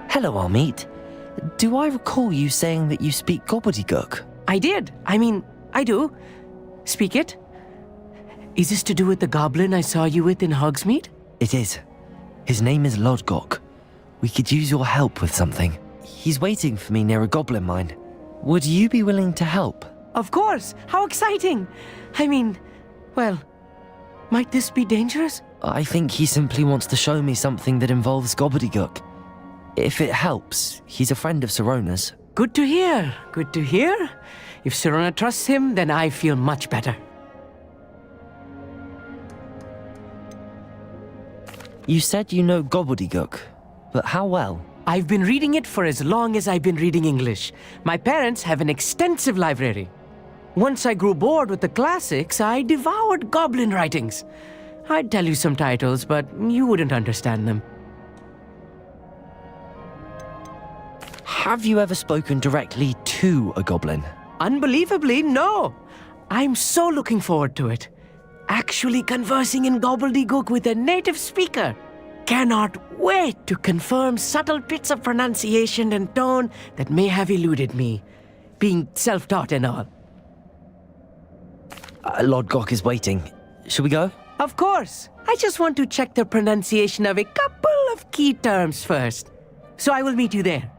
Hello, Amit. Do I recall you saying that you speak gobbledygook? I did. I do. Speak it. Is this to do with the goblin I saw you with in Hogsmeade? It is. His name is Lodgok. We could use your help with something. He's waiting for me near a goblin mine. Would you be willing to help? Of course. How exciting. Well, might this be dangerous? I think he simply wants to show me something that involves gobbledygook. If it helps, he's a friend of Sirona's. Good to hear. Good to hear. If Sirona trusts him, then I feel much better. You said you know gobbledygook, but how well? I've been reading it for as long as I've been reading English. My parents have an extensive library. Once I grew bored with the classics, I devoured goblin writings. I'd tell you some titles, but you wouldn't understand them. Have you ever spoken directly to a goblin? Unbelievably, no. I'm so looking forward to it. Actually conversing in gobbledygook with a native speaker. Cannot wait to confirm subtle bits of pronunciation and tone that may have eluded me, being self-taught and all. Lord Gok is waiting. Shall we go? Of course. I just want to check the pronunciation of a couple of key terms first. So I will meet you there.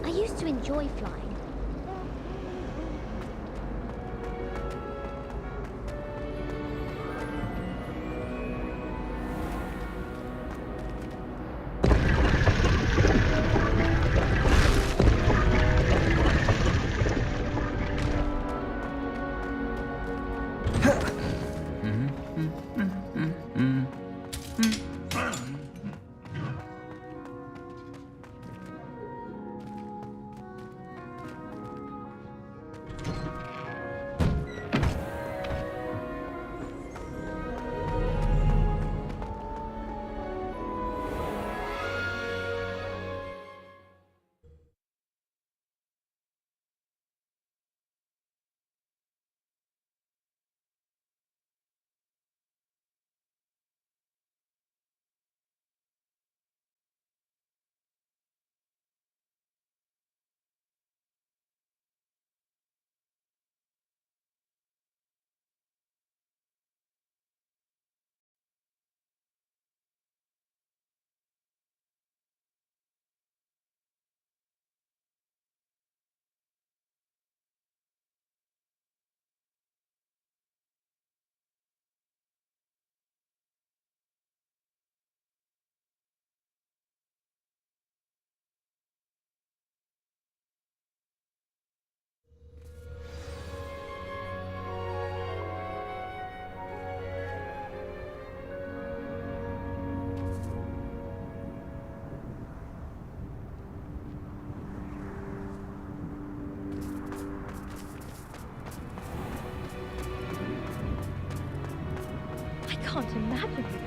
I used to enjoy flying. can't imagine.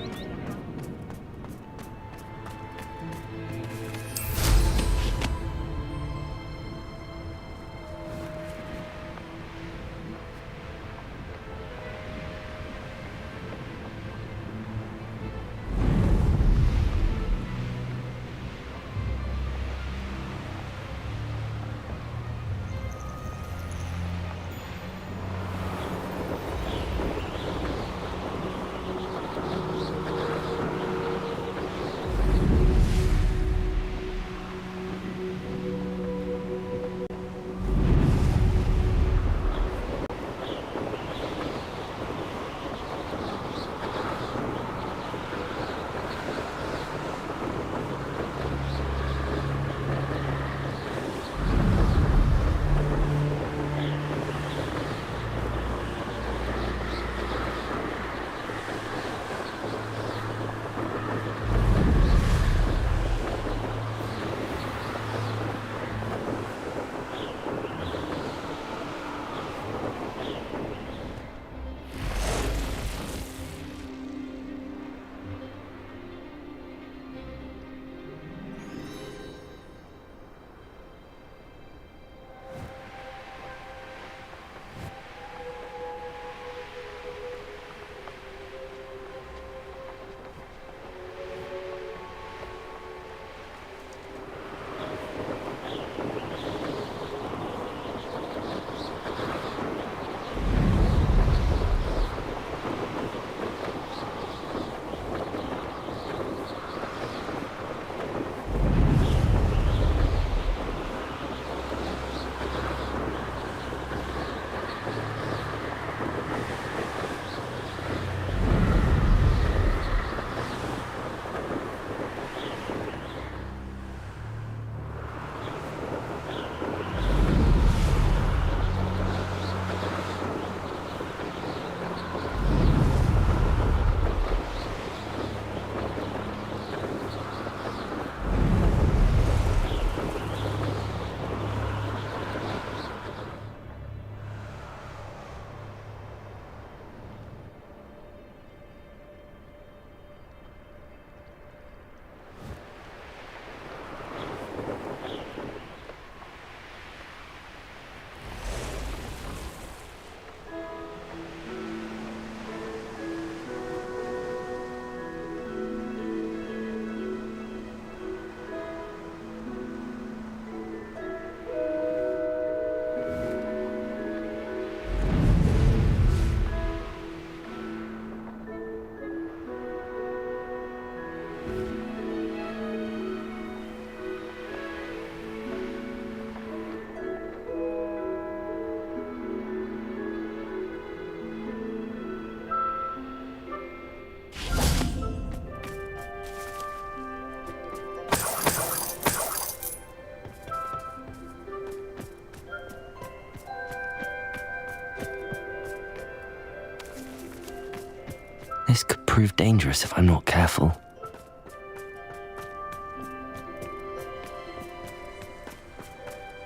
This could prove dangerous if I'm not careful.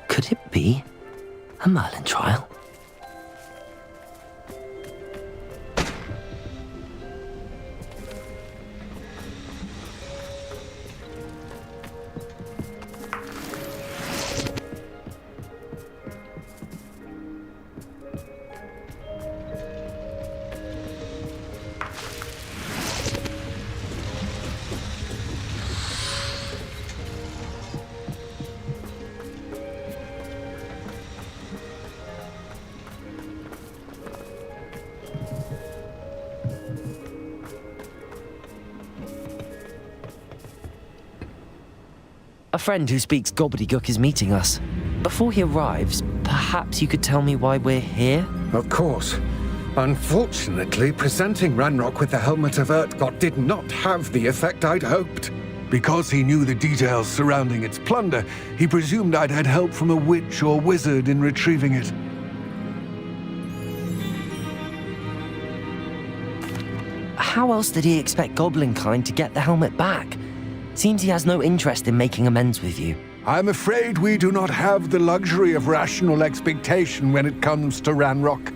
Could it be a Merlin trial? A friend who speaks gobbledygook is meeting us. Before he arrives, perhaps you could tell me why we're here? Of course. Unfortunately, presenting Ranrock with the Helmet of Urtkot did not have the effect I'd hoped. Because he knew the details surrounding its plunder, he presumed I'd had help from a witch or wizard in retrieving it. How else did he expect Goblinkind to get the helmet back? Seems he has no interest in making amends with you. I'm afraid we do not have the luxury of rational expectation when it comes to Ranrock.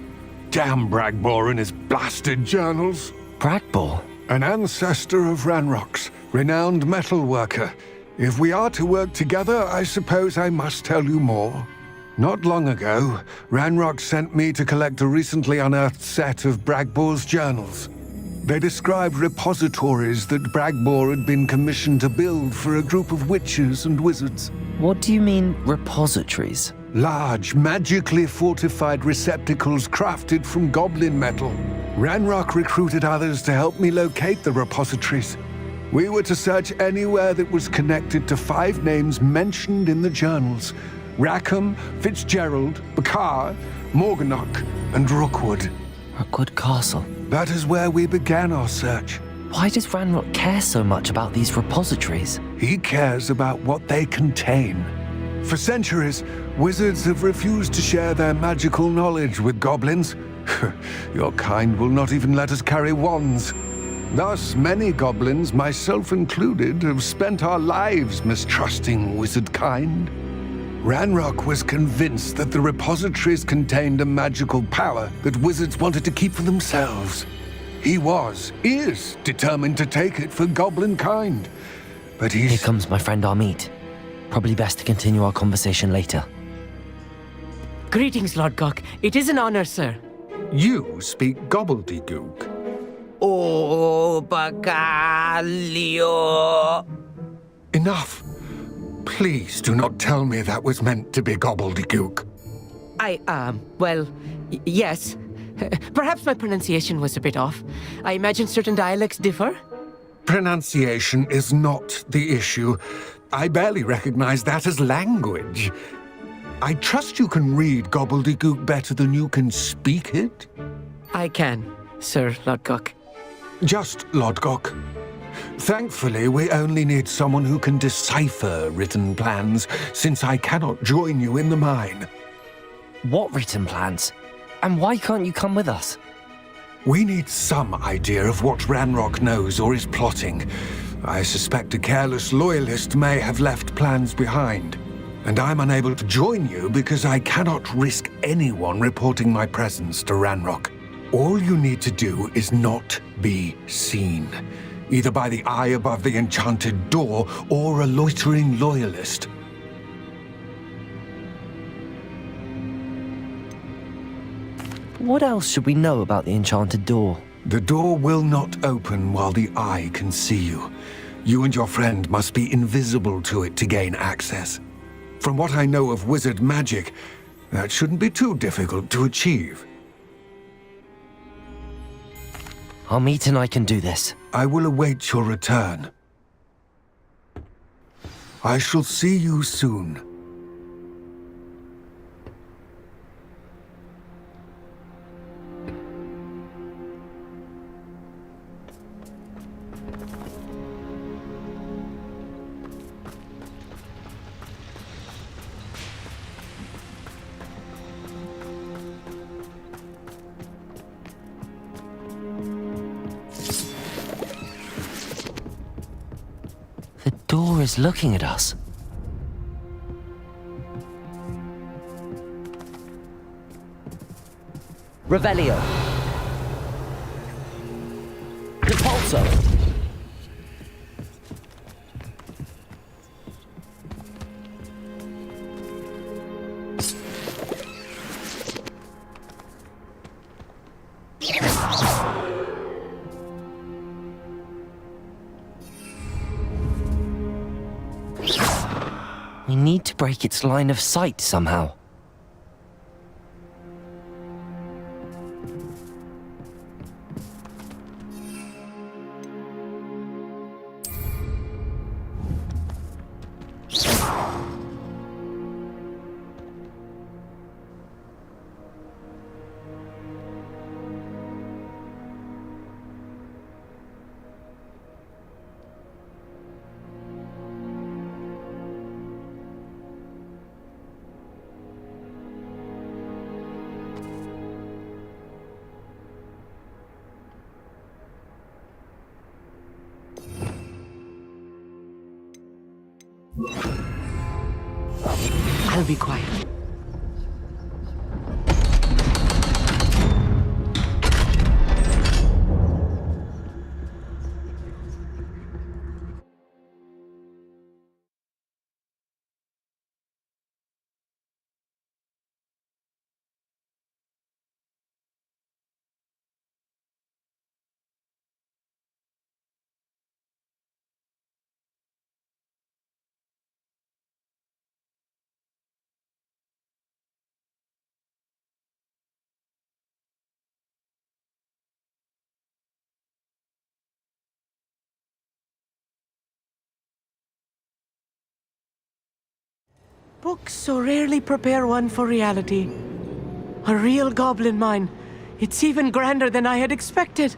Damn Bragbor and his blasted journals. Bragbor? An ancestor of Ranrock's, renowned metal worker. If we are to work together, I suppose I must tell you more. Not long ago, Ranrock sent me to collect a recently unearthed set of Bragbor's journals. They described repositories that Bragbor had been commissioned to build for a group of witches and wizards. What do you mean, repositories? Large, magically fortified receptacles crafted from goblin metal. Ranrock recruited others to help me locate the repositories. We were to search anywhere that was connected to 5 names mentioned in the journals: Rackham, Fitzgerald, Bakar, Morganach, and Rookwood. Rookwood Castle? That is where we began our search. Why does Ranrock care so much about these repositories? He cares about what they contain. For centuries, wizards have refused to share their magical knowledge with goblins. Your kind will not even let us carry wands. Thus, many goblins, myself included, have spent our lives mistrusting wizard kind. Ranrock was convinced that the repositories contained a magical power that wizards wanted to keep for themselves. He is determined to take it for goblin kind. But Here comes my friend Amit. Probably best to continue our conversation later. Greetings, Lord Gok. It is an honor, sir. You speak gobbledygook. Oh, Bagalio. Enough. Please do not tell me that was meant to be gobbledygook. Yes. Perhaps my pronunciation was a bit off. I imagine certain dialects differ? Pronunciation is not the issue. I barely recognize that as language. I trust you can read gobbledygook better than you can speak it? I can, Sir Lord Gok. Just Lord Gok. Thankfully, we only need someone who can decipher written plans, since I cannot join you in the mine. What written plans? And why can't you come with us? We need some idea of what Ranrock knows or is plotting. I suspect a careless loyalist may have left plans behind. And I'm unable to join you because I cannot risk anyone reporting my presence to Ranrock. All you need to do is not be seen, either by the eye above the enchanted door or a loitering loyalist. What else should we know about the enchanted door? The door will not open while the eye can see you. You and your friend must be invisible to it to gain access. From what I know of wizard magic, that shouldn't be too difficult to achieve. Amit and I can do this. I will await your return. I shall see you soon. The door is looking at us. Revelio. Repulso. We need to break its line of sight somehow. I'll be quiet. Books so rarely prepare one for reality. A real goblin mine. It's even grander than I had expected.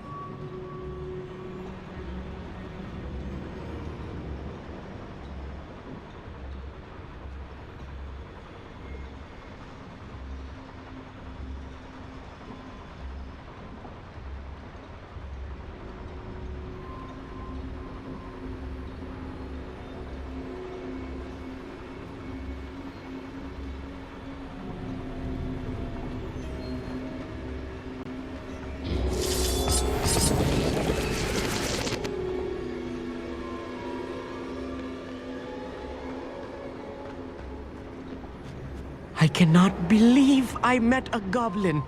I cannot believe I met a goblin.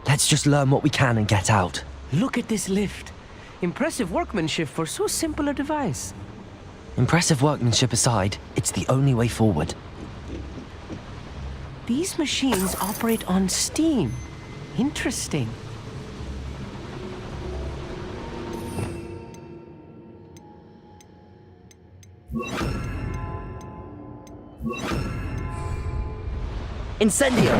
Let's just learn what we can and get out. Look at this lift. Impressive workmanship for so simple a device. Impressive workmanship aside, it's the only way forward. These machines operate on steam. Interesting. Incendio!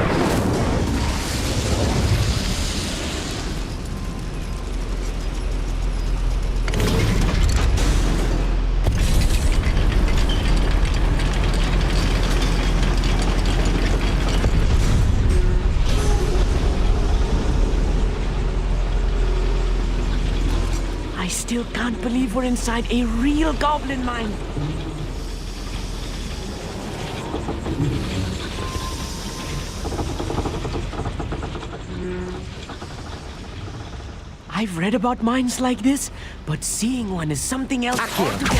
I still can't believe we're inside a real goblin mine. I've read about mines like this, but seeing one is something else altogether.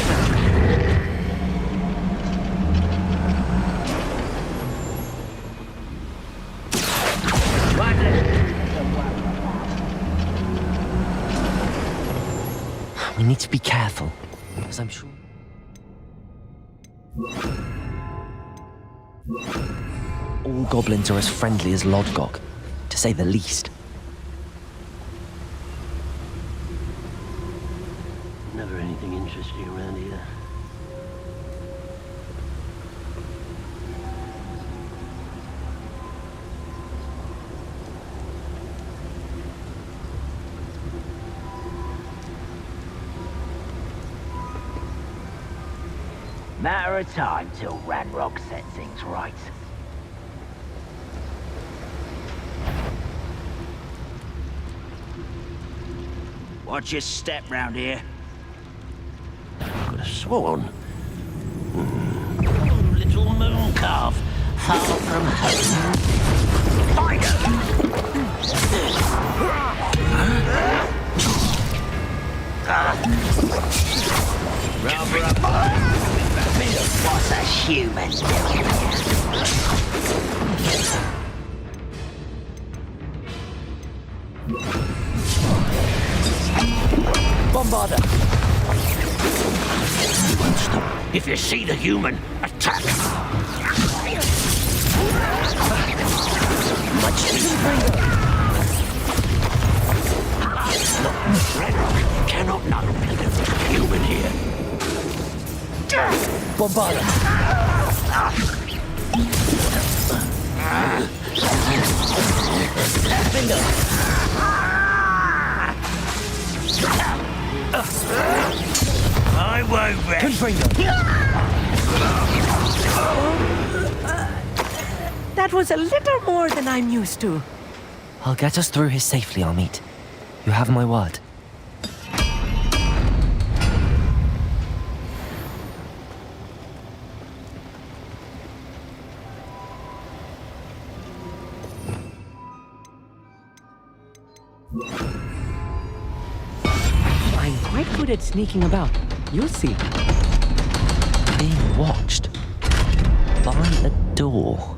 We need to be careful, as I'm sure... All goblins are as friendly as Lodgok, to say the least. Never anything interesting around here. Matter of time till Ranrock set things right. Watch your step round here. Could have sworn. Little moon calf, far from home. Rather up. What's a human doing? Bombarder! You won't stop. If you see the human, attack! Much Ranrock cannot know that there's a human here. Bombarder! Bingo! I won't rest. That was a little more than I'm used to. I'll get us through here safely, Amit. You have my word. I'm quite good at sneaking about. You'll see. Being watched. By a door.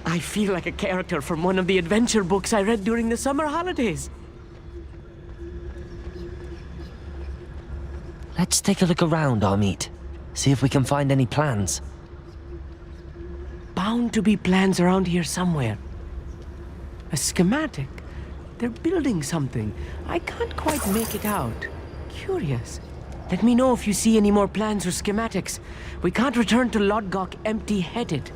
I feel like a character from one of the adventure books I read during the summer holidays. Let's take a look around, Amit. See if we can find any plans. Bound bound to be plans around here somewhere. A schematic? They're building something. I can't quite make it out. Curious. Let me know if you see any more plans or schematics. We can't return to Lodgok empty-headed.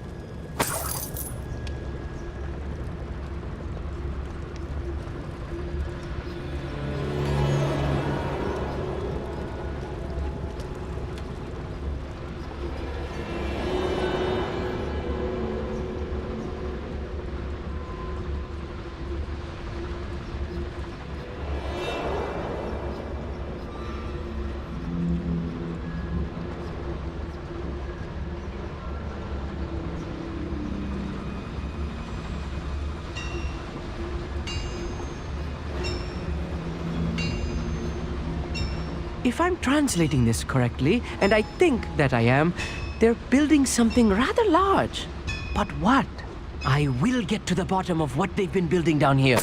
If I'm translating this correctly, and I think that I am, they're building something rather large. But what? I will get to the bottom of what they've been building down here.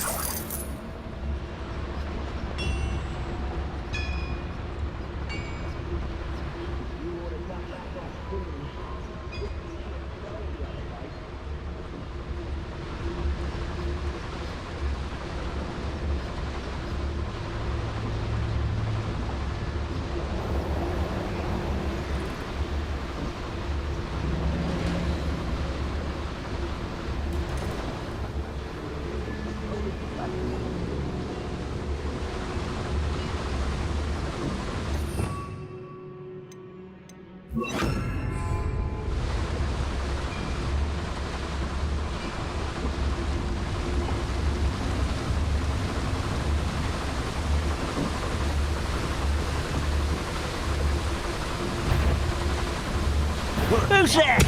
Who's there?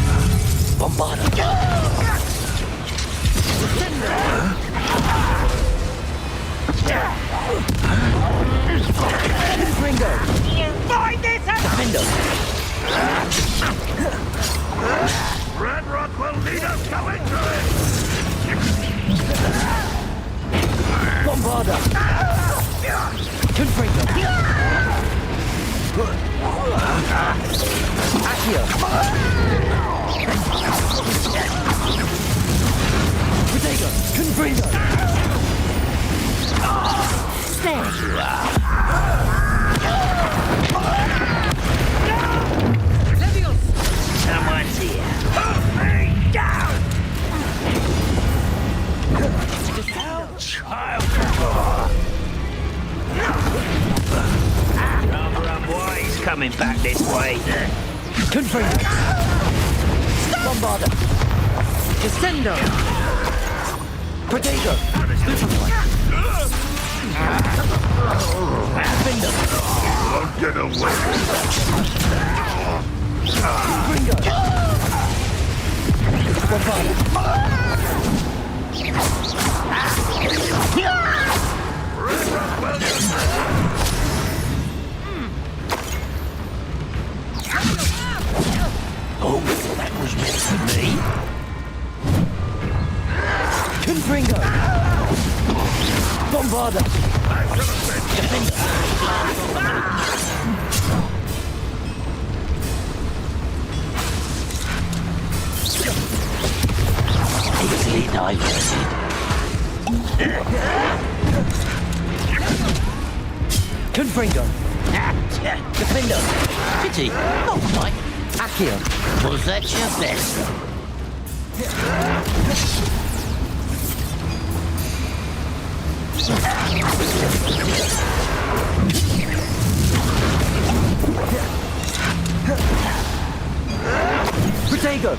Bombarda. Ringo! Find this out! Defender. Ranrock will lead us going to it! Bombarda. Confringo. Accio. Protego. Confringo. There you are. Someone's here. Put me down! Child! Rather unwise coming back this way. Confringo. Bombarda. Descendo. Protego. Defender. Won't get away with Confringo. Bombarda. Oh, that was meant for me. Confringo. Bombarda. Defender. Easily diverted. Confringo. Defender. Pity, not quite. Accio. Was that your best? Protego.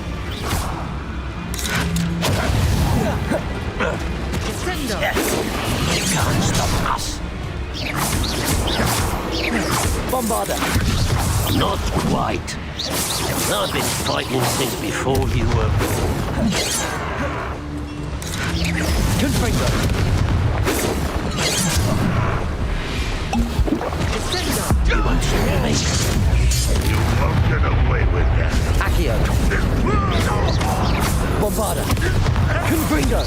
You can't stop us. Bombarda. Not quite. I've been fighting since before you were born. Confringo. You won't stop me. You won't get away with that. Accio. Bombarda. Confringo.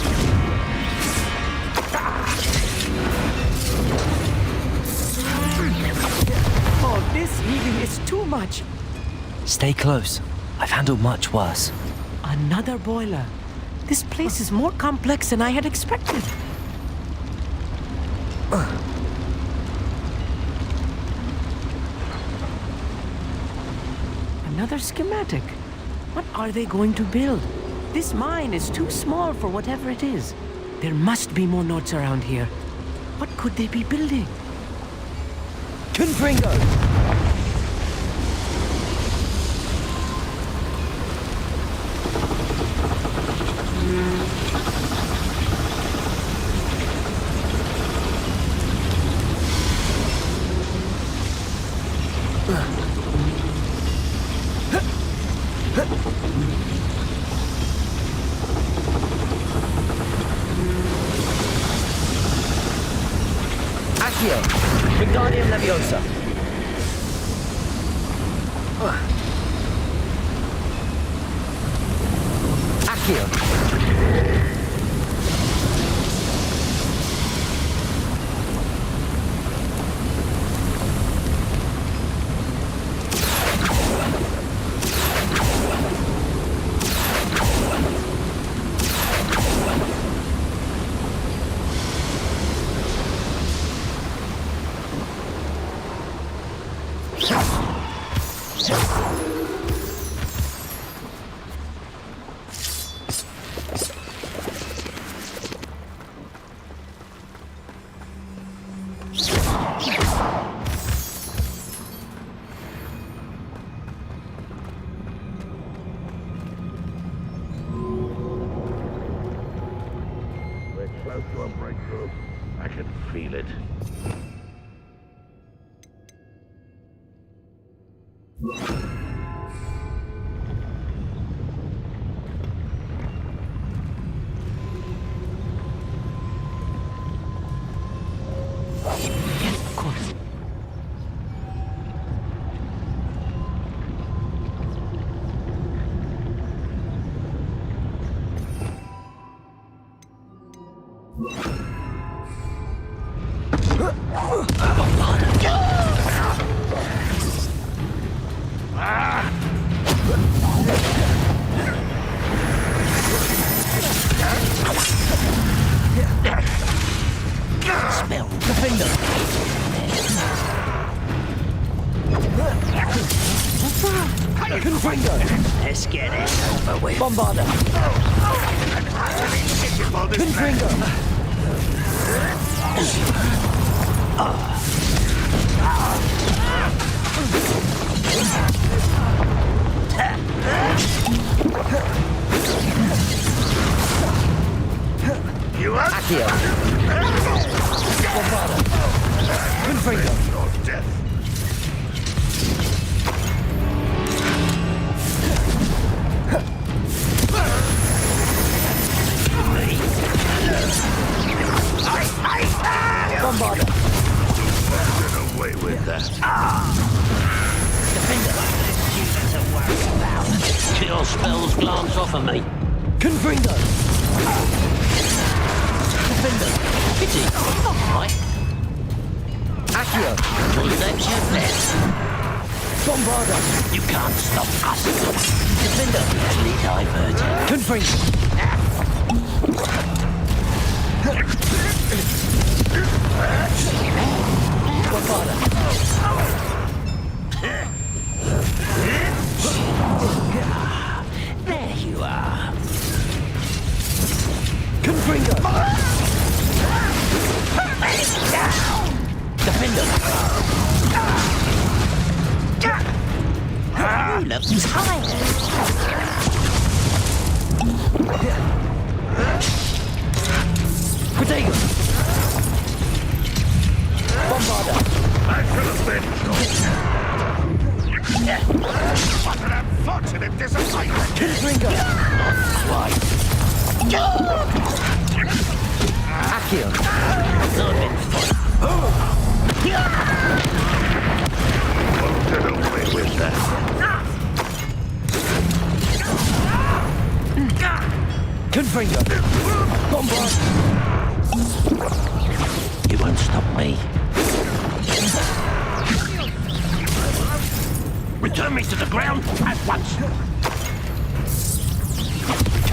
Oh, this healing is too much. Stay close. I've handled much worse. I Another boiler. This place is more complex than I had expected. Another schematic. What are they going to build? This mine is too small for whatever it is. There must be more notes around here. What could they be building? Confringo! Accio, Wingardium Leviosa. Accio. Close to a breakthrough. I can feel it. Yes, of course. Smell the finger. Confringo! Let's get it over with. Bombarder! Confringo! You are Accio! Bombarder! Confringo! your death. Bombarder! Get away with that. Your spells glance off of me. Confringo! Defender. Pity. Right. Accio! Well, that's your best. Bombarder! You can't stop us. Defender. Badly diverted. Confringo! Bombarder! There you are. Confringo! Defender. You look tired. Protego! Bombarder! I should have been what an unfortunate disappointment! Confringo! Accio! Get away with that. Confringo! Bombard! You won't stop me. Return me to the ground at once.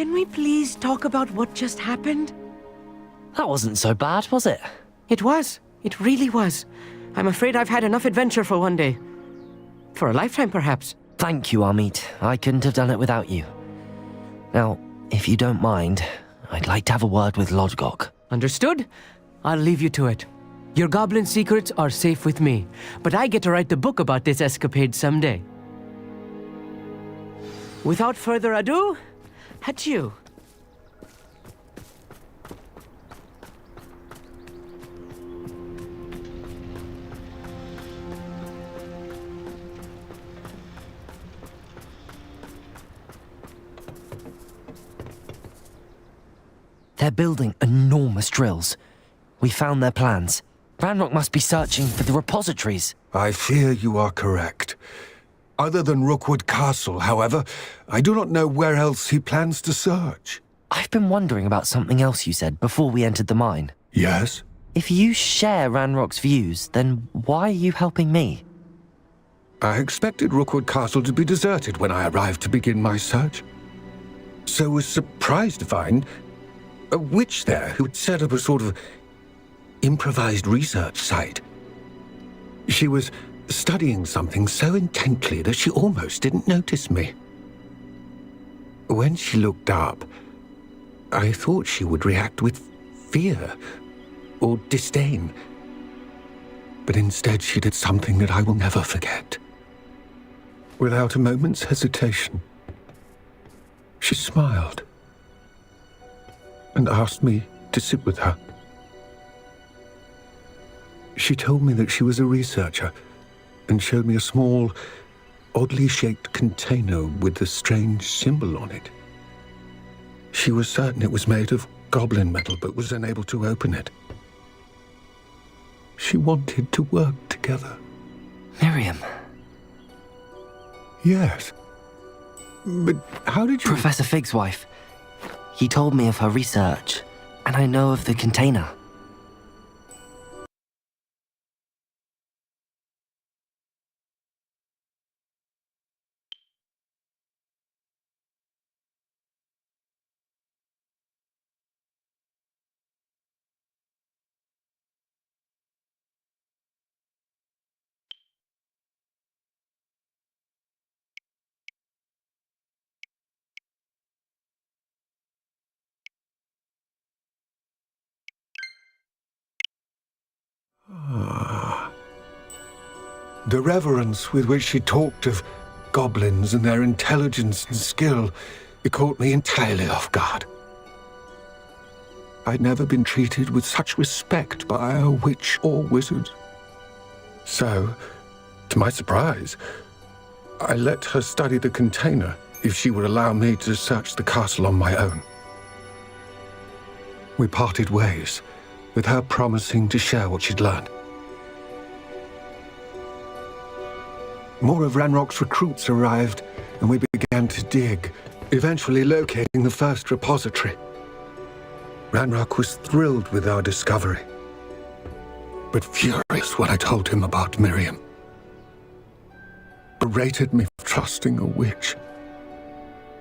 Can we please talk about what just happened? That wasn't so bad, was it? It was. It really was. I'm afraid I've had enough adventure for one day. For a lifetime, perhaps. Thank you, Amit. I couldn't have done it without you. Now, if you don't mind, I'd like to have a word with Lodgok. Understood? I'll leave you to it. Your goblin secrets are safe with me, but I get to write the book about this escapade someday. Without further ado, adieu. They're building enormous drills. We found their plans. Ranrock must be searching for the repositories. I fear you are correct. Other than Rookwood Castle, however, I do not know where else he plans to search. I've been wondering about something else you said before we entered the mine. Yes? If you share Ranrock's views, then why are you helping me? I expected Rookwood Castle to be deserted when I arrived to begin my search. So was surprised to find a witch there who had set up a sort of improvised research site. She was studying something so intently that she almost didn't notice me. When she looked up, I thought she would react with fear or disdain. But instead she did something that I will never forget. Without a moment's hesitation, she smiled and asked me to sit with her. She told me that she was a researcher and showed me a small, oddly shaped container with a strange symbol on it. She was certain it was made of goblin metal, but was unable to open it. She wanted to work together. Miriam. Yes. But how did you... Professor Fig's wife. He told me of her research, and I know of the container. The reverence with which she talked of goblins and their intelligence and skill, it caught me entirely off guard. I'd never been treated with such respect by a witch or wizard. So, to my surprise, I let her study the container if she would allow me to search the castle on my own. We parted ways, with her promising to share what she'd learned. More of Ranrock's recruits arrived, and we began to dig, eventually locating the first repository. Ranrock was thrilled with our discovery, but furious when I told him about Miriam. Berated me for trusting a witch,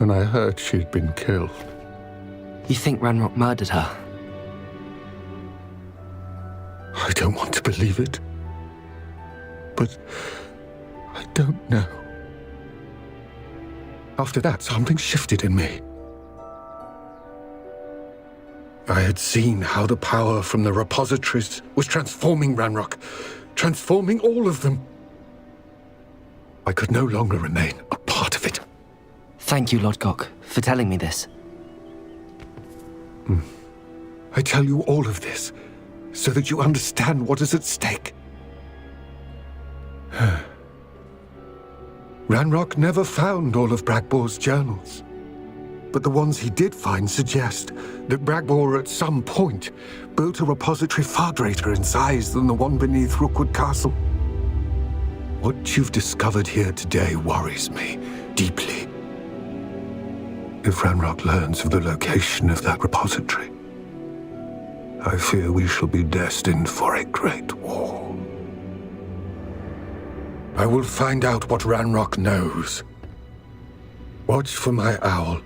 and I heard she'd been killed. You think Ranrock murdered her? I don't want to believe it, but I don't know. After that, something shifted in me. I had seen how the power from the repositories was transforming Ranrock, transforming all of them. I could no longer remain a part of it. Thank you, Lodgok, for telling me this. I tell you all of this so that you understand what is at stake. Ranrock never found all of Bragbor's journals, but the ones he did find suggest that Bragbor at some point built a repository far greater in size than the one beneath Rookwood Castle. What you've discovered here today worries me deeply. If Ranrock learns of the location of that repository, I fear we shall be destined for a great war. I will find out what Ranrock knows. Watch for my owl,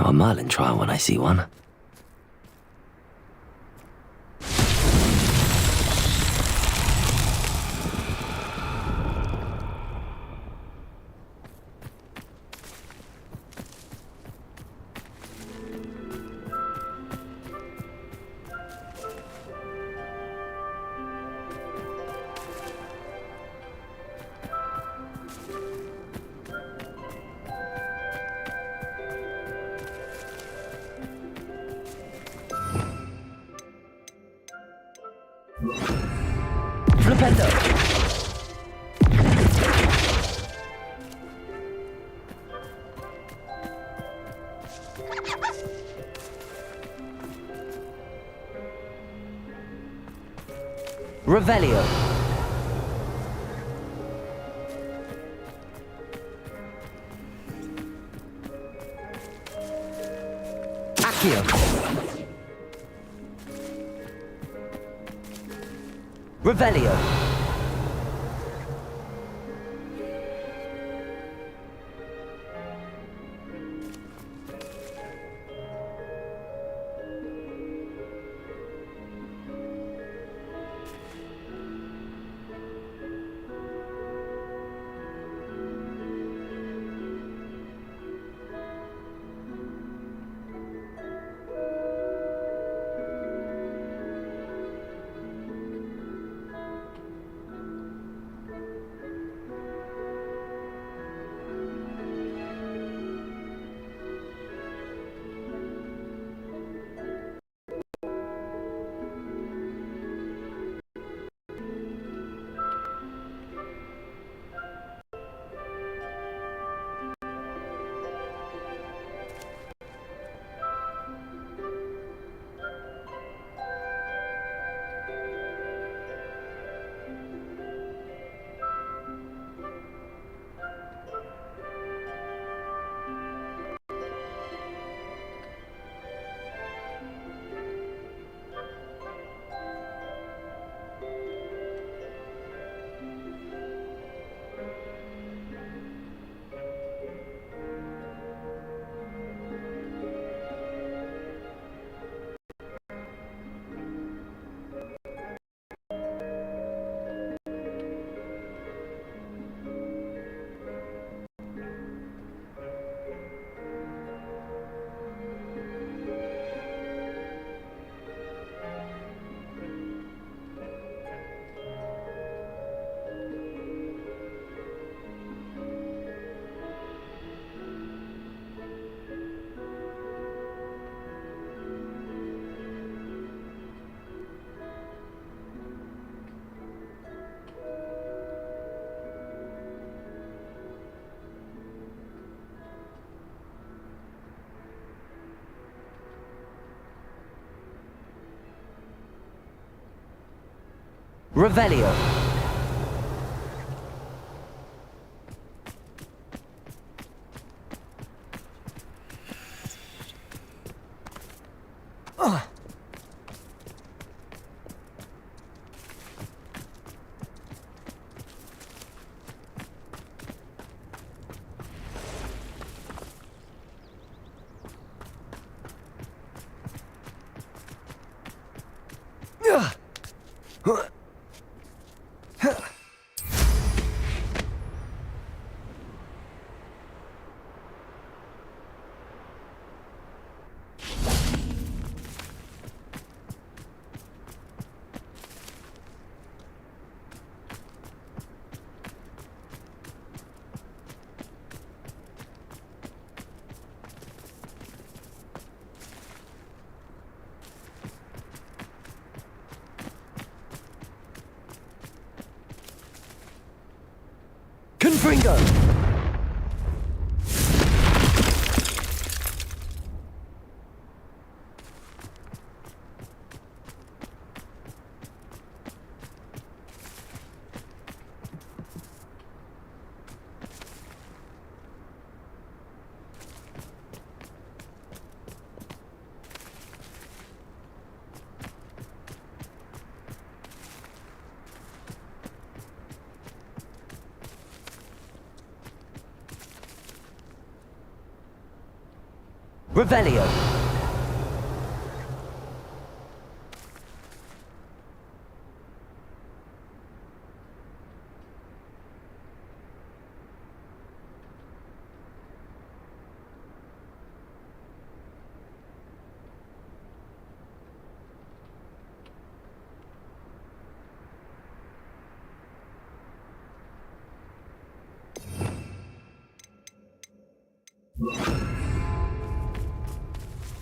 a Merlin trial when I see one. Flipendo! Revelio. Accio. Revelio. Revelio. Confringo! Revelio.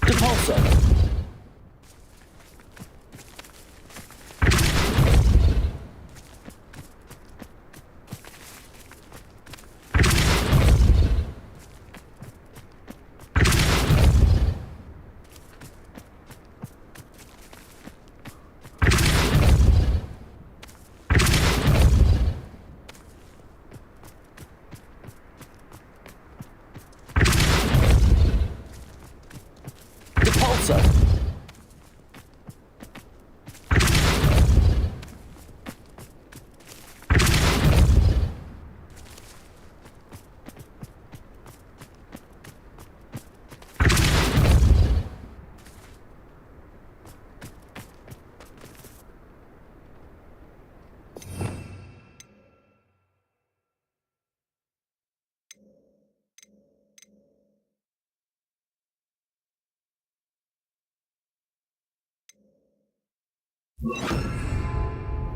Depulso. Depulso.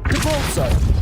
Depulso.